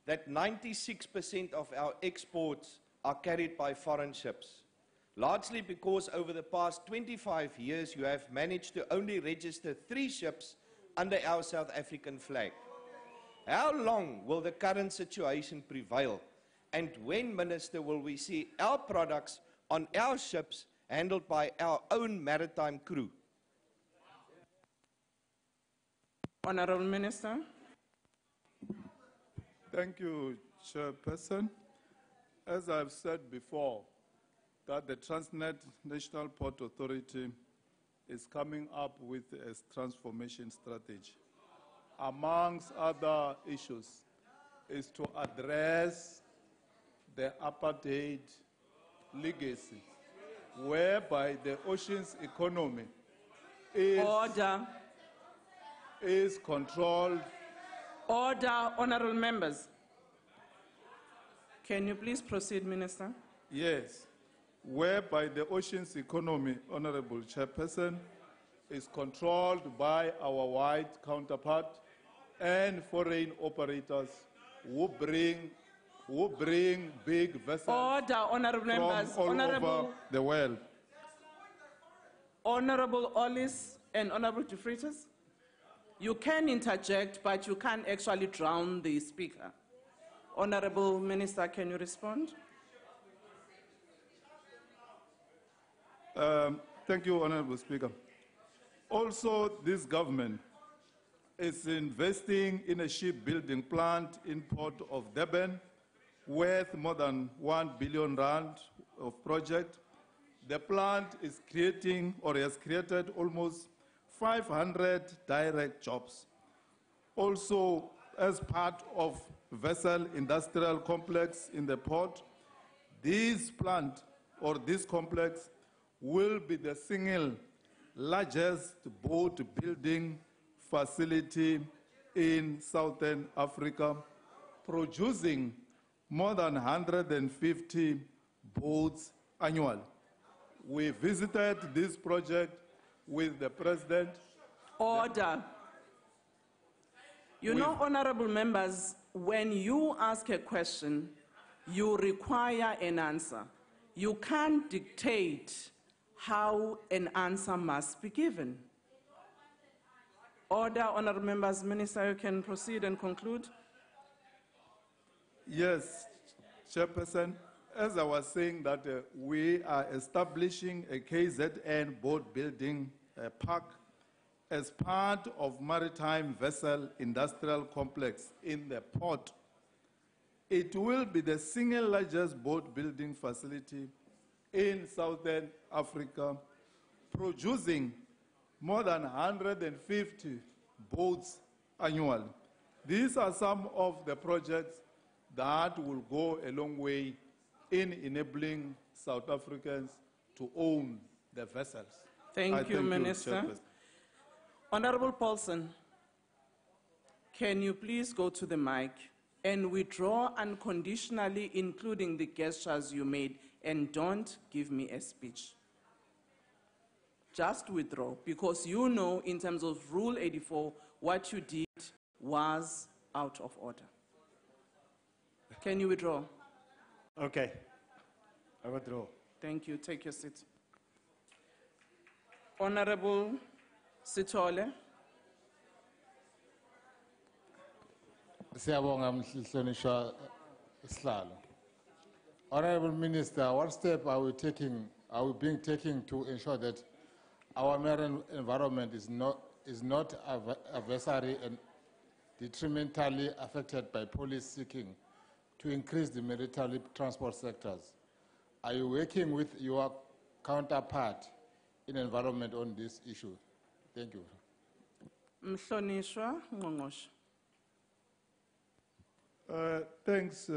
S6: that 96% of our exports are carried by foreign ships, largely because over the past 25 years you have managed to only register 3 ships under our South African flag. How long will the current situation prevail? And when, Minister, will we see our products on our ships handled by our own maritime crew?
S16: Honorable Minister.
S9: Thank you, Chairperson. As I've said before, that the Transnet National Port Authority is coming up with a transformation strategy. Amongst other issues, is to address the apartheid legacy, whereby the ocean's economy is controlled.
S16: Order, honorable members. Can you please proceed, Minister?
S9: Yes, whereby the ocean's economy, Honorable Chairperson, is controlled by our white counterpart and foreign operators who bring big vessels
S16: Order, honorable members.
S9: from all over the world.
S16: Honorable Ollis and Honorable De Freitas, you can interject, but you can't actually drown the speaker. Honorable Minister, can you respond?
S9: Thank you, Honorable Speaker. Also, this government is investing in a shipbuilding plant in Port of Durban worth more than 1 billion rand of project. The plant is creating or has created almost 500 direct jobs. Also, as part of vessel industrial complex in the port, this plant or this complex will be the single largest boat building facility in Southern Africa, producing more than 150 boats annually. We visited this project with the president.
S16: Order. You know, honorable members, when you ask a question, you require an answer. You can't dictate how an answer must be given. Order, honorable members. Minister, you can proceed and conclude.
S9: Yes, Chairperson. As I was saying that we are establishing a KZN boat building park as part of maritime vessel industrial complex in the port. It will be the single largest boat building facility in Southern Africa, producing more than 150 boats annually. These are some of the projects that will go a long way in enabling South Africans to own the vessels.
S16: Thank you, Minister. Honorable Paulson, can you please go to the mic and withdraw unconditionally, including the gestures you made, and don't give me a speech. Just withdraw, because you know, in terms of Rule 84, what you did was out of order. Can you withdraw?
S7: Okay, I withdraw.
S16: Thank you. Take your seat. Honorable Sithole.
S23: Siyabonga mhlonishwa isihlalo. Honorable Minister, what step are we being taken to ensure that our marine environment is not adversary and detrimentally affected by policy seeking to increase the maritime transport sectors? Are you working with your counterpart in environment on this issue? Thank you.
S16: Mhlonishwa Ngqongqoshe.
S9: Thanks,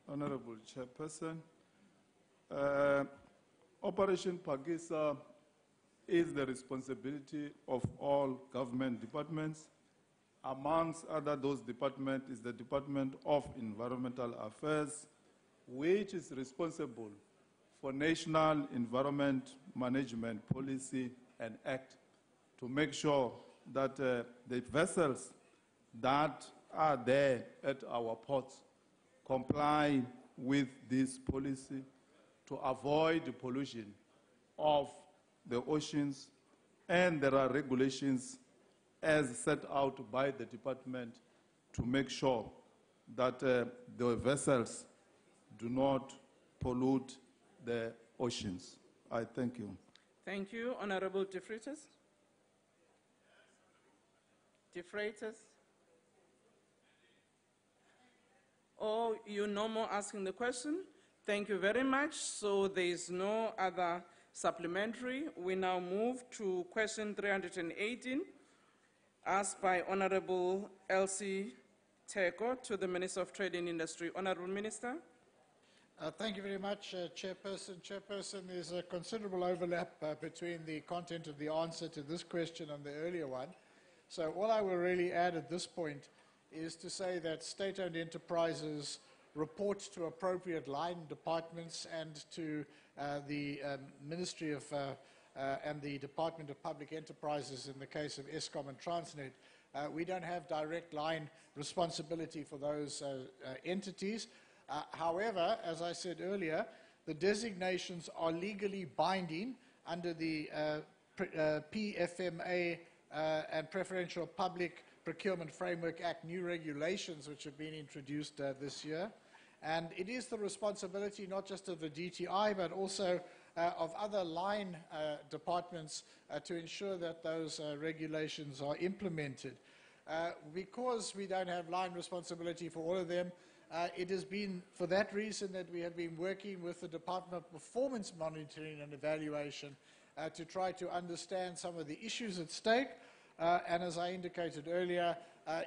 S9: Honorable Chairperson. Operation Pagisa is the responsibility of all government departments. Amongst other those departments is the Department of Environmental Affairs, which is responsible for National Environment Management Policy and Act to make sure that the vessels that are there at our ports comply with this policy to avoid the pollution of the oceans, and there are regulations as set out by the department to make sure that the vessels do not pollute the oceans. I thank you.
S16: Thank you. Honorable De Freitas. De Freitas. Oh, you're no more asking the question? Thank you very much. So there is no other supplementary. We now move to question 318, asked by Honorable Elsie Teko to the Minister of Trade and Industry. Honorable Minister.
S20: Thank you very much, Chairperson. Chairperson, there's a considerable overlap between the content of the answer to this question and the earlier one. So all I will really add at this point is to say that state-owned enterprises report to appropriate line departments and to the Ministry of and the Department of Public Enterprises in the case of Eskom and Transnet. We don't have direct line responsibility for those entities. However, as I said earlier, the designations are legally binding under the PFMA and Preferential Public Procurement Framework Act new regulations which have been introduced this year. And it is the responsibility not just of the DTI but also of other line departments to ensure that those regulations are implemented. Because we don't have line responsibility for all of them, it has been for that reason that we have been working with the Department of Performance Monitoring and Evaluation to try to understand some of the issues at stake, and as I indicated earlier,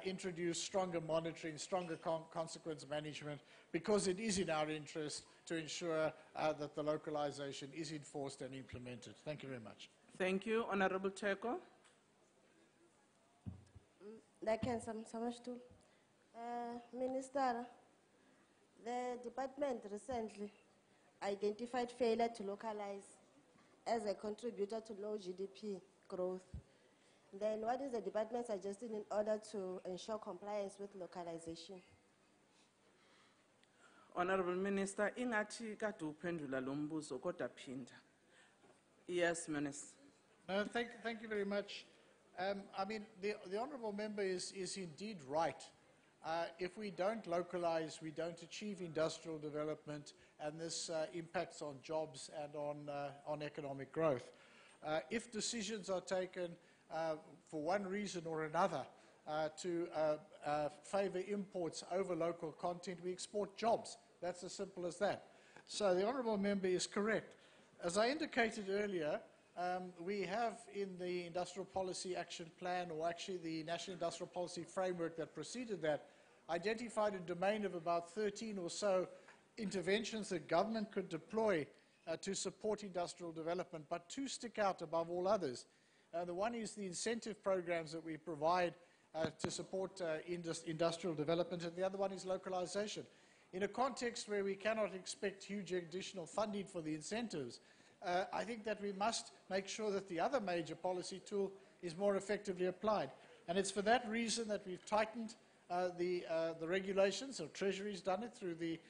S20: introduce stronger monitoring, stronger consequence management, because it is in our interest to ensure that the localization is enforced and implemented. Thank you very much.
S16: Thank you. Honorable Teko.
S12: Minister, the department recently identified failure to localize as a contributor to low GDP growth. Then what is the department suggesting in order to ensure compliance with localization?
S16: Honorable Minister, ingathi kade uphendula lo mbuzo kodwa phinda. Yes, Minister.
S20: No, thank you very much. I mean, the honourable member is indeed right. If we don't localize, we don't achieve industrial development, and this impacts on jobs and on economic growth. If decisions are taken for one reason or another to favour imports over local content, we export jobs. That's as simple as that. So the honourable member is correct. As I indicated earlier, we have in the Industrial Policy Action Plan, or actually the National Industrial Policy Framework that preceded that, identified a domain of about 13 or so interventions that government could deploy to support industrial development, but two stick out above all others. The one is the incentive programs that we provide to support industrial development, and the other one is localization. In a context where we cannot expect huge additional funding for the incentives, I think that we must make sure that the other major policy tool is more effectively applied. And it's for that reason that we've tightened the regulations, or Treasury's done it through the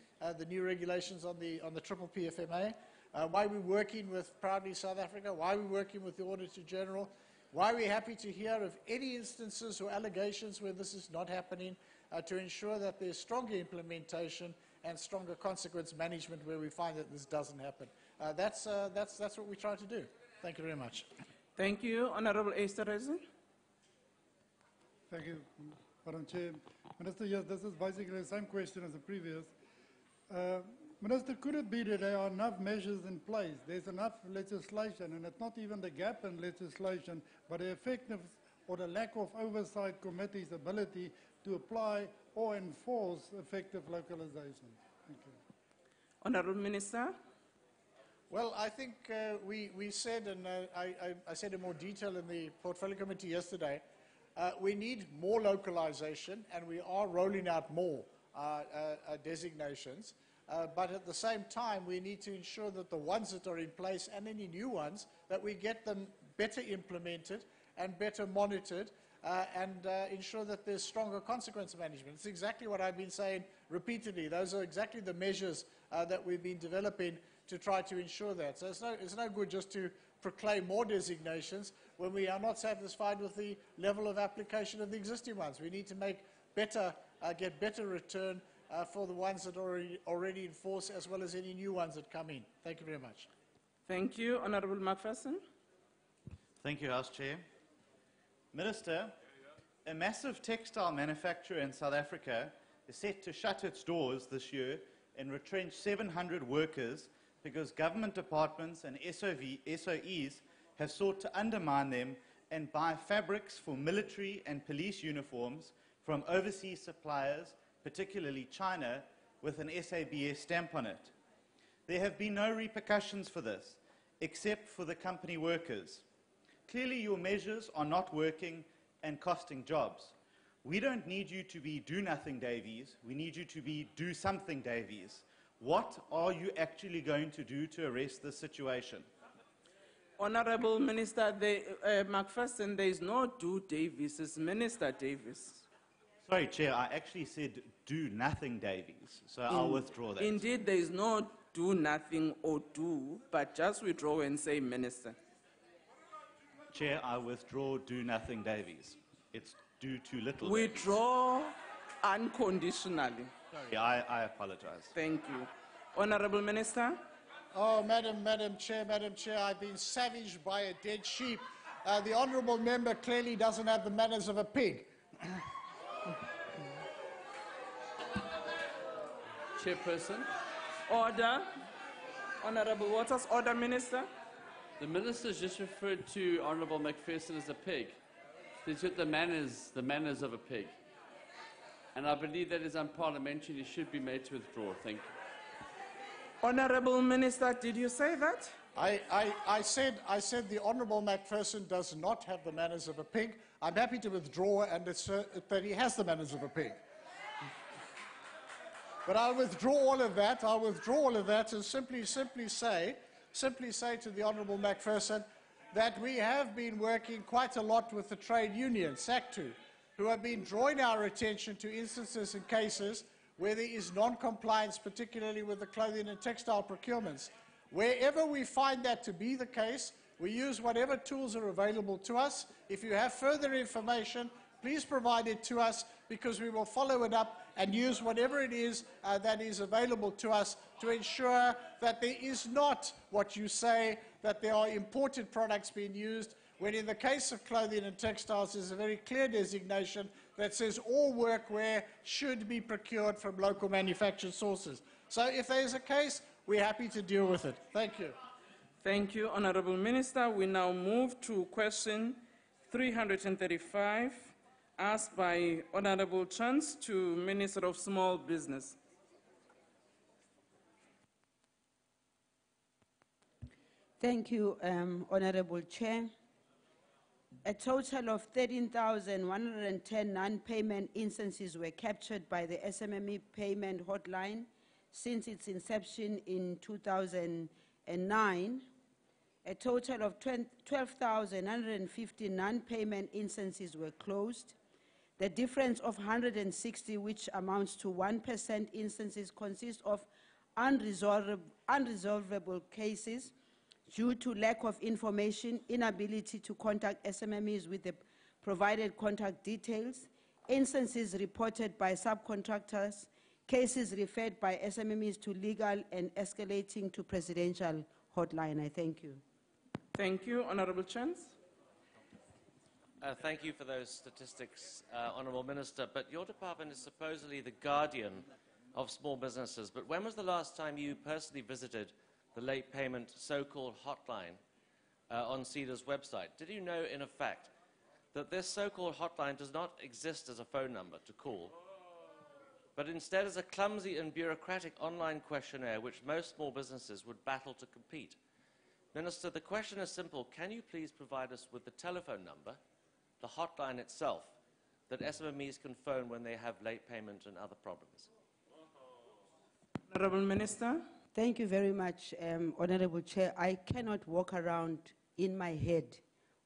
S20: new regulations on the Triple PFMA, why we're working with Proudly South Africa, why we're working with the Auditor General, why we're happy to hear of any instances or allegations where this is not happening, to ensure that there's stronger implementation and stronger consequence management where we find that this doesn't happen. That's what we try to do. Thank you very much.
S16: Thank you. Honorable Esterhuizen.
S10: Thank you, Madam Chair. Minister, yes, this is basically the same question as the previous. Minister, could it be that there are enough measures in place, there's enough legislation, and it's not even the gap in legislation, but the effectiveness or the lack of oversight committee's ability to apply or enforce effective localization? Thank you.
S16: Honorable Minister.
S20: Well, I think we said, and I said in more detail in the Portfolio Committee yesterday, we need more localization, and we are rolling out more designations. But at the same time, we need to ensure that the ones that are in place, and any new ones, that we get them better implemented and better monitored, and ensure that there's stronger consequence management. It's exactly what I've been saying repeatedly. Those are exactly the measures that we've been developing to try to ensure that. So it's no good just to proclaim more designations when we are not satisfied with the level of application of the existing ones. We need to make better, get better return for the ones that are already in force, as well as any new ones that come in. Thank you very much.
S16: Thank you. Honorable McPherson.
S8: Thank you, House Chair. Minister, a massive textile manufacturer in South Africa is set to shut its doors this year and retrench 700 workers because government departments and SOEs have sought to undermine them and buy fabrics for military and police uniforms from overseas suppliers, particularly China, with an SABC stamp on it. There have been no repercussions for this, except for the company workers. Clearly, your measures are not working and costing jobs. We don't need you to be do-nothing Davies. We need you to be do-something Davies. What are you actually going to do to arrest this situation?
S16: Honorable Minister McPherson, there is no do Davies, it's Minister Davies.
S8: Sorry, Chair, I actually said do-nothing Davies, so I'll withdraw that.
S16: Indeed, there is no do nothing or do, but just withdraw and say Minister.
S8: Chair, I withdraw do-nothing Davies. It's do too little.
S16: Withdraw unconditionally.
S8: Sorry, I apologize.
S16: Thank you. Honorable Minister.
S20: Oh, Madam Chair, I've been savaged by a dead sheep. The honourable member clearly doesn't have the manners of a pig.
S16: Chairperson. Order. Honorable Waters. Order, Minister.
S4: The minister's just referred to Honourable McPherson as a pig. He's got the manners of a pig. And I believe that is unparliamentary. He should be made to withdraw. Thank you.
S16: Honourable Minister, did you say that?
S20: I said the Honourable McPherson does not have the manners of a pig. I'm happy to withdraw and assert that he has the manners of a pig. But I'll withdraw all of that. I'll withdraw all of that and simply say to the Honourable McPherson that we have been working quite a lot with the trade union, SACTU, who have been drawing our attention to instances and cases where there is non-compliance, particularly with the clothing and textile procurements. Wherever we find that to be the case, we use whatever tools are available to us. If you have further information, please provide it to us, because we will follow it up and use whatever it is that is available to us to ensure that there is not what you say, that there are imported products being used, when in the case of clothing and textiles there's a very clear designation that says all workwear should be procured from local manufactured sources. So if there is a case, we're happy to deal with it. Thank you.
S16: Thank you, Honourable Minister. We now move to question 335, asked by Honourable Chance to Minister of Small Business.
S15: Thank you, Honourable Chair. A total of 13,110 non-payment instances were captured by the SMME payment hotline since its inception in 2009. A total of 12,150 non-payment instances were closed. The difference of 160, which amounts to 1% instances, consists of unresolvable cases due to lack of information, inability to contact SMMEs with the provided contact details, instances reported by subcontractors, cases referred by SMMEs to legal, and escalating to presidential hotline. I thank you.
S16: Thank you. Honourable Chance.
S22: Thank you for those statistics, Honourable Minister. But your department is supposedly the guardian of small businesses. But when was the last time you personally visited the late payment so-called hotline on CEDA's website? Did you know, in effect, that this so-called hotline does not exist as a phone number to call, but instead as a clumsy and bureaucratic online questionnaire which most small businesses would battle to compete? Minister, the question is simple. Can you please provide us with the telephone number, the hotline itself, that SMMEs can phone when they have late payment and other problems?
S16: Honourable Minister.
S15: Thank you very much, Honourable Chair. I cannot walk around in my head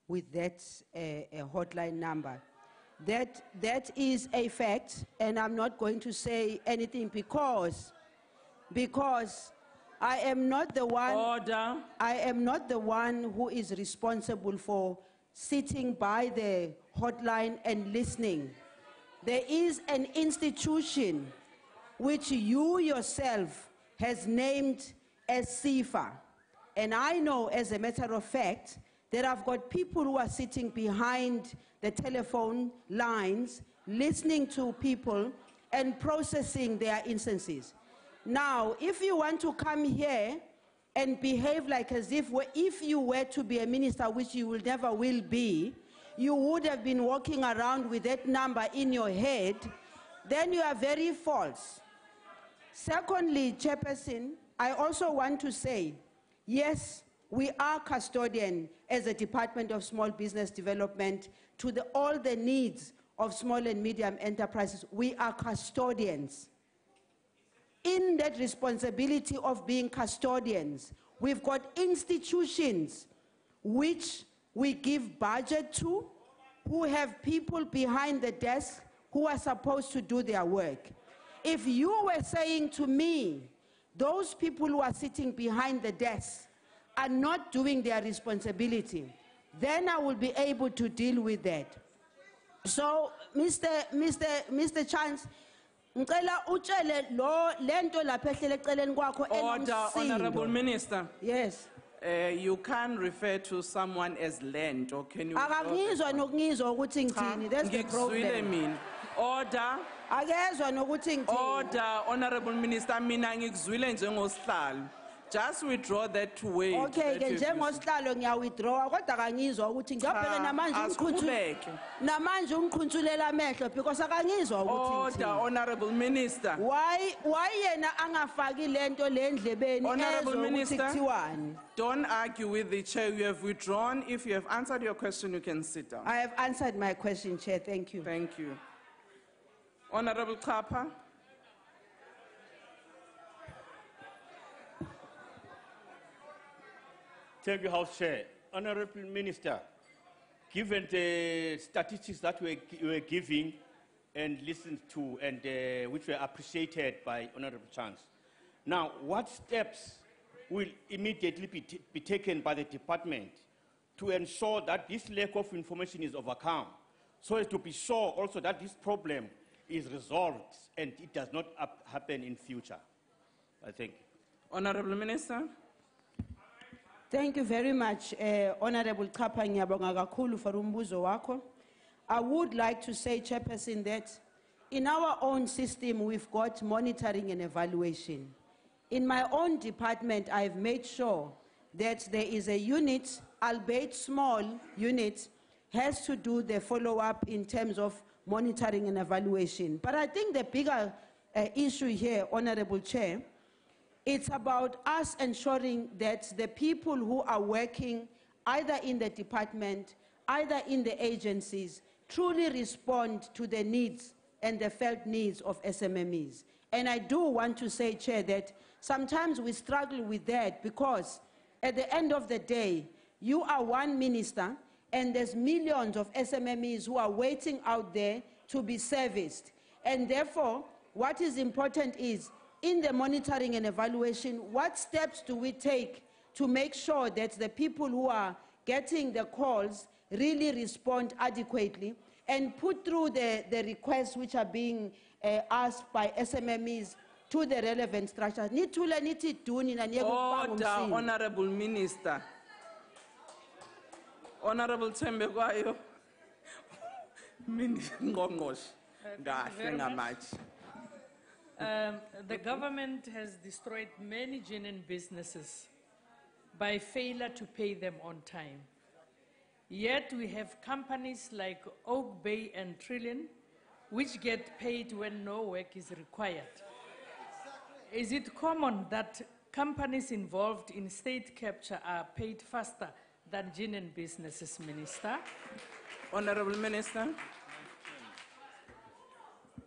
S15: with that a hotline number. That is a fact, and I'm not going to say anything because I am not the one.
S16: Order.
S15: I am not the one who is responsible for sitting by the hotline and listening. There is an institution which you yourself has named as CIFA. And I know, as a matter of fact, that I've got people who are sitting behind the telephone lines, listening to people and processing their instances. Now, if you want to come here and behave like as if you were to be a minister, which you will never will be, you would have been walking around with that number in your head, then you are very false. Secondly, Chairperson, I also want to say, yes, we are custodian as a Department of Small Business Development to all the needs of small and medium enterprises. We are custodians. In that responsibility of being custodians, we've got institutions which we give budget to, who have people behind the desk who are supposed to do their work. If you were saying to me, those people who are sitting behind the desk are not doing their responsibility, then I will be able to deal with that. So, Mr. Chance,
S16: Order, Honourable Minister.
S15: Yes.
S16: You can refer to someone as land, or can you?
S15: Akangizwa nokungizwa ukuthi ngithini. That's the problem.
S16: Order.
S15: Akezwa nokuthi ngithini.
S16: Order, Honourable Minister. Mina ngikuzwile njengosihlalo. Just withdraw that word.
S15: Okay,
S16: that
S15: ke
S16: you've used.
S15: njengosihlalo ngiyawithdraw kodwa kangizwa ukuthi ngiyobheka
S16: Cha,
S15: namanje
S16: asiqhubeke.
S15: namanje ungiqhuntshulela amehlo because akangizwa ukuthi
S16: Order,
S15: ngithini.
S16: Honorable Minister.
S15: Why yena angafaki lento le endlebeni
S16: Honorable
S15: ezwe ukuthi
S16: Minister,
S15: kuthiwani?
S16: don't argue with the chair. You have withdrawn. If you have answered your question, you can sit down.
S15: I have answered my question, Chair. Thank you.
S16: Thank you. Honorable Kapa.
S3: Thank you, House Chair. Honorable Minister, given the statistics that we were giving and listened to and which were appreciated by Honorable Chance, now what steps will immediately be taken by the department to ensure that this lack of information is overcome, so as to be sure also that this problem is resolved and it does not happen in future? I thank you.
S16: Honorable Minister.
S15: Thank you very much, Honorable Kapa ngiyabonga kakhulu for umbuzo wakho. I would like to say, Chairperson, that in our own system, we've got monitoring and evaluation. In my own department, I've made sure that there is a unit, albeit small unit, has to do the follow-up in terms of monitoring and evaluation. But I think the bigger issue here, Honorable Chair, it's about us ensuring that the people who are working either in the department, either in the agencies, truly respond to the needs and the felt needs of SMMEs. And I do want to say, Chair, that sometimes we struggle with that because at the end of the day, you are one minister and there's millions of SMMEs who are waiting out there to be serviced. And therefore, what is important is, in the monitoring and evaluation, what steps do we take to make sure that the people who are getting the calls really respond adequately and put through the requests which are being asked by SMMEs to the relevant structures?
S16: Order, Honorable Minister. Honorable Tembekwayo. Ngqongqoshe. Kahle ngamathi.
S14: The government has destroyed many genuine businesses by failure to pay them on time. Yet we have companies like Oak Bay and Trillion, which get paid when no work is required. Is it common that companies involved in state capture are paid faster than genuine businesses, Minister?
S16: Honorable Minister.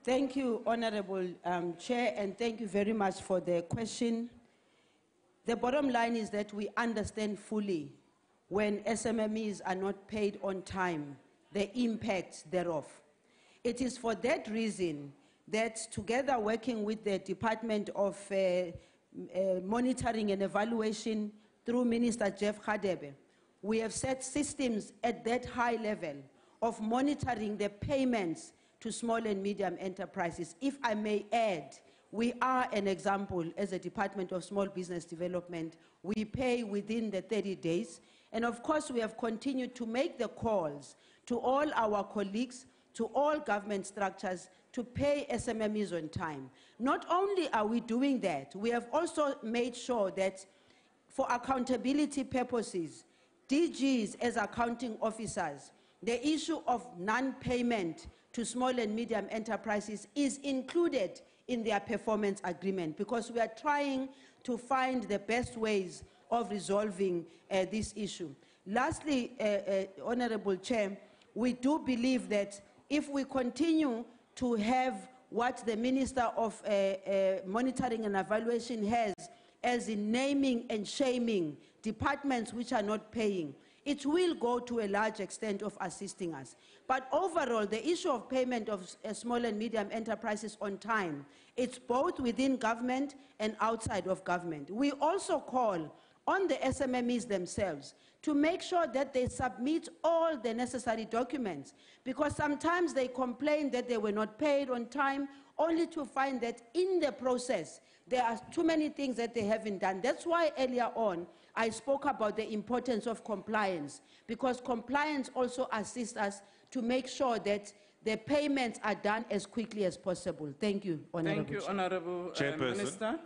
S15: Thank you, Honorable Chair, and thank you very much for the question. The bottom line is that we understand fully when SMMEs are not paid on time, the impact thereof. It is for that reason that together working with the Department of Monitoring and Evaluation through Minister Jeff Khadebe, we have set systems at that high level of monitoring the payments to small and medium enterprises. If I may add, we are an example as a Department of Small Business Development. We pay within the 30 days. And of course, we have continued to make the calls to all our colleagues, to all government structures, to pay SMMEs on time. Not only are we doing that, we have also made sure that for accountability purposes, DGs as accounting officers, the issue of non-payment to small and medium enterprises is included in their performance agreement because we are trying to find the best ways of resolving this issue. Lastly, Honorable Chair, we do believe that if we continue to have what the Minister of Monitoring and Evaluation has as in naming and shaming departments which are not paying, it will go to a large extent of assisting us. But overall, the issue of payment of small and medium enterprises on time, it's both within government and outside of government. We also call on the SMMEs themselves to make sure that they submit all the necessary documents, because sometimes they complain that they were not paid on time, only to find that in the process, there are too many things that they haven't done. That's why earlier on, I spoke about the importance of compliance, because compliance also assists us to make sure that the payments are done as quickly as possible. Thank you, Honorable
S16: Thank you, Honorable
S17: Chairperson.
S16: Minister.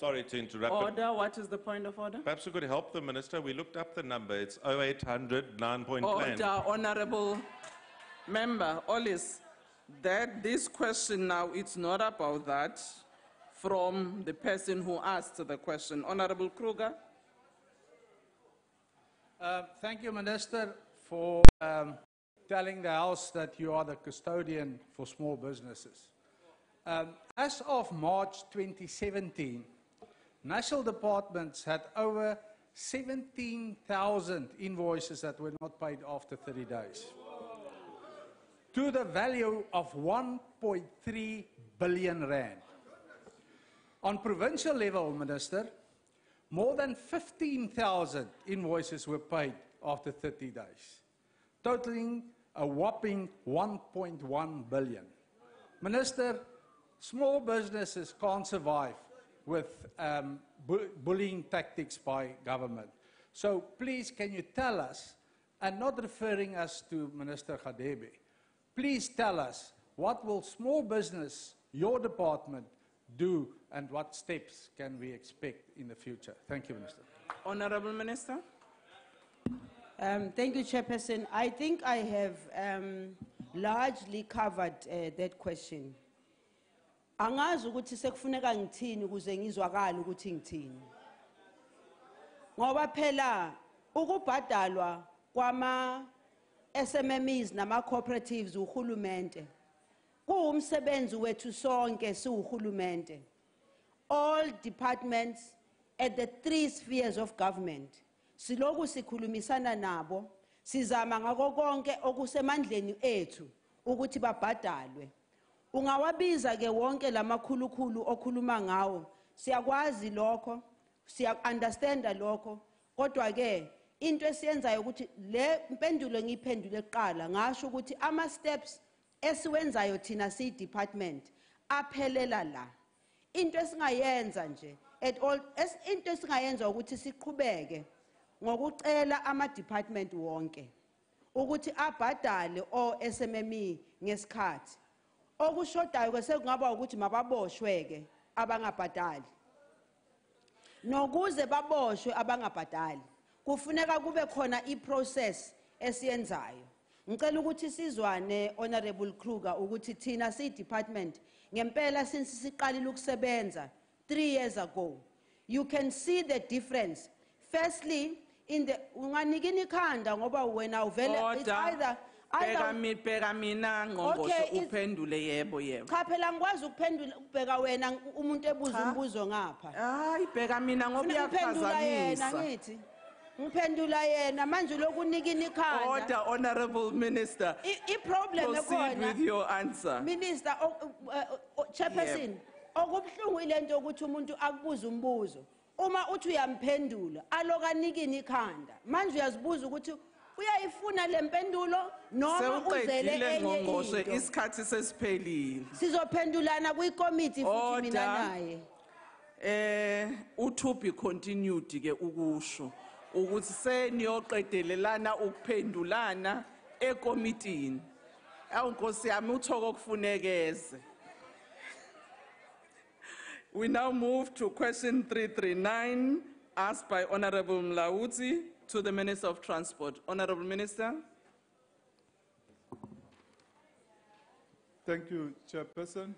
S5: Sorry to interrupt. but
S16: Order, what is the point of order?
S5: Perhaps we could help the minister. We looked up the number. It's 0800 9-point plan.
S16: Order, honorable member, Ollis, that this question now, it's not about that from the person who asked the question. Honorable Kruger.
S17: Thank you, Minister, for telling the House that you are the custodian for small businesses. As of March 2017, national departments had over 17,000 invoices that were not paid after 30 days, to the value of 1.3 billion rand. On provincial level, Minister, more than 15,000 invoices were paid after 30 days, totaling a whopping 1.1 billion. Minister, small businesses can't survive with bullying tactics by government. So please, can you tell us, and not referring us to Minister Khadebe, please tell us what will small business, your department, do and what steps can we expect in the future? Thank you, Minister.
S16: Honorable Minister.
S15: Thank you, Chairperson. I think I have largely covered that question. Angazi ukuthi sekufuneka ngithini ukuze ngizwakala ukuthi ngithini. Ngoba phela ukubhadalwa kwama SMMEs nama cooperatives uhulumende kuumsebenzi wethu sonke siuhulumende. All departments at the 3 spheres of government siloku sikhulumisana nabo sizama ngako konke okusemandleni ethu ukuthi babhadalwe. Ungawabiza ke wonke lamakhulukhulu okhuluma ngawo siyakwazi lokho siya-understand lokho kodwa ke into esiyenzayo ukuthi le mpendulo ngiyiphendule eqala ngasho ukuthi ama steps esiwenzayo thina si department aphelela la. Into esingayenza nje at all into esingayenza ukuthi siqhubeke ngokucela ama department wonke ukuthi abhadale o SMME ngesikhathi. Okushodayo ke sekungaba ukuthi mababoshweke abangabhadali. Nokuze baboshwe abangabhadali kufuneka kube khona iprocess esiyenzayo. Ngicela ukuthi sizwane Honorable Kruger ukuthi thina si department ngempela since siqalile ukusebenza 3 years ago. You can see the difference. Firstly, in the unganikini ikhanda ngoba wena uvele it's either
S16: Bheka mina ngqongqoshe uphendule yebo yebo.
S15: Cha phela ngikwazi ukuphendula ubheka wena umuntu ebuza umbuzo ngapha.
S16: Hayi bheka mina ngoba uyaphazamisa.
S15: Ngithi ngiphendula yena manje lokunikini ikhanda.
S16: Order, Honorable Minister.
S15: Problem
S16: proceed with your answer.
S15: Minister, Chairperson, okubhlungu ilento ukuthi umuntu akubuza umbuzo. Uma uthi uyamphendula aloka nikini ikhanda. Manje uyazibuza ukuthi uyayifuna lempendulo noma uzele enye into.
S16: Isikhathi sesiphelile.
S15: Sizophendulana kwikomiti futhi mina naye.
S16: To be continued ke ukusho ukuthi seniyoqedelelana ukuphendulana ekomitini. Awunkosi yami uthoko okufunekeze. We now move to question 339 asked by Honorable Mlauzi to the Minister of Transport. Honorable Minister.
S9: Thank you, Chairperson.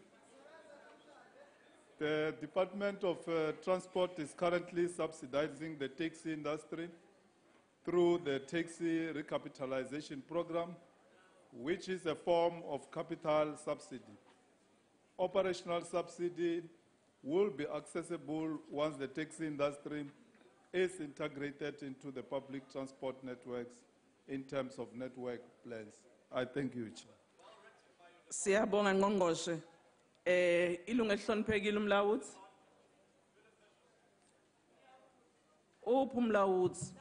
S9: The Department of Transport is currently subsidizing the taxi industry through the Taxi Recapitalization Program, which is a form of capital subsidy. Operational subsidy will be accessible once the taxi industry is integrated into the public transport networks in terms of network plans. I thank you, Chair.
S16: Siyabonga ngqongqoshe. Ilungu elihloniphekile umlawuzi. Uphi umlawuzi?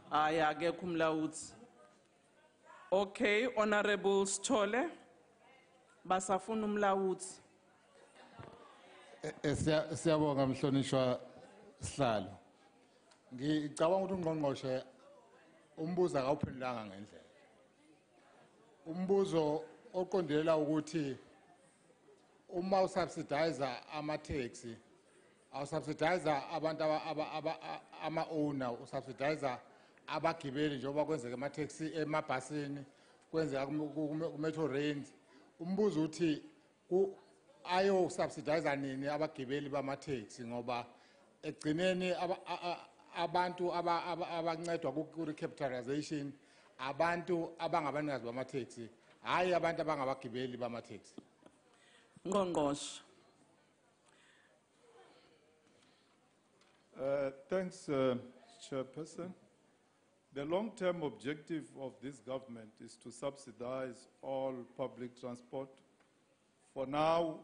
S16: Hayi akekho umlawuzi. Okay, Honorable Sithole. Basafuna umlawuzi.
S23: Siyabonga mhlonishwa Sihlalo. Ngicabanga ukuthi ungqongqoshe umbuzo akawuphendulanga ngendlela. Umbuzo oqondelela ukuthi uma usubsidize ama taxi awusubsidize abantu ama-owner, usubsidize abagibeli njengoba kwenzeka ema-taxi emabhasini, kwenzeka ku-metro rails. Umbuzo uthi ayo-subsidize nini abagibeli bama-taxi ngoba ekugcineni abantu abancedwa ku-recapitalization abantu abangabanikazi bama-taxi, hayi abantu abangabagibeli bama-taxi.
S16: Ngqongqoshe.
S9: Thanks, Chairperson. The long-term objective of this government is to subsidize all public transport. For now,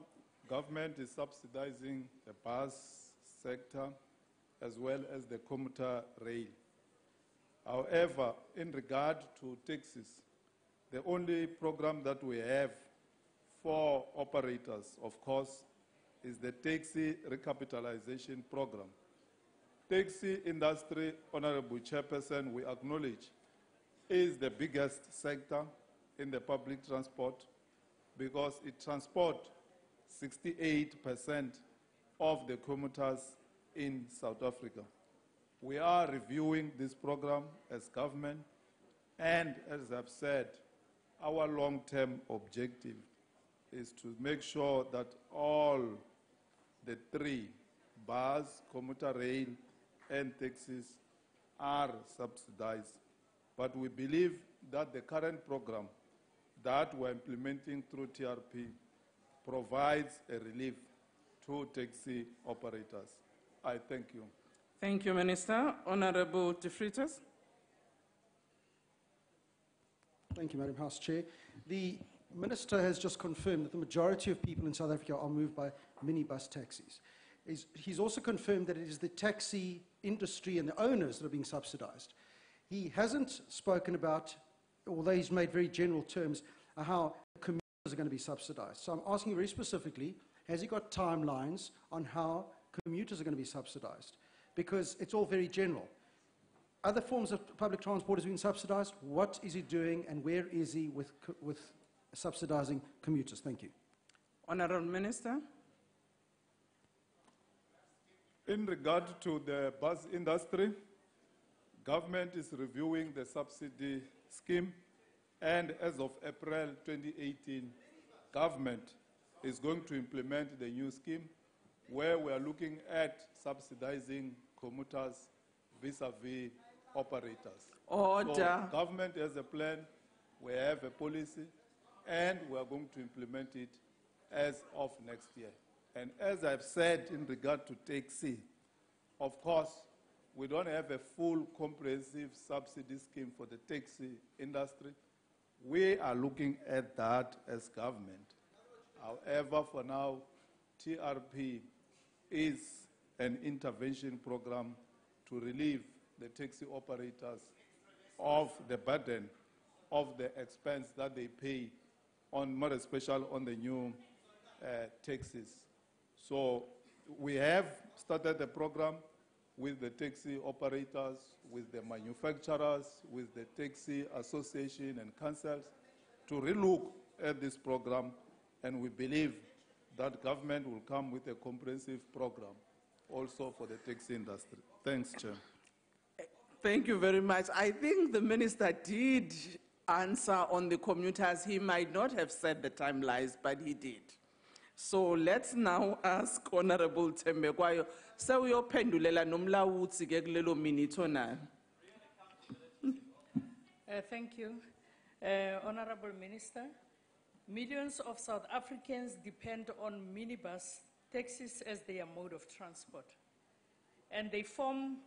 S9: government is subsidizing the bus sector as well as the commuter rail. However, in regard to taxis, the only program that we have for operators, of course, is the taxi recapitalization program. Taxi industry, Honorable Chairperson, we acknowledge, is the biggest sector in the public transport because it transports 68% of the commuters in South Africa. We are reviewing this program as government, and as I've said, our long-term objective is to make sure that all the three, bus, commuter rail, and taxis, are subsidized. But we believe that the current program that we're implementing through TRP provides a relief to taxi operators. I thank you.
S16: Thank you, Minister. Honorable De Vries.
S11: Thank you, Madam House Chair. The Minister has just confirmed that the majority of people in South Africa are moved by minibus taxis. He's also confirmed that it is the taxi industry and the owners that are being subsidized. He hasn't spoken about, although he's made very general terms, how commuters are going to be subsidized. So I'm asking very specifically, has he got timelines on how commuters are going to be subsidized? Because it's all very general. Other forms of public transport has been subsidized. What is he doing and where is he with subsidizing commuters? Thank you.
S16: Honorable Minister.
S9: In regard to the bus industry, government is reviewing the subsidy scheme, and as of April 2018, government is going to implement the new scheme where we are looking at subsidizing commuters vis-a-vis operators.
S16: Order.
S9: So government has a plan, we have a policy, and we are going to implement it as of next year. And as I've said in regard to taxi, of course, we don't have a full comprehensive subsidy scheme for the taxi industry. We are looking at that as government. However, for now, TRP is an intervention program to relieve the taxi operators of the burden of the expense that they pay on, more especially on the new taxis. So we have started the program with the taxi operators, with the manufacturers, with the taxi association and councils to relook at this program, and we believe that government will come with a comprehensive program also for the taxi industry. Thanks, Chair.
S16: Thank you very much. I think the Minister did answer on the commuters. He might not have said the timelines, but he did. So let's now ask Honorable Tembekwayo. So we pendulela nomlawutsi ke kulelo minute ona.
S14: Thank you. Honorable Minister, millions of South Africans depend on minibus taxis as their mode of transport, and they form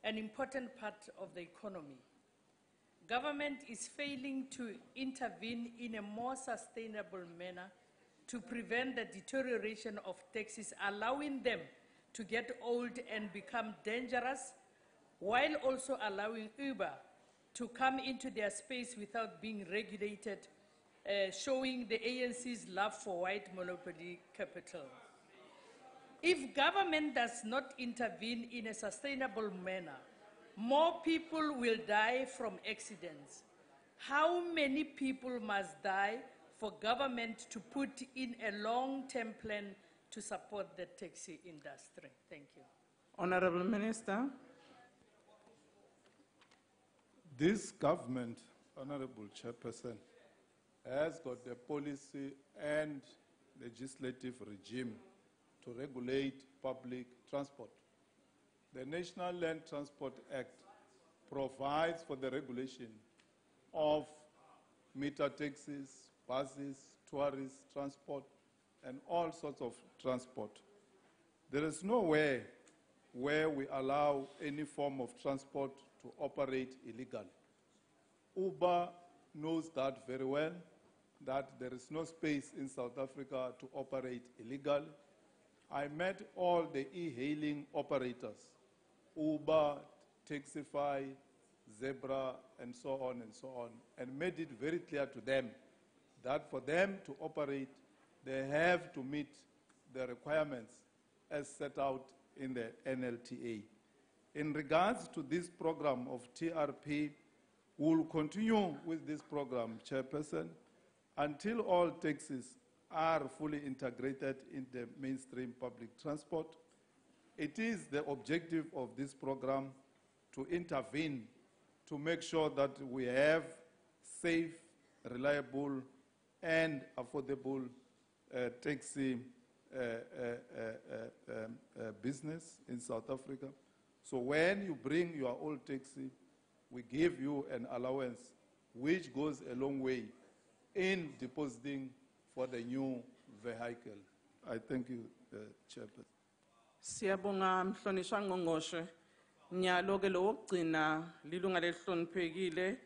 S14: an important part of the economy. Government is failing to intervene in a more sustainable manner to prevent the deterioration of taxis, allowing them to get old and become dangerous, while also allowing Uber to come into their space without being regulated, showing the ANC's love for white monopoly capital. If government does not intervene in a sustainable manner, more people will die from accidents. How many people must die for government to put in a long-term plan to support the taxi industry. Thank you.
S16: Honorable Minister.
S9: This government, Honorable Chairperson, has got the policy and legislative regime to regulate public transport. The National Land Transport Act provides for the regulation of meter taxis, buses, tourist transport, and all sorts of transport. There is nowhere where we allow any form of transport to operate illegally. Uber knows that very well, that there is no space in South Africa to operate illegally. I met all the e-hailing operators, Uber, Taxify, Zebra, and so on, and made it very clear to them that for them to operate, they have to meet the requirements as set out in the NLTA. In regards to this program of TRP, we will continue with this program, Chairperson, until all taxis are fully integrated in the mainstream public transport. It is the objective of this program to intervene to make sure that we have safe, reliable, and affordable taxi business in South Africa. So when you bring your old taxi, we give you an allowance which goes a long way in depositing for the new vehicle. I thank you, Chairperson.
S16: Siyabonga mhlonishwa ngqongqoshe. Nyalo ke lo wokugcina lilunga lehloniphekile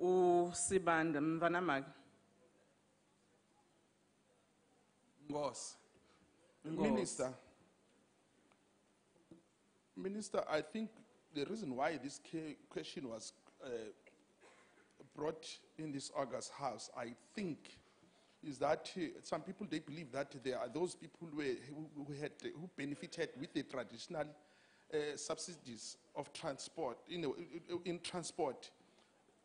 S16: uSibanda Mvanamaki.
S13: Ngos. Minister, I think the reason why this question was brought in this August House, I think, is that some people, they believe that there are those people who benefited with the traditional subsidies of transport, in transport.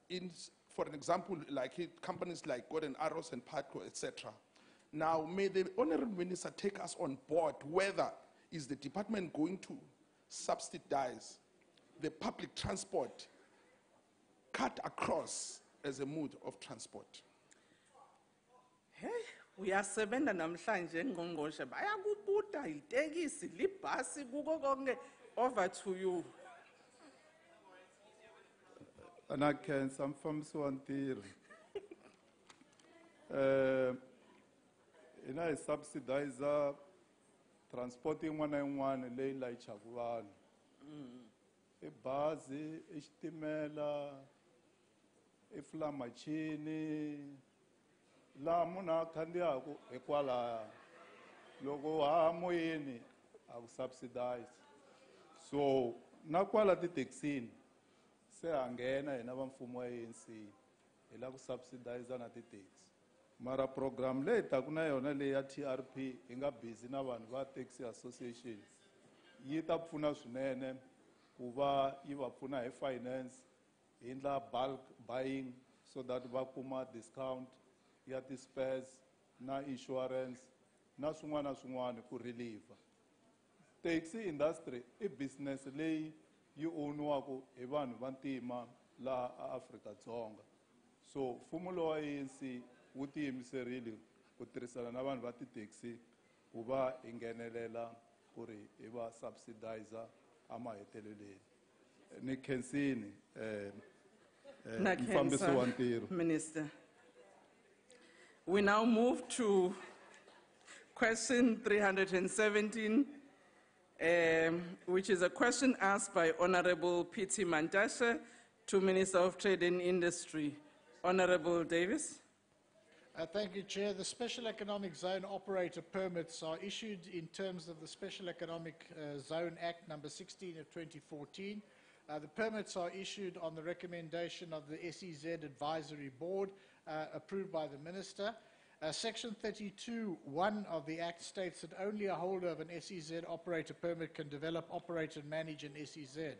S13: For an example, like companies like Golden Arrows and Patco, etc. Now, may the Honorable Minister take us on board whether is the department going to subsidize the public transport cut across as a mode of transport?
S16: Hey, uyasebenza namhlanje ngqongqoshe bayakubuta itekisi libhasi kuko konke. Over to you.
S9: And I can some from Swantiri. I subsidize transporting one and one lay like Chaguan. A bazi, a stimela, a flamachini, la muna candiago, equala, logo amoyeni, I'll subsidize. So, na quality taxin, say angena and avam fumo ANC, ela subsidize na tax. Mara program later kuna yona le ya TRP inga busy na vanhu va taxi associations. Yi ta pfuna swinene ku va yi va pfuna hi finance, hi endla bulk buying so that va kuma discount ya ti spares na insurance na swin'wana ku relieve. Taxi industry i business leyi yi owniwaka hi vanhu va ntima laha Afrika-Dzonga. So mfumo lowa ANC wu tiyimiserile ku tirhisana na vanhu va ti-taxi ku va hi nghenelela ku ri hi va subsidizer amaheteleleni. Ni khensini mfambisi wa ntirho.
S16: Minister. We now move to question 317, which is a question asked by Honorable P.T. Mantashe to Minister of Trade and Industry. Honorable Davis.
S20: Thank you, Chair. The Special Economic Zone operator permits are issued in terms of the Special Economic Zone Act number 16 of 2014. The permits are issued on the recommendation of the SEZ Advisory Board, approved by the Minister. Section 32(1) of the Act states that only a holder of an SEZ operator permit can develop, operate and manage an SEZ.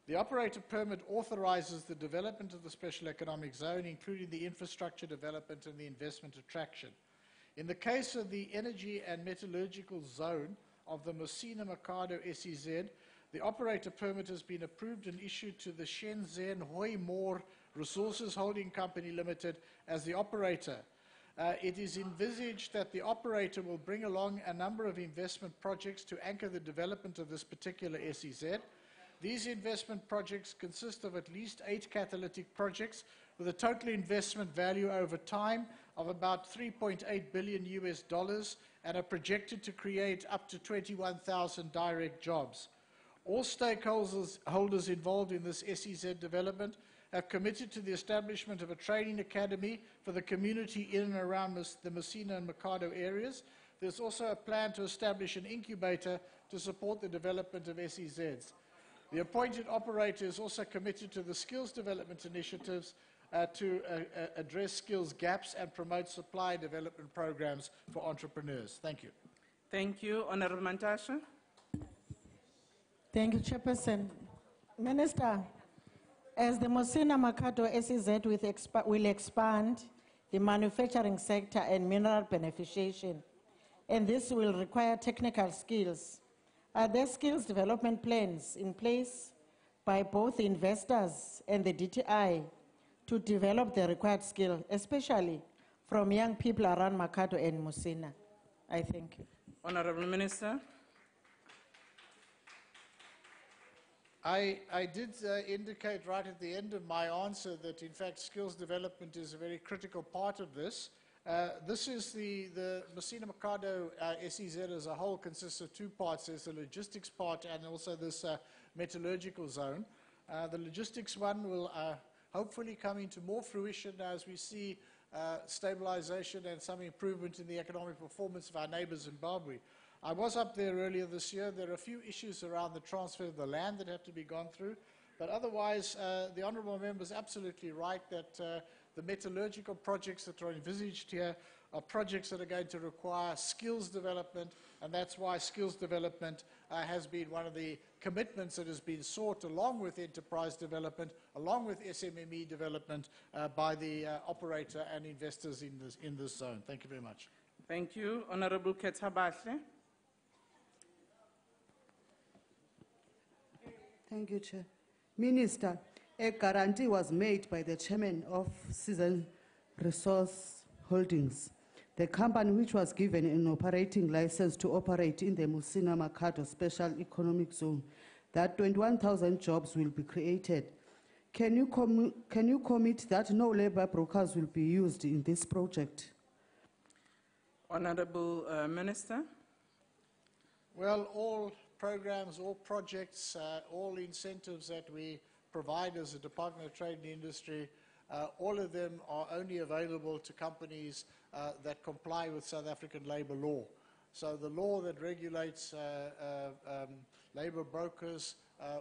S20: The operator permit authorizes the development of the Special Economic Zone, including the infrastructure development and the investment attraction. In the case of the energy and metallurgical zone of the Mosina Mercado SEZ, the operator permit has been approved and issued to the Shenzhen Hoimore Resources Holding Company Limited as the operator. It is envisaged that the operator will bring along a number of investment projects to anchor the development of this particular SEZ. These investment projects consist of at least 8 catalytic projects with a total investment value over time of about $3.8 billion and are projected to create up to 21,000 direct jobs. All stakeholders involved in this SEZ development have committed to the establishment of a training academy for the community in and around the Messina and Mercado areas. There's also a plan to establish an incubator to support the development of SEZs. The appointed operator is also committed to the skills development initiatives to address skills gaps and promote supply development programs for entrepreneurs. Thank you.
S16: Thank you. Honorable Mantashe.
S2: Thank you, Chairperson. Minister, as the Mosina Mercado SEZ will expand the manufacturing sector and mineral beneficiation, and this will require technical skills, are there skills development plans in place by both investors and the DTI to develop the required skill, especially from young people around Mercado and Mosina? I thank you.
S16: Honorable Minister.
S20: I did indicate right at the end of my answer that, in fact, skills development is a very critical part of this. This is the Messina Mercado SEZ as a whole consists of 2 parts. There's the logistics part and also this metallurgical zone. The logistics one will hopefully come into more fruition as we see stabilization and some improvement in the economic performance of our neighbors in Zimbabwe. I was up there earlier this year. There are a few issues around the transfer of the land that have to be gone through. But otherwise, the honourable member is absolutely right that the metallurgical projects that are envisaged here are projects that are going to require skills development, and that's why skills development has been one of the commitments that has been sought along with enterprise development, along with SMME development by the operator and investors in this zone. Thank you very much.
S16: Thank you. Honorable Ketabahle.
S18: Thank you, Chair. Minister, a guarantee was made by the chairman of Season Resource Holdings, the company which was given an operating license to operate in the Mosina Mercado Special Economic Zone, that 21,000 jobs will be created. Can you commit that no labor brokers will be used in this project?
S16: Honorable Minister.
S20: Well, all programs, all projects, all incentives that we provide as a Department of Trade and Industry, all of them are only available to companies that comply with South African labour law. So the law that regulates labour brokers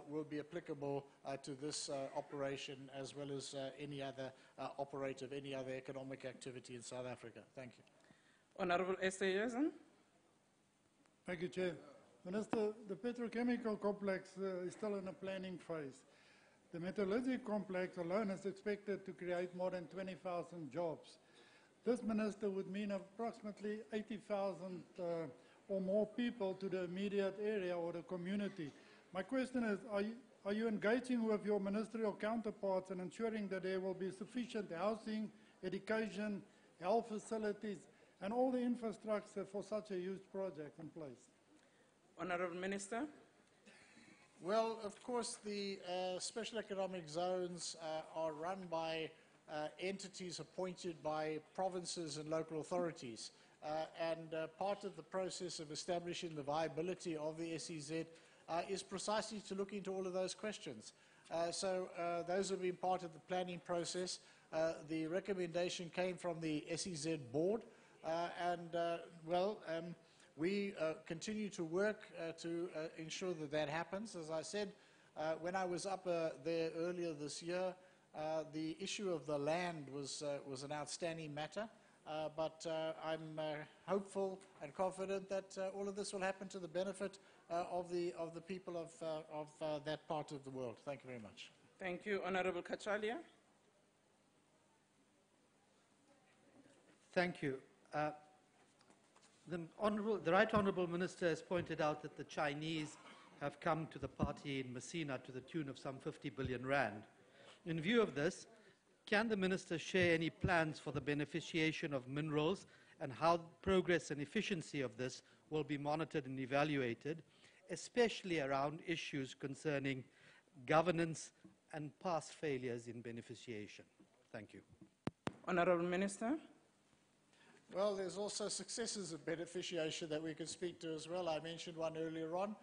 S20: will be applicable to this operation as well as any other operator of any other economic activity in South Africa. Thank you.
S16: Honorable Esterhuizen.
S10: Thank you, Chair. Minister, the petrochemical complex is still in a planning phase. The metallurgical complex alone is expected to create more than 20,000 jobs. This, Minister, would mean approximately 80,000 or more people to the immediate area or the community. My question is, are you engaging with your ministerial counterparts and ensuring that there will be sufficient housing, education, health facilities, and all the infrastructure for such a huge project in place?
S16: Honorable Minister.
S20: Well, of course, the special economic zones are run by entities appointed by provinces and local authorities. And part of the process of establishing the viability of the SEZ is precisely to look into all of those questions. So those have been part of the planning process. The recommendation came from the SEZ board, we continue to work to ensure that that happens. As I said, when I was up there earlier this year, the issue of the land was an outstanding matter, but I'm hopeful and confident that all of this will happen to the benefit of the people of that part of the world. Thank you very much.
S16: Thank you. Honorable Kachalia.
S17: Thank you.
S1: The Right Honourable Minister has pointed out that the Chinese have come to the party in Messina to the tune of some 50 billion rand. In view of this, can the Minister share any plans for the beneficiation of minerals and how progress and efficiency of this will be monitored and evaluated, especially around issues concerning governance and past failures in beneficiation? Thank you.
S16: Honourable Minister.
S20: Well, there's also successes of beneficiation that we could speak to as well. I mentioned one earlier on,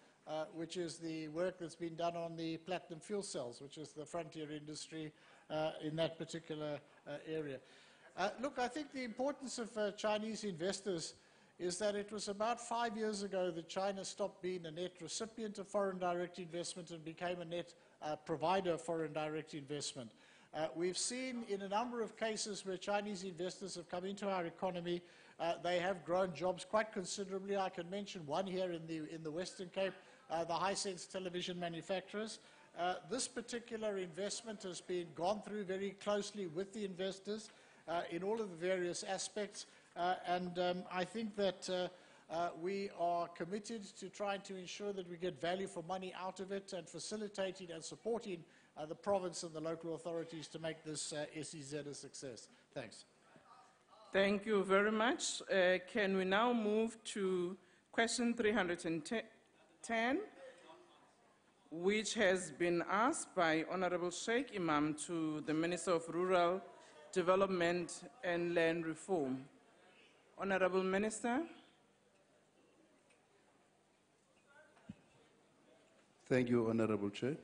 S20: which is the work that's been done on the platinum fuel cells, which is the frontier industry in that particular area. Look, I think the importance of Chinese investors is that it was about 5 years ago that China stopped being a net recipient of foreign direct investment and became a net provider of foreign direct investment. We've seen in a number of cases where Chinese investors have come into our economy, they have grown jobs quite considerably. I can mention one here in the Western Cape, the Hisense television manufacturers. This particular investment has been gone through very closely with the investors in all of the various aspects, and I think that we are committed to trying to ensure that we get value for money out of it and facilitating and supporting the province and the local authorities to make this SEZ a success. Thanks.
S16: Thank you very much. Can we now move to question 310, which has been asked by Honorable Sheikh Imam to the Minister of Rural Development and Land Reform. Honorable Minister.
S19: Thank you, Honorable Chair.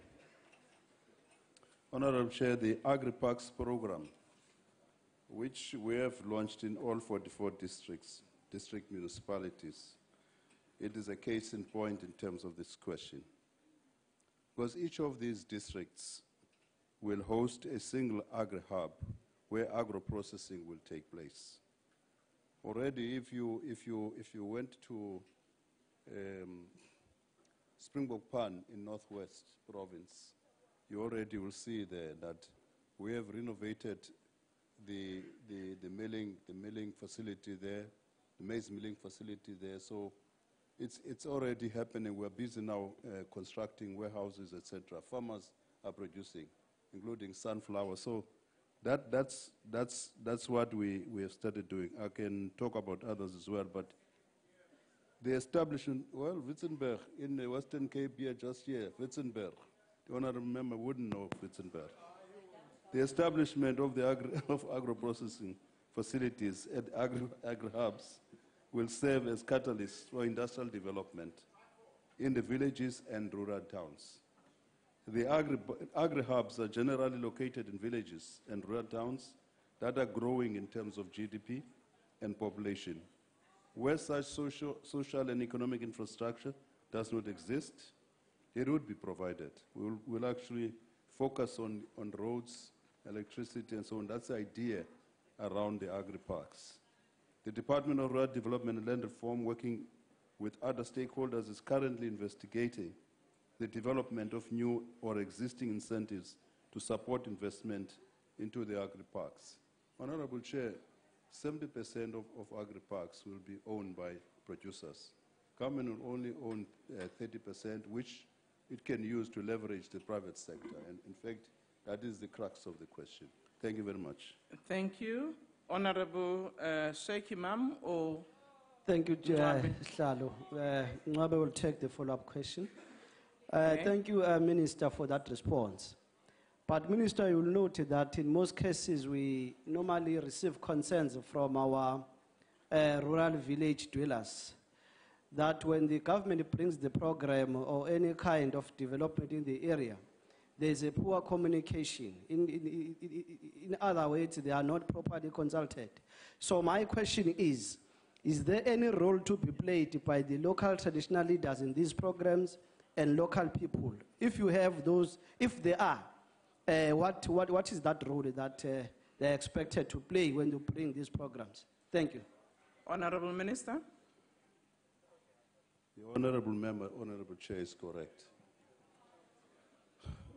S19: Honorable Chair, the Agri-Parks program, which we have launched in all 44 district municipalities, it is a case in point in terms of this question. Because each of these districts will host a single agri-hub where agro-processing will take place. Already, if you went to Springbok Pan in Northwest Province, you already will see there that we have renovated the milling facility there, the maize milling facility there. So it's already happening. We're busy now constructing warehouses, etc. Farmers are producing, including sunflower. So that's what we have started doing. I can talk about others as well, but the establishment, well, Witzenberg in the Western Cape here just here, Witzenberg. The honourable member wouldn't know Witzenberg. The establishment of the agro-processing facilities at agri-hubs will serve as catalysts for industrial development in the villages and rural towns. The agri-hubs are generally located in villages and rural towns that are growing in terms of GDP and population. Where such social and economic infrastructure does not exist, it would be provided. We'll actually focus on roads, electricity, and so on. That's the idea around the agri-parks. The Department of Rural Development and Land Reform, working with other stakeholders, is currently investigating the development of new or existing incentives to support investment into the agri-parks. Honorable Chair, 70% of agri-parks will be owned by producers. Government will only own 30%, which it can use to leverage the private sector. And in fact, that is the crux of the question. Thank you very much.
S16: Thank you. Honorable Sheikh Imam or...
S21: Thank you, Hlalo. Ngabe will take the follow-up question. Thank you, Minister, for that response. But Minister, you will note that in most cases we normally receive concerns from our rural village dwellers that when the government brings the program or any kind of development in the area, there is a poor communication. In other words, they are not properly consulted. So my question is there any role to be played by the local traditional leaders in these programs and local people? If you have those, if there are, what is that role that they're expected to play when you bring these programs? Thank you.
S16: Honorable Minister.
S19: The honorable member, honorable chair, is correct.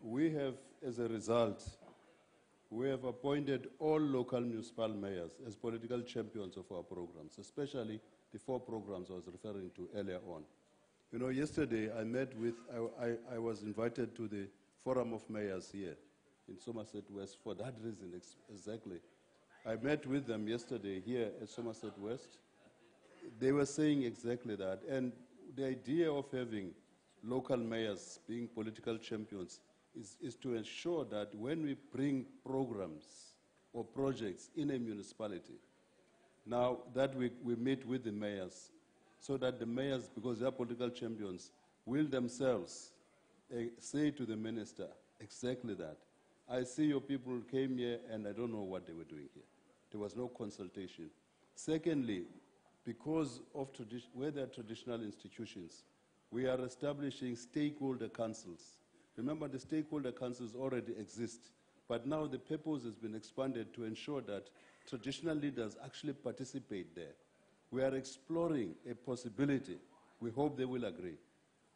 S19: We have, as a result, we have appointed all local municipal mayors as political champions of our programs, especially the 4 programs I was referring to earlier on. You know, yesterday I was invited to the Forum of Mayors here in Somerset West for that reason exactly. I met with them yesterday here at Somerset West. They were saying exactly that. And the idea of having local mayors being political champions is to ensure that when we bring programs or projects in a municipality, now that we meet with the mayors, so that the mayors, because they are political champions, will themselves say to the minister exactly that. I see your people came here and I don't know what they were doing here. There was no consultation. Secondly, because of where there are traditional institutions, we are establishing stakeholder councils. Remember, the stakeholder councils already exist, but now the purpose has been expanded to ensure that traditional leaders actually participate there. We are exploring a possibility, we hope they will agree,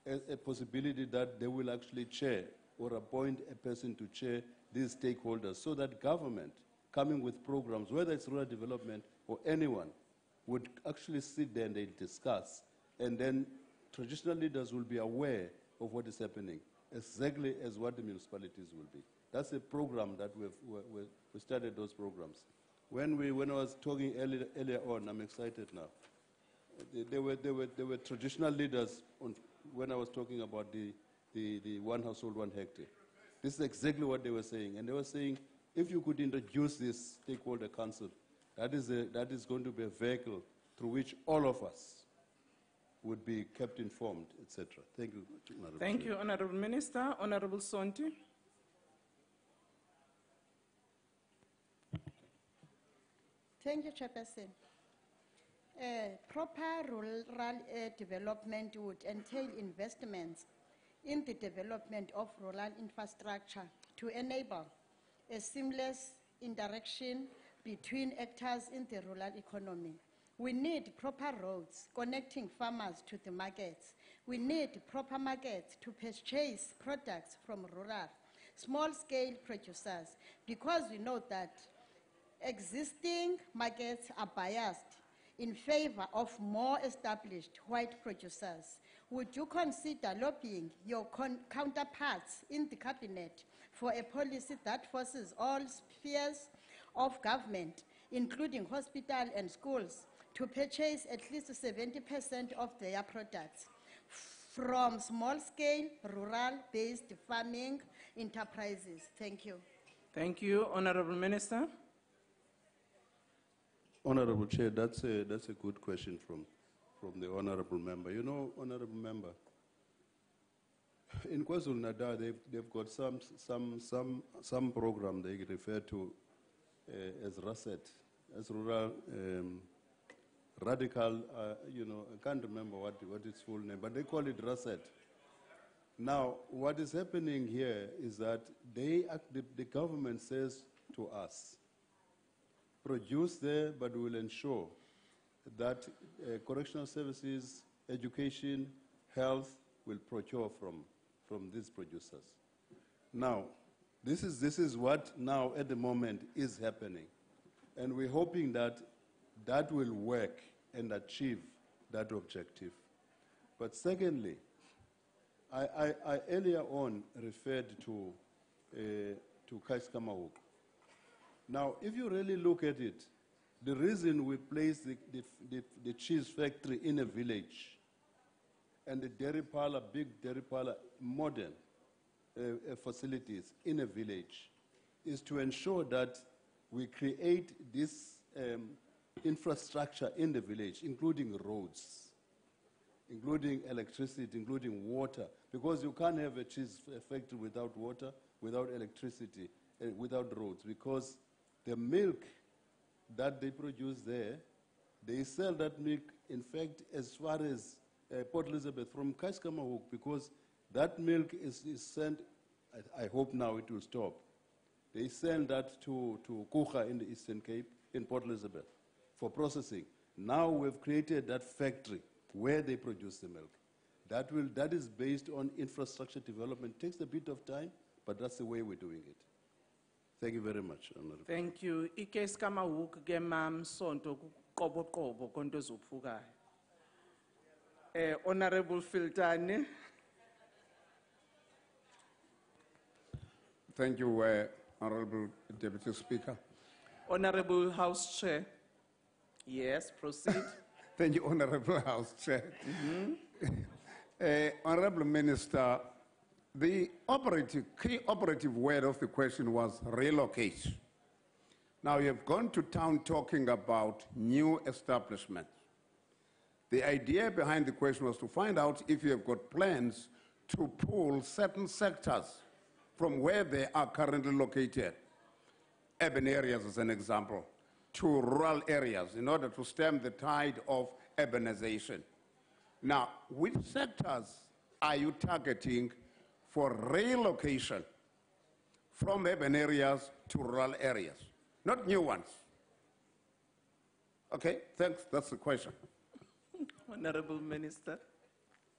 S19: a possibility that they will actually chair or appoint a person to chair these stakeholders so that government, coming with programs, whether it's rural development or anyone, would actually sit there and they discuss, and then traditional leaders will be aware of what is happening, exactly as what the municipalities will be. That's a program that we started those programs. When I was talking earlier on, I'm excited now. There were traditional leaders when I was talking about the 1 household, 1 hectare. This is exactly what they were saying. And they were saying, if you could introduce this stakeholder council, that is going to be a vehicle through which all of us would be kept informed, etc. Thank you, Honorable
S16: Thank
S19: Chair.
S16: you, Honorable Minister. Honorable Sonti.
S2: Thank you, Chairperson. Proper rural development would entail investments in the development of rural infrastructure to enable a seamless interaction between actors in the rural economy. We need proper roads connecting farmers to the markets. We need proper markets to purchase products from rural, small-scale producers, because we know that existing markets are biased in favor of more established white producers. Would you consider lobbying your counterparts in the cabinet for a policy that forces all spheres of government, including hospitals and schools, to purchase at least 70% of their products from small-scale, rural-based farming enterprises? Thank you.
S16: Thank you, Honorable Minister.
S19: Honorable Chair, that's a good question from the Honorable Member. You know, Honorable Member, in KwaZulu-Natal, they've got some program they refer to as RASET, as Rural Radical, you know, I can't remember what its full name, but they call it RASET. Now, what is happening here is that the government says to us, produce there, but we will ensure that correctional services, education, health will procure from these producers. Now, this is what now at the moment is happening. And we're hoping that that will work and achieve that objective. But secondly, I earlier on referred to Kaiskamahuk. Now, if you really look at it, the reason we place the cheese factory in a village and the dairy parlor, big dairy parlor, modern facilities in a village is to ensure that we create this infrastructure in the village, including roads, including electricity, including water, because you can't have a cheese factory without water, without electricity, without roads, because the milk that they produce there, they sell that milk, in fact, as far as Port Elizabeth from Kaiskamahuk, because that milk is sent, I hope now it will stop. They send that to Kucha in the Eastern Cape, in Port Elizabeth, for processing. Now we've created that factory where they produce the milk. That is based on infrastructure development. It takes a bit of time, but that's the way we're doing it. Thank you very much, Honorable.
S16: Thank you. Ikes kama hook ke mam sonto kobo konto zopfukayo. Honorable Filtane.
S6: Thank you, Honorable Deputy Speaker.
S16: Honorable House Chair. Yes, proceed.
S6: Thank you, Honorable House Chair. Honorable Minister, the key operative word of the question was relocate. Now, you have gone to town talking about new establishments. The idea behind the question was to find out if you have got plans to pull certain sectors from where they are currently located, urban areas as an example, to rural areas in order to stem the tide of urbanization. Now, which sectors are you targeting for relocation from urban areas to rural areas? Not new ones. Okay, thanks, that's the question.
S16: Honorable Minister.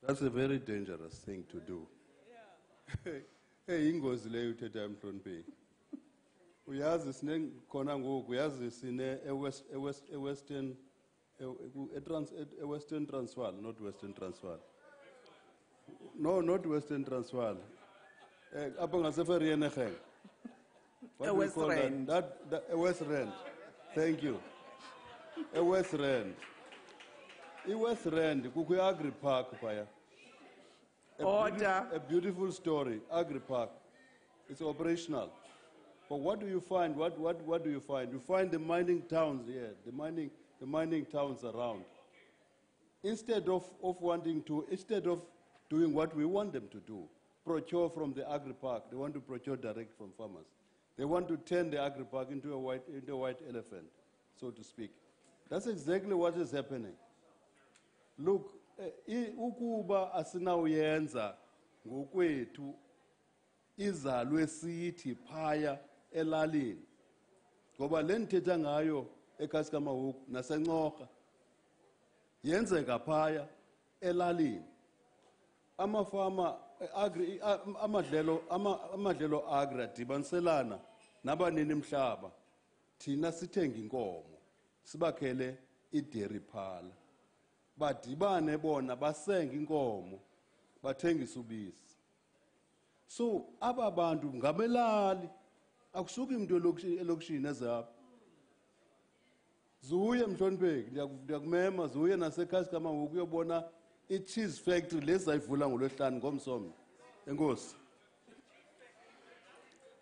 S19: That's a very dangerous thing to do. Hey, ingozi leyo uthetha emhlonipheni. Uyazi sine khona ngoku uyazi sine Western Transvaal, not Western Transvaal. No, not Western Transvaal. Apha ngaseFerrienegeng.
S16: West Rand.
S19: That West Rand. Thank you. West Rand. West Rand, kukho Agri Park phaya.
S16: Order.
S19: A beautiful story, Agri Park. It's operational. But what do you find? What do you find? You find the mining towns here, the mining towns around. Instead of doing what we want them to do, procure from the Agri Park, they want to procure direct from farmers. They want to turn the Agri Park into a white elephant, so to speak. That's exactly what is happening. Look, ukuba asinawuyenza ngokwethu izalwe sithi phaya elalini ngoba le ndithetha ngayo eKasikamahuku naseNcoga yenzeka phaya elalini amafama amadlelo agri adibaniselana nabanini mhlaba thina sithenga inkomo sibakhele idairy phala badibane bona basenga inkomo bathengisa ubisi. So aba bantu ngabelali akusuki umuntu elokishini ezapha. Zuye mhlonipheki ndiyakumema zuye naseKasikamahuku uyobona i-cheese factory lezayivula ngolwesihlanu ngomsombha. Enkosi.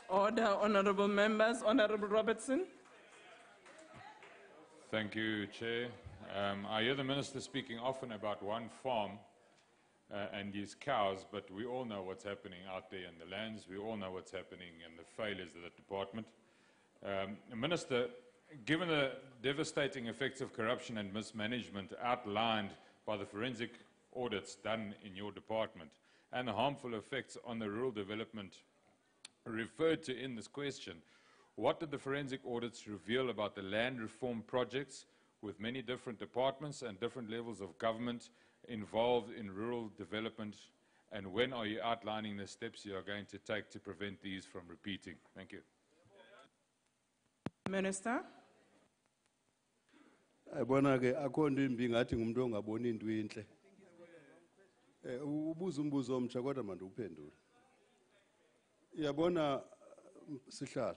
S16: Order, honorable members. Honorable Robertson.
S7: Thank you, Chair. I hear the Minister speaking often about one farm and his cows, but we all know what's happening out there in the lands. We all know what's happening and the failures of the department. Minister, given the devastating effects of corruption and mismanagement outlined by the forensic audits done in your department and the harmful effects on the rural development referred to in this question, what did the forensic audits reveal about the land reform projects with many different departments and different levels of government involved in rural development, and when are you outlining the steps you are going to take to prevent these from repeating? Thank you.
S16: Minister.
S19: Ayibona ke akho nto imbi ngathi ngumuntu ongaboni into inhle. Ubuza umbuzo omtsha kodwa manje uphendule. Iyabona sihlala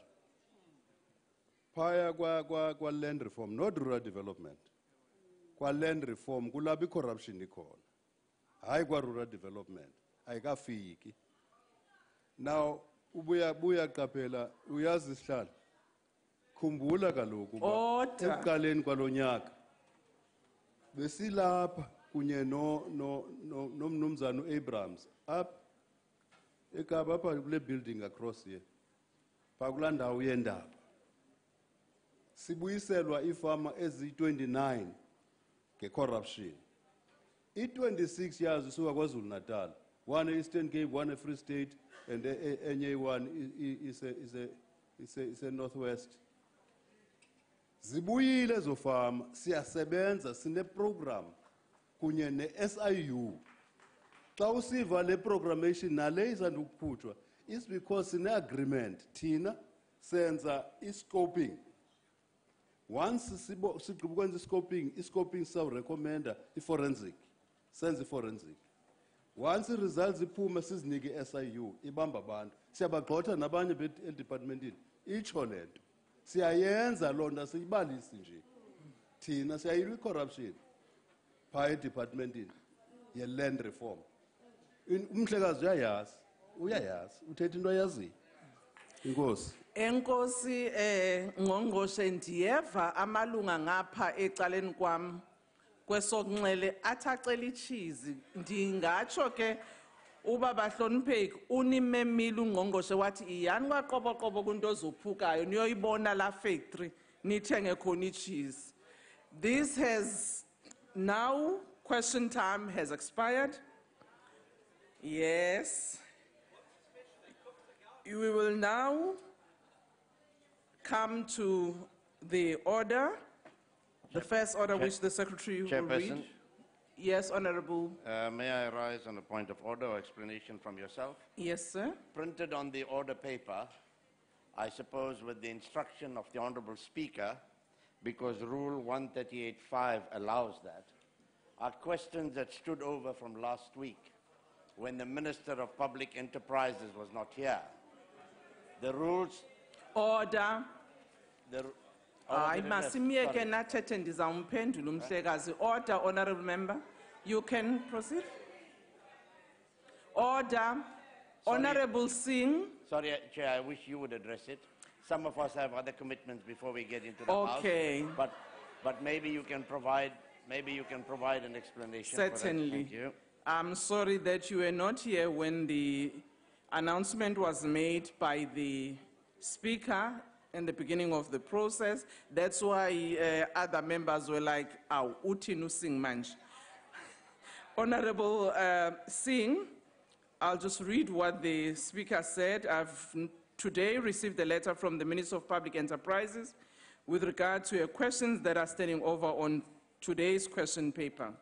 S19: phaya kwa land reform, not rural development. Kwa land reform kulapho corruption ikhona. Hayi kwa rural development. Ayikafiki. Now ubuya qaphela uyazi sihlala. Khumbula kaloku ekuqaleni kwalonyaka besilapha kunye nomnumzana uAbrams up eKapa apha kule building across here pha kulaa ndawo yendaba sibuyiselwa ifama ezi-29 ngecorruption. I-26 yazo isuka KwaZulu Natal, one Eastern Cape, one Free State, and enye one is a Northwest. Zibuyile ezo fama siyasebenza sine program kunye ne-SIU. Xa usiva le programmation nale izandukukhutshwa is because sine agreement thina senza i-scoping. Once sigqiba scoping, i-scoping sawurecommenda i-forensic, senza i-forensic. Once i-results iphume sizinike i-SIU, ibamba abantu. Siyabagxotha nabanye departmentini, itsho le nto. Siyayenza loo nto siyibalisi nje. Thina siyayilwa i-corruption phaa edepartmentini ye-land reform. Umhlekazi uyayazi, uthetha into ayaziyo. Inkosi.
S16: Enkosi ngqongqoshe ndiyeva amalunga ngapha ecaleni kwam kwesokunxele athacela ichizi ndingatsho ke uba bahlonipheki unimemile ungqongqoshe wathi iyani kwaqoboqobo kunto ozophukayo niyoyibona la factory nithenge khona ichizi. This has now, question time has expired. Yes. We will now come to the order, the first order which the Secretary will read. Yes, Honorable.
S4: May I rise on a point of order or explanation from yourself?
S16: Yes, sir.
S4: Printed on the order paper, I suppose with the instruction of the Honorable Speaker, because Rule 138.5 allows that, are questions that stood over from last week when the Minister of Public Enterprises was not here. The rules...
S16: Order. I must Order, Honorable Member. You can proceed. Order. Honorable Singh.
S4: Sorry, Chair, I wish you would address it. Some of us have other commitments before we get into the
S16: Okay.
S4: House. But maybe you can provide an explanation.
S16: Certainly.
S4: For that. Thank you.
S16: I'm sorry that you were not here when the announcement was made by the Speaker in the beginning of the process. That's why other members were like, "Ow, Utinu Singh Manj." Honorable Singh, I'll just read what the Speaker said. I've today received a letter from the Minister of Public Enterprises with regard to questions that are standing over on today's question paper.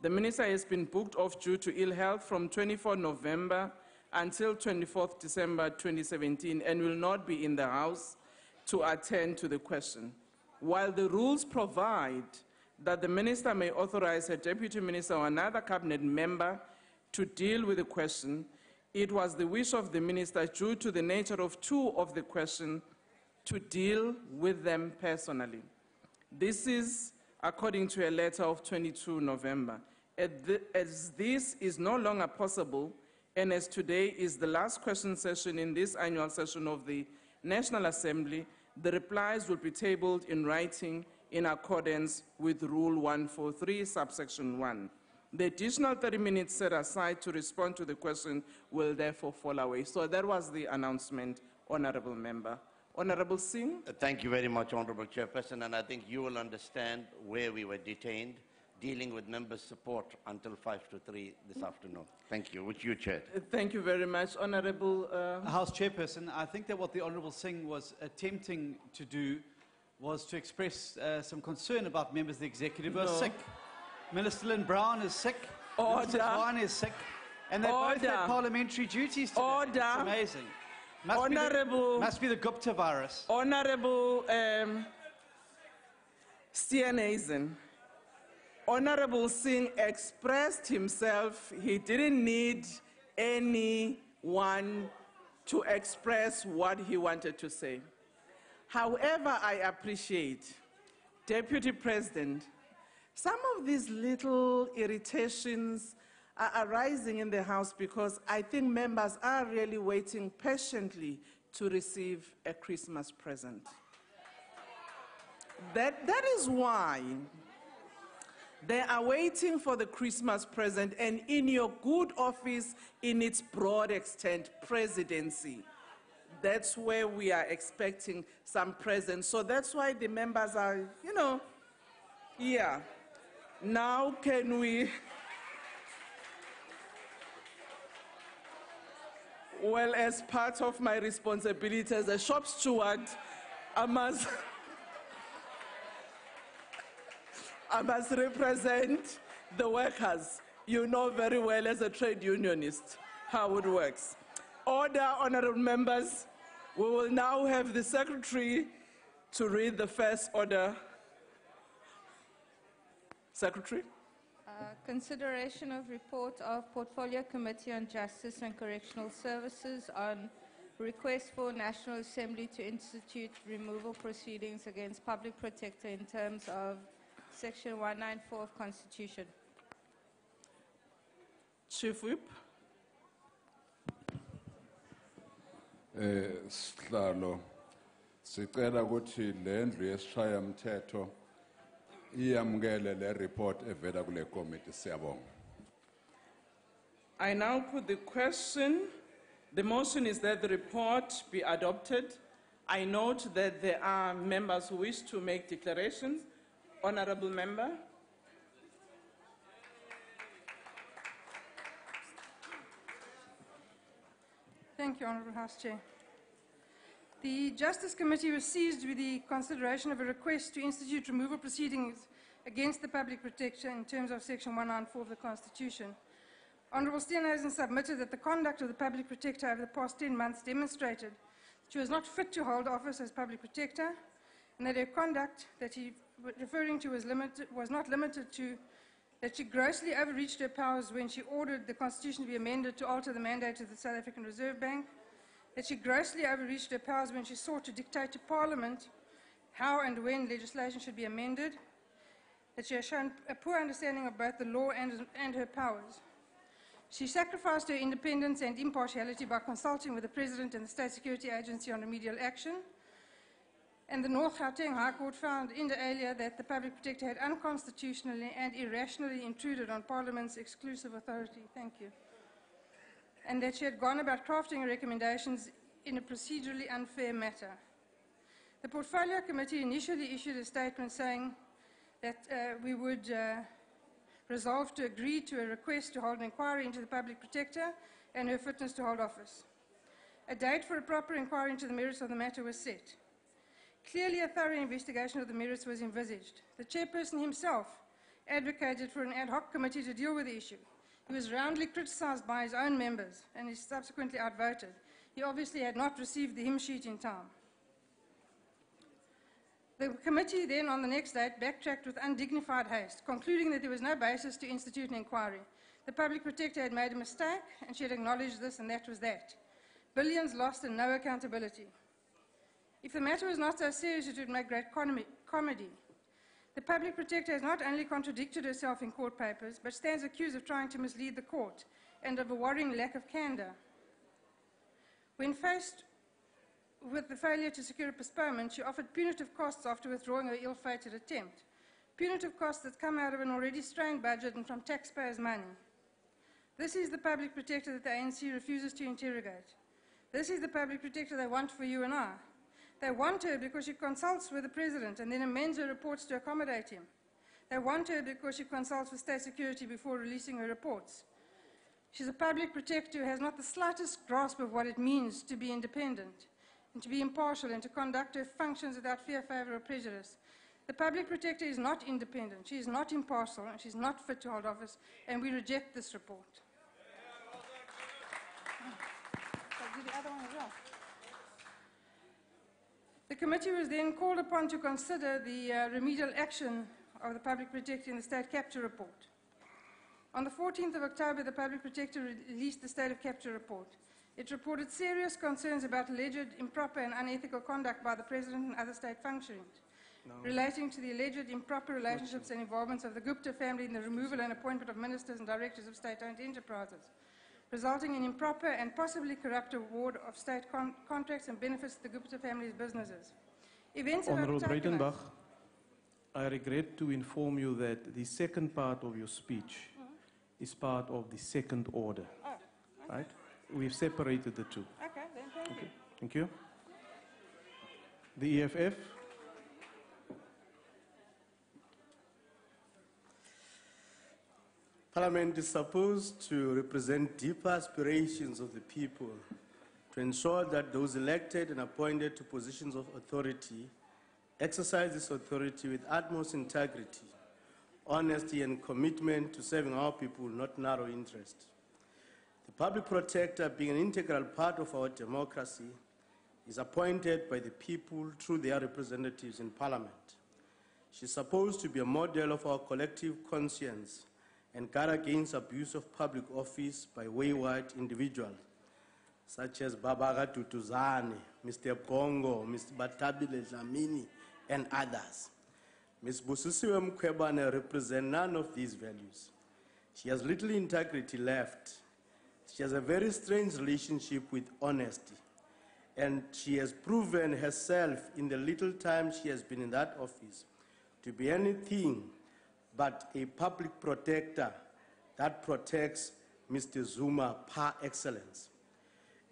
S16: The Minister has been booked off due to ill health from 24 November until 24th December 2017 and will not be in the House to attend to the question. While the rules provide that the Minister may authorize a Deputy Minister or another Cabinet member to deal with the question, it was the wish of the Minister, due to the nature of two of the questions, to deal with them personally. This is according to a letter of 22 November. As this is no longer possible, and as today is the last question session in this annual session of the National Assembly, the replies will be tabled in writing in accordance with Rule 143, subsection 1. The additional 30 minutes set aside to respond to the question will therefore fall away. So that was the announcement, Honorable Member. Honorable Singh.
S4: Thank you very much, Honorable Chairperson, and I think you will understand where we were detained, dealing with members' support until 5 to 3 this afternoon. Thank you, which you chaired.
S16: Thank you very much, Honorable...
S8: House Chairperson, I think that what the Honorable Singh was attempting to do was to express some concern about members of the executive who are sick. Minister Lynn Brown is sick. Minister Swan is sick. And they both have parliamentary duties today. It's amazing. Must be the Gupta virus.
S16: Honorable Steenhuisen. Honorable Singh expressed himself. He didn't need anyone to express what he wanted to say. However, I appreciate, Deputy President, some of these little irritations are arising in the House because I think members are really waiting patiently to receive a Christmas present. That is why they are waiting for the Christmas present, and in your good office, in its broad extent, presidency, that's where we are expecting some presents. So that's why the members are, yeah. Now can we... Well, as part of my responsibility as a shop steward, I must represent the workers. You know very well as a trade unionist how it works. Order, honorable members. We will now have the Secretary to read the first order. Secretary.
S3: Consideration of report of Portfolio Committee on Justice and Correctional Services on request for National Assembly to institute removal proceedings against Public Protector in terms of Section 194 of Constitution.
S16: Chief Whip.
S12: Sihlalo sicela ukuthi lendlu yesishayamthetho iyamukele le report evela kule committee siyabonga.
S16: I now put the question. The motion is that the report be adopted. I note that there are members who wish to make declarations. Honorable Member.
S22: Thank you, Honourable House Chair. The Justice Committee was seized with the consideration of a request to institute removal proceedings against the Public Protector in terms of Section 194 of the Constitution. Honourable Steenhuisen submitted that the conduct of the Public Protector over the past 10 months demonstrated that she was not fit to hold office as Public Protector, and that her conduct that he was referring to was not limited to that she grossly overreached her powers when she ordered the Constitution to be amended to alter the mandate of the South African Reserve Bank, that she grossly overreached her powers when she sought to dictate to Parliament how and when legislation should be amended, that she has shown a poor understanding of both the law and her powers. She sacrificed her independence and impartiality by consulting with the President and the State Security Agency on remedial action. And the North Gauteng High Court found inter alia that the Public Protector had unconstitutionally and irrationally intruded on Parliament's exclusive authority. Thank you. And that she had gone about crafting her recommendations in a procedurally unfair matter. The Portfolio Committee initially issued a statement saying that we would resolve to agree to a request to hold an inquiry into the Public Protector and her fitness to hold office. A date for a proper inquiry into the merits of the matter was set. Clearly, a thorough investigation of the merits was envisaged. The chairperson himself advocated for an ad hoc committee to deal with the issue. He was roundly criticised by his own members and is subsequently outvoted. He obviously had not received the hymn sheet in time. The committee then, on the next date, backtracked with undignified haste, concluding that there was no basis to institute an inquiry. The Public Protector had made a mistake, and she had acknowledged this, and that was that. Billions lost and no accountability. If the matter was not so serious, it would make great comedy. The Public Protector has not only contradicted herself in court papers, but stands accused of trying to mislead the court and of a worrying lack of candour. When faced with the failure to secure a postponement, she offered punitive costs after withdrawing her ill-fated attempt. Punitive costs that come out of an already strained budget and from taxpayers' money. This is the Public Protector that the ANC refuses to interrogate. This is the Public Protector they want for you and I. They want her because she consults with the President and then amends her reports to accommodate him. They want her because she consults with State Security before releasing her reports. She's a Public Protector who has not the slightest grasp of what it means to be independent and to be impartial and to conduct her functions without fear, favour or prejudice. The Public Protector is not independent, she is not impartial, and she's not fit to hold office, and we reject this report. I'll do the other one as well. The committee was then called upon to consider the remedial action of the Public Protector in the State Capture Report. On the 14th of October, the Public Protector released the State of Capture Report. It reported serious concerns about alleged improper and unethical conduct by the President and other state functionaries, relating to the alleged improper relationships and involvements of the Gupta family in the removal and appointment of ministers and directors of state-owned enterprises, resulting in improper and possibly corrupt award of state contracts and benefits to the Gupta family's businesses.
S24: Honourable Breitenbach, I regret to inform you that the second part of your speech is part of the second order.
S22: Oh, okay.
S24: Right? We've separated the two.
S22: Okay, then thank you.
S24: Thank you. The EFF.
S25: Parliament is supposed to represent deeper aspirations of the people to ensure that those elected and appointed to positions of authority exercise this authority with utmost integrity, honesty, and commitment to serving our people, not narrow interest. The Public Protector, being an integral part of our democracy, is appointed by the people through their representatives in Parliament. She's supposed to be a model of our collective conscience and guard against abuse of public office by wayward individuals, such as Babaga Tutuzane, Mr. Bongo, Mr. Batabile Dlamini, and others. Ms. Busisiwe Mkhwebane represents none of these values. She has little integrity left. She has a very strange relationship with honesty. And she has proven herself in the little time she has been in that office to be anything but a public protector that protects Mr. Zuma par excellence.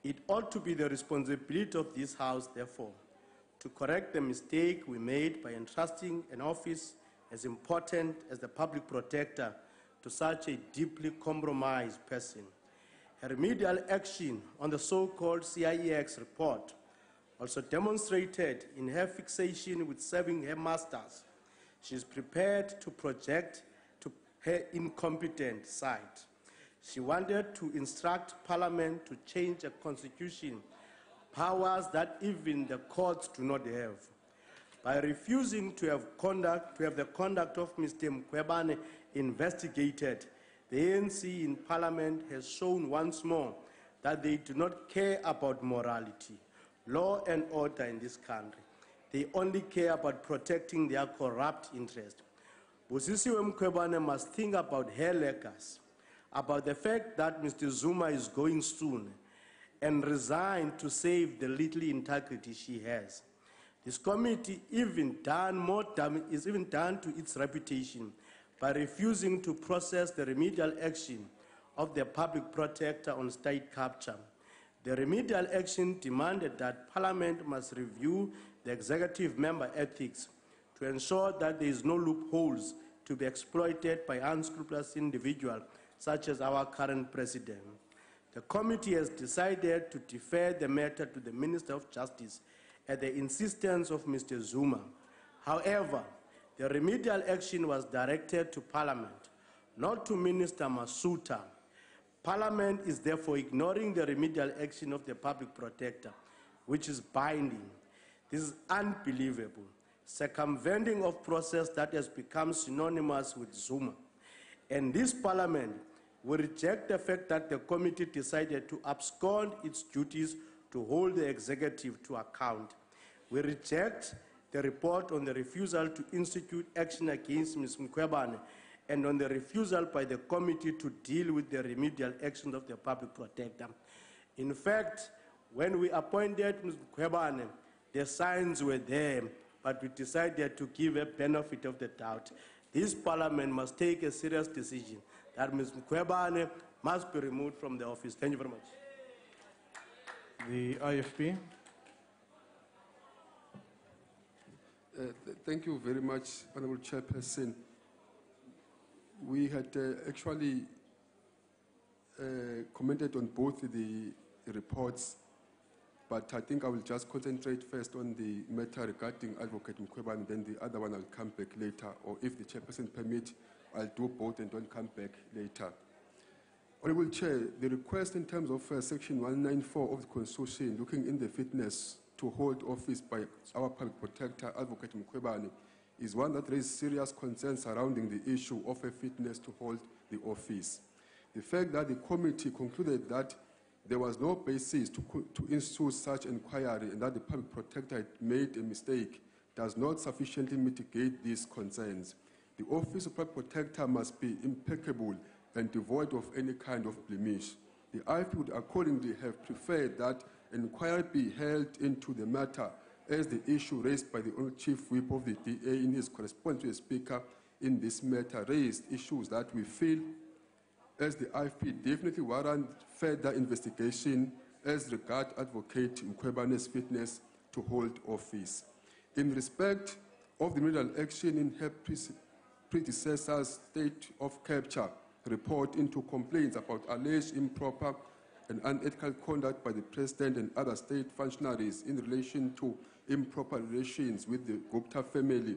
S25: It ought to be the responsibility of this House, therefore, to correct the mistake we made by entrusting an office as important as the public protector to such a deeply compromised person. Her remedial action on the so-called CIEX report also demonstrated in her fixation with serving her masters. She is prepared to project to her incompetent side. She wanted to instruct Parliament to change a constitution, powers that even the courts do not have. By refusing to have the conduct of Mr. Mkhwebane investigated, the ANC in Parliament has shown once more that they do not care about morality, law and order in this country. They only care about protecting their corrupt interest. Busisiwe Mkhwebane must think about her legacy, about the fact that Mr. Zuma is going soon, and resign to save the little integrity she has. This committee is even done to its reputation by refusing to process the remedial action of the public protector on state capture. The remedial action demanded that Parliament must review the executive member ethics to ensure that there is no loopholes to be exploited by unscrupulous individuals such as our current president. The committee has decided to defer the matter to the Minister of Justice at the insistence of Mr. Zuma. However, the remedial action was directed to Parliament, not to Minister Masuta. Parliament is therefore ignoring the remedial action of the public protector, which is binding. This is unbelievable, circumventing of process that has become synonymous with Zuma. And this Parliament will reject the fact that the committee decided to abscond its duties to hold the executive to account. We reject the report on the refusal to institute action against Ms. Mkhwebane and on the refusal by the committee to deal with the remedial actions of the public protector. In fact, when we appointed Ms. Mkhwebane, the signs were there, but we decided to give a benefit of the doubt. This Parliament must take a serious decision that Ms. Mkhwebane must be removed from the office. Thank you very much.
S24: The IFP.
S5: Thank you very much, Honorable Chairperson. We had actually commented on both the reports, but I think I will just concentrate first on the matter regarding Advocate Mkhwebane, then the other one I'll come back later, or if the Chairperson permits, I'll do both and don't come back later. Honorable Chair, the request in terms of Section 194 of the Constitution, looking in the fitness to hold office by our public protector, Advocate Mkhwebane, is one that raises serious concerns surrounding the issue of a fitness to hold the office. The fact that the committee concluded that there was no basis to institute such inquiry and that the public protector had made a mistake does not sufficiently mitigate these concerns. The office of public protector must be impeccable and devoid of any kind of blemish. The IFP would accordingly have preferred that an inquiry be held into the matter as the issue raised by the Honourable Chief Whip of the DA in his correspondence to the Speaker in this matter raised issues that we feel as the IFP definitely warrant further investigation as regard Advocate Mkhwebane's fitness to hold office. In respect of the remedial action in her predecessor's state of capture report into complaints about alleged improper and unethical conduct by the President and other state functionaries in relation to improper relations with the Gupta family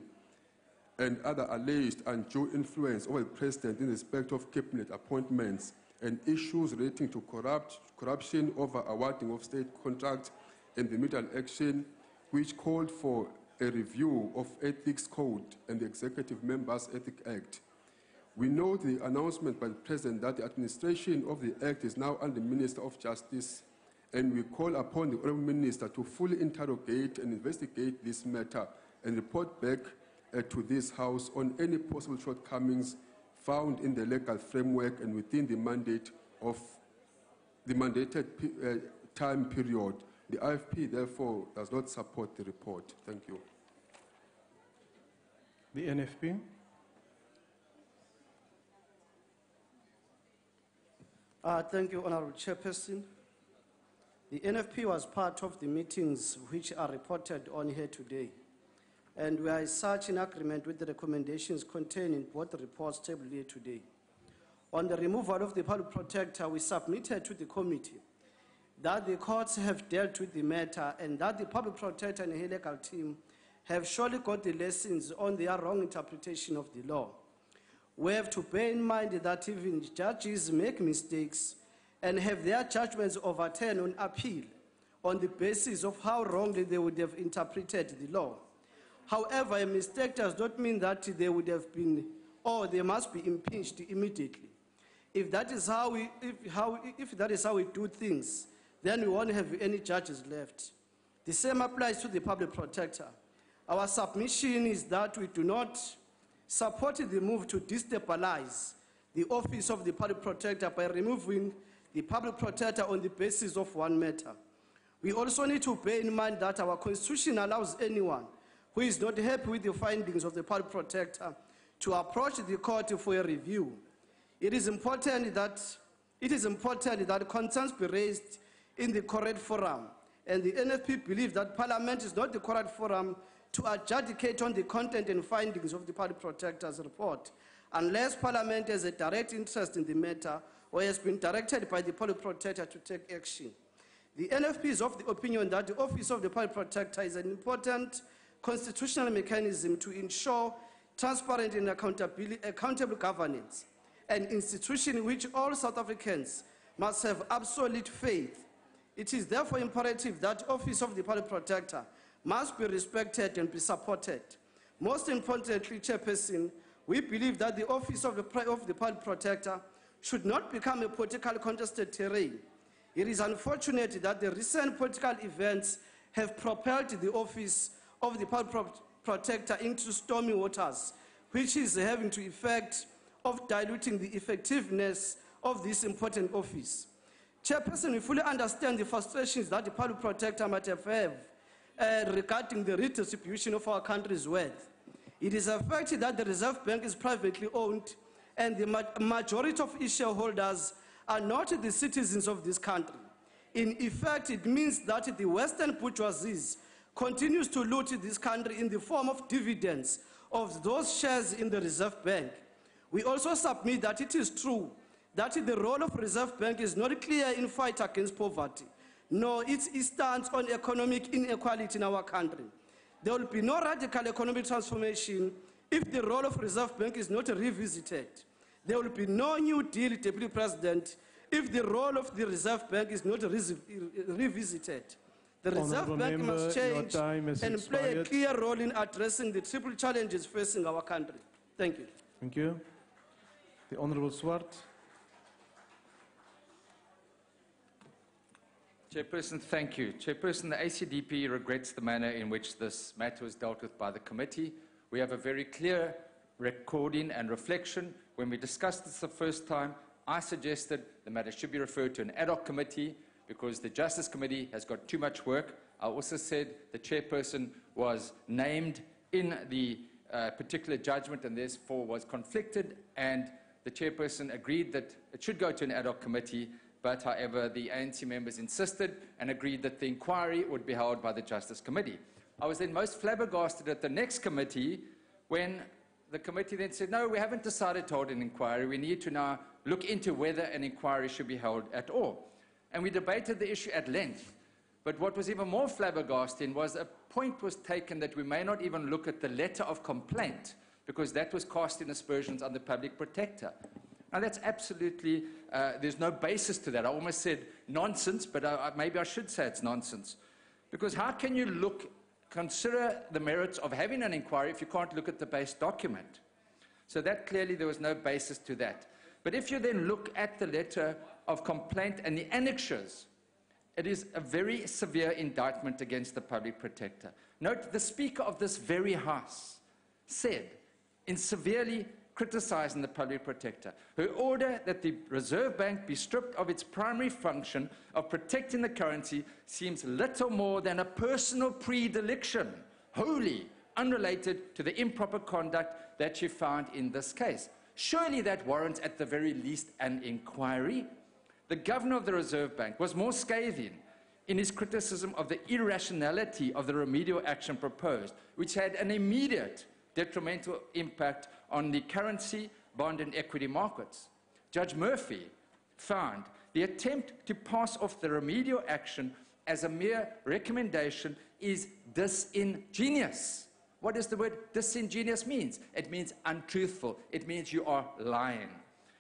S5: and other alleged undue influence over the President in respect of cabinet appointments and issues relating to corruption over awarding of state contracts and remedial action, which called for a review of Ethics Code and the Executive Members Ethic Act. We know the announcement by the President that the administration of the Act is now under the Minister of Justice, and we call upon the Honourable Minister to fully interrogate and investigate this matter and report back to this House on any possible shortcomings found in the legal framework and within the mandate of the mandated time period. The IFP, therefore, does not support the report. Thank you.
S24: The NFP.
S21: Thank you, Honourable Chairperson. The NFP was part of the meetings which are reported on here today, and we are as such in agreement with the recommendations contained in both the reports tabled here today. On the removal of the public protector, we submitted to the committee that the courts have dealt with the matter and that the public protector and the legal team have surely got the lessons on their wrong interpretation of the law. We have to bear in mind that even judges make mistakes and have their judgments overturned on appeal on the basis of how wrongly they would have interpreted the law. However, a mistake does not mean that they would have been, or they must be impeached immediately. If that is how we do things, then we won't have any judges left. The same applies to the public protector. Our submission is that we do not support the move to destabilize the office of the public protector by removing the public protector on the basis of one matter. We also need to bear in mind that our constitution allows anyone who is not happy with the findings of the public protector to approach the court for a review. It is important that concerns be raised in the correct forum, and the NFP believes that Parliament is not the correct forum to adjudicate on the content and findings of the public protector's report, unless Parliament has a direct interest in the matter or has been directed by the public protector to take action. The NFP is of the opinion that the Office of the Public Protector is an important constitutional mechanism to ensure transparent and accountable governance, an institution in which all South Africans must have absolute faith. It is therefore imperative that the Office of the Public Protector must be respected and be supported. Most importantly, Chairperson, we believe that the Office of the Public Protector should not become a political contested terrain. It is unfortunate that the recent political events have propelled the Office of the Public Protector into stormy waters, which is having the effect of diluting the effectiveness of this important office. Chairperson, we fully understand the frustrations that the Public Protector might have regarding the redistribution of our country's wealth. It is a fact that the Reserve Bank is privately owned and the majority of its shareholders are not the citizens of this country. In effect, it means that the Western bourgeoisie continues to loot this country in the form of dividends of those shares in the Reserve Bank. We also submit that it is true that the role of Reserve Bank is not clear in fight against poverty, nor its stance on economic inequality in our country. There will be no radical economic transformation if the role of Reserve Bank is not revisited. There will be no New Deal, Deputy President, if the role of the Reserve Bank is not revisited. The Reserve Bank must change and play a clear role in addressing the triple challenges facing our country. Thank you.
S24: Thank you. The Honourable Swart.
S11: Chairperson, thank you. Chairperson, the ACDP regrets the manner in which this matter was dealt with by the committee. We have a very clear recording and reflection. When we discussed this the first time, I suggested the matter should be referred to an ad hoc committee because the Justice Committee has got too much work. I also said the chairperson was named in the particular judgment and therefore was conflicted, and the chairperson agreed that it should go to an ad hoc committee, but however the ANC members insisted and agreed that the inquiry would be held by the Justice Committee. I was then most flabbergasted at the next committee when the committee then said, no, we haven't decided to hold an inquiry. We need to now look into whether an inquiry should be held at all. And we debated the issue at length. But what was even more flabbergasting was a point was taken that we may not even look at the letter of complaint because that was casting aspersions on the public protector. Now that's absolutely, there's no basis to that. I almost said nonsense, but maybe I should say it's nonsense. Because how can you consider the merits of having an inquiry if you can't look at the base document? So that clearly there was no basis to that. But if you then look at the letter of complaint and the annexures, it is a very severe indictment against the public protector. Note, the Speaker of this very House said, in severely criticizing the public protector, her order that the Reserve Bank be stripped of its primary function of protecting the currency seems little more than a personal predilection, wholly unrelated to the improper conduct that she found in this case. Surely that warrants at the very least an inquiry. The Governor of the Reserve Bank was more scathing in his criticism of the irrationality of the remedial action proposed, which had an immediate detrimental impact on the currency, bond and equity markets. Judge Murphy found the attempt to pass off the remedial action as a mere recommendation is disingenuous. What does the word disingenuous mean? It means untruthful. It means you are lying.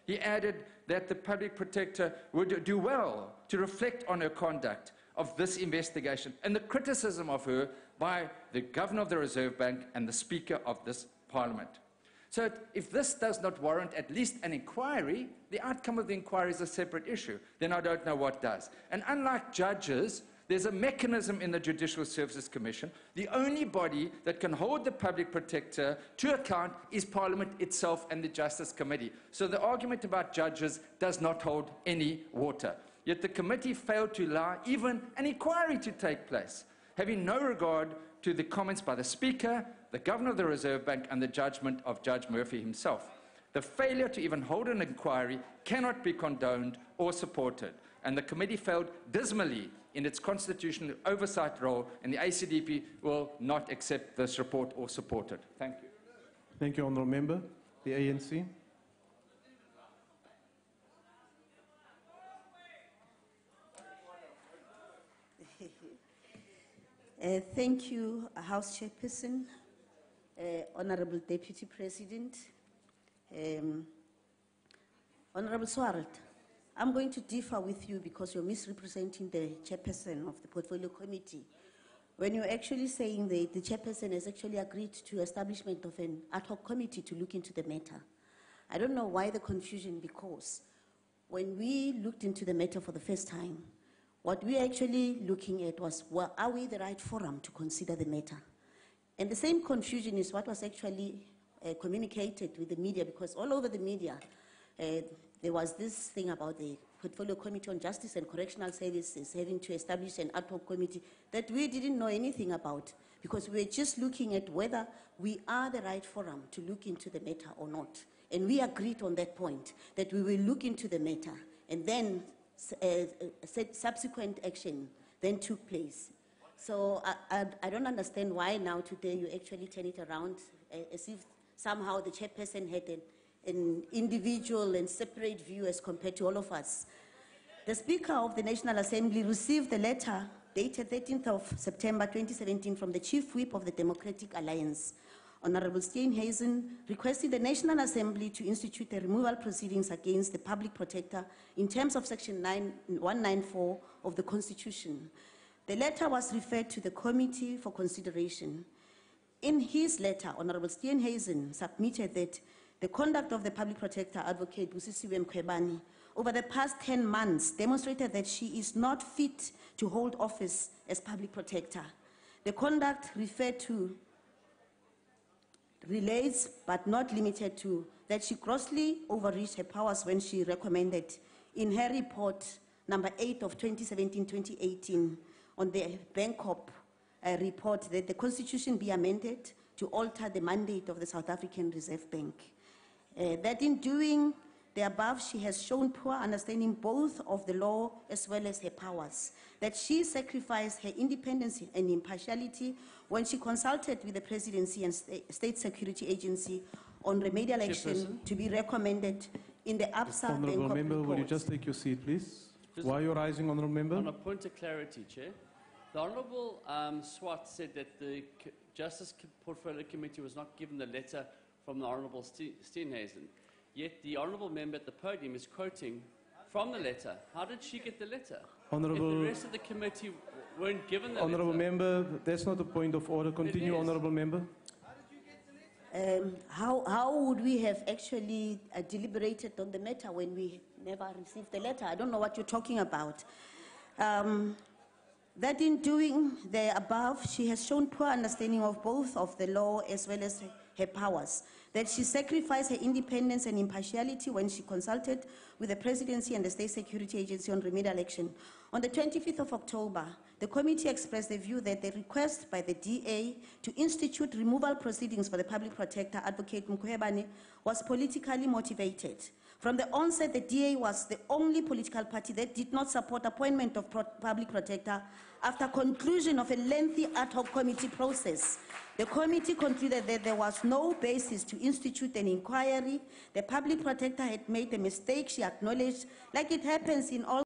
S11: He added that the public protector would do well to reflect on her conduct of this investigation and the criticism of her by the Governor of the Reserve Bank and the Speaker of this Parliament. So if this does not warrant at least an inquiry, the outcome of the inquiry is a separate issue. Then I don't know what does. And unlike judges, there's a mechanism in the Judicial Services Commission. The only body that can hold the public protector to account is Parliament itself and the Justice Committee. So the argument about judges does not hold any water. Yet the committee failed to allow even an inquiry to take place, having no regard to the comments by the Speaker, the Governor of the Reserve Bank, and the judgment of Judge Murphy himself. The failure to even hold an inquiry cannot be condoned or supported, and the committee failed dismally in its constitutional oversight role, and the ACDP will not accept this report or support it. Thank you.
S24: Thank you, Honourable Member. The ANC.
S9: Thank you, House Chairperson, Honourable Deputy President, Honourable Swarelt. I'm going to differ with you because you're misrepresenting the chairperson of the Portfolio Committee. When you're actually saying that the chairperson has actually agreed to establishment of an ad hoc committee to look into the matter. I don't know why the confusion, because when we looked into the matter for the first time, what we actually looking at was, well, are we the right forum to consider the matter? And the same confusion is what was actually communicated with the media, because all over the media, there was this thing about the Portfolio Committee on Justice and Correctional Services having to establish an ad hoc committee that we didn't know anything about, because we were just looking at whether we are the right forum to look into the matter or not. And we agreed on that point, that we will look into the matter, and then subsequent action then took place. So I don't understand why now today you actually turn it around as if somehow the chairperson had an individual and separate view as compared to all of us. The Speaker of the National Assembly received a letter dated 13th of September 2017 from the Chief Whip of the Democratic Alliance, Honourable Steenhuisen, requesting the National Assembly to institute the removal proceedings against the public protector in terms of Section 194 of the Constitution. The letter was referred to the committee for consideration. In his letter, Honourable Steenhuisen submitted that the conduct of the public protector, Advocate Busisiwe Mkhwebane, over the past 10 months demonstrated that she is not fit to hold office as public protector. The conduct referred to relates, but not limited to, that she grossly overreached her powers when she recommended in her report number 8 of 2017-2018 on the Bangkok report that the Constitution be amended to alter the mandate of the South African Reserve Bank. That in doing the above, she has shown poor understanding both of the law as well as her powers, that she sacrificed her independence and impartiality when she consulted with the Presidency and State Security Agency on remedial action to be recommended in the Absa
S24: Honourable
S9: Bangkok
S24: Member,
S9: report.
S24: will you just take your seat, please? Why are you rising, Honourable Member?
S13: On a point of clarity, Chair, the Honourable Swart said that the Justice Portfolio Committee was not given the letter from the Honourable Steenhuisen. Yet the Honourable Member at the podium is quoting from the letter. How did she get the letter?
S24: Honourable-
S13: If the rest of the committee weren't given the
S24: Honourable
S13: letter.
S24: Member, that's not a point of order. Continue,
S13: is.
S24: Honourable Member.
S9: How would we have actually deliberated on the matter when we never received the letter? I don't know what you're talking about. That in doing the above, she has shown poor understanding of both of the law as well as her powers, that she sacrificed her independence and impartiality when she consulted with the Presidency and the State Security Agency on remedial action. On the 25th of October, the committee expressed the view that the request by the DA to institute removal proceedings for the Public Protector, Advocate Mkhwebane, was politically motivated. From the onset, the DA was the only political party that did not support appointment of Public Protector after conclusion of a lengthy ad hoc committee process. The committee concluded that there was no basis to institute an inquiry. The Public Protector had made a mistake, she acknowledged, like it happens in all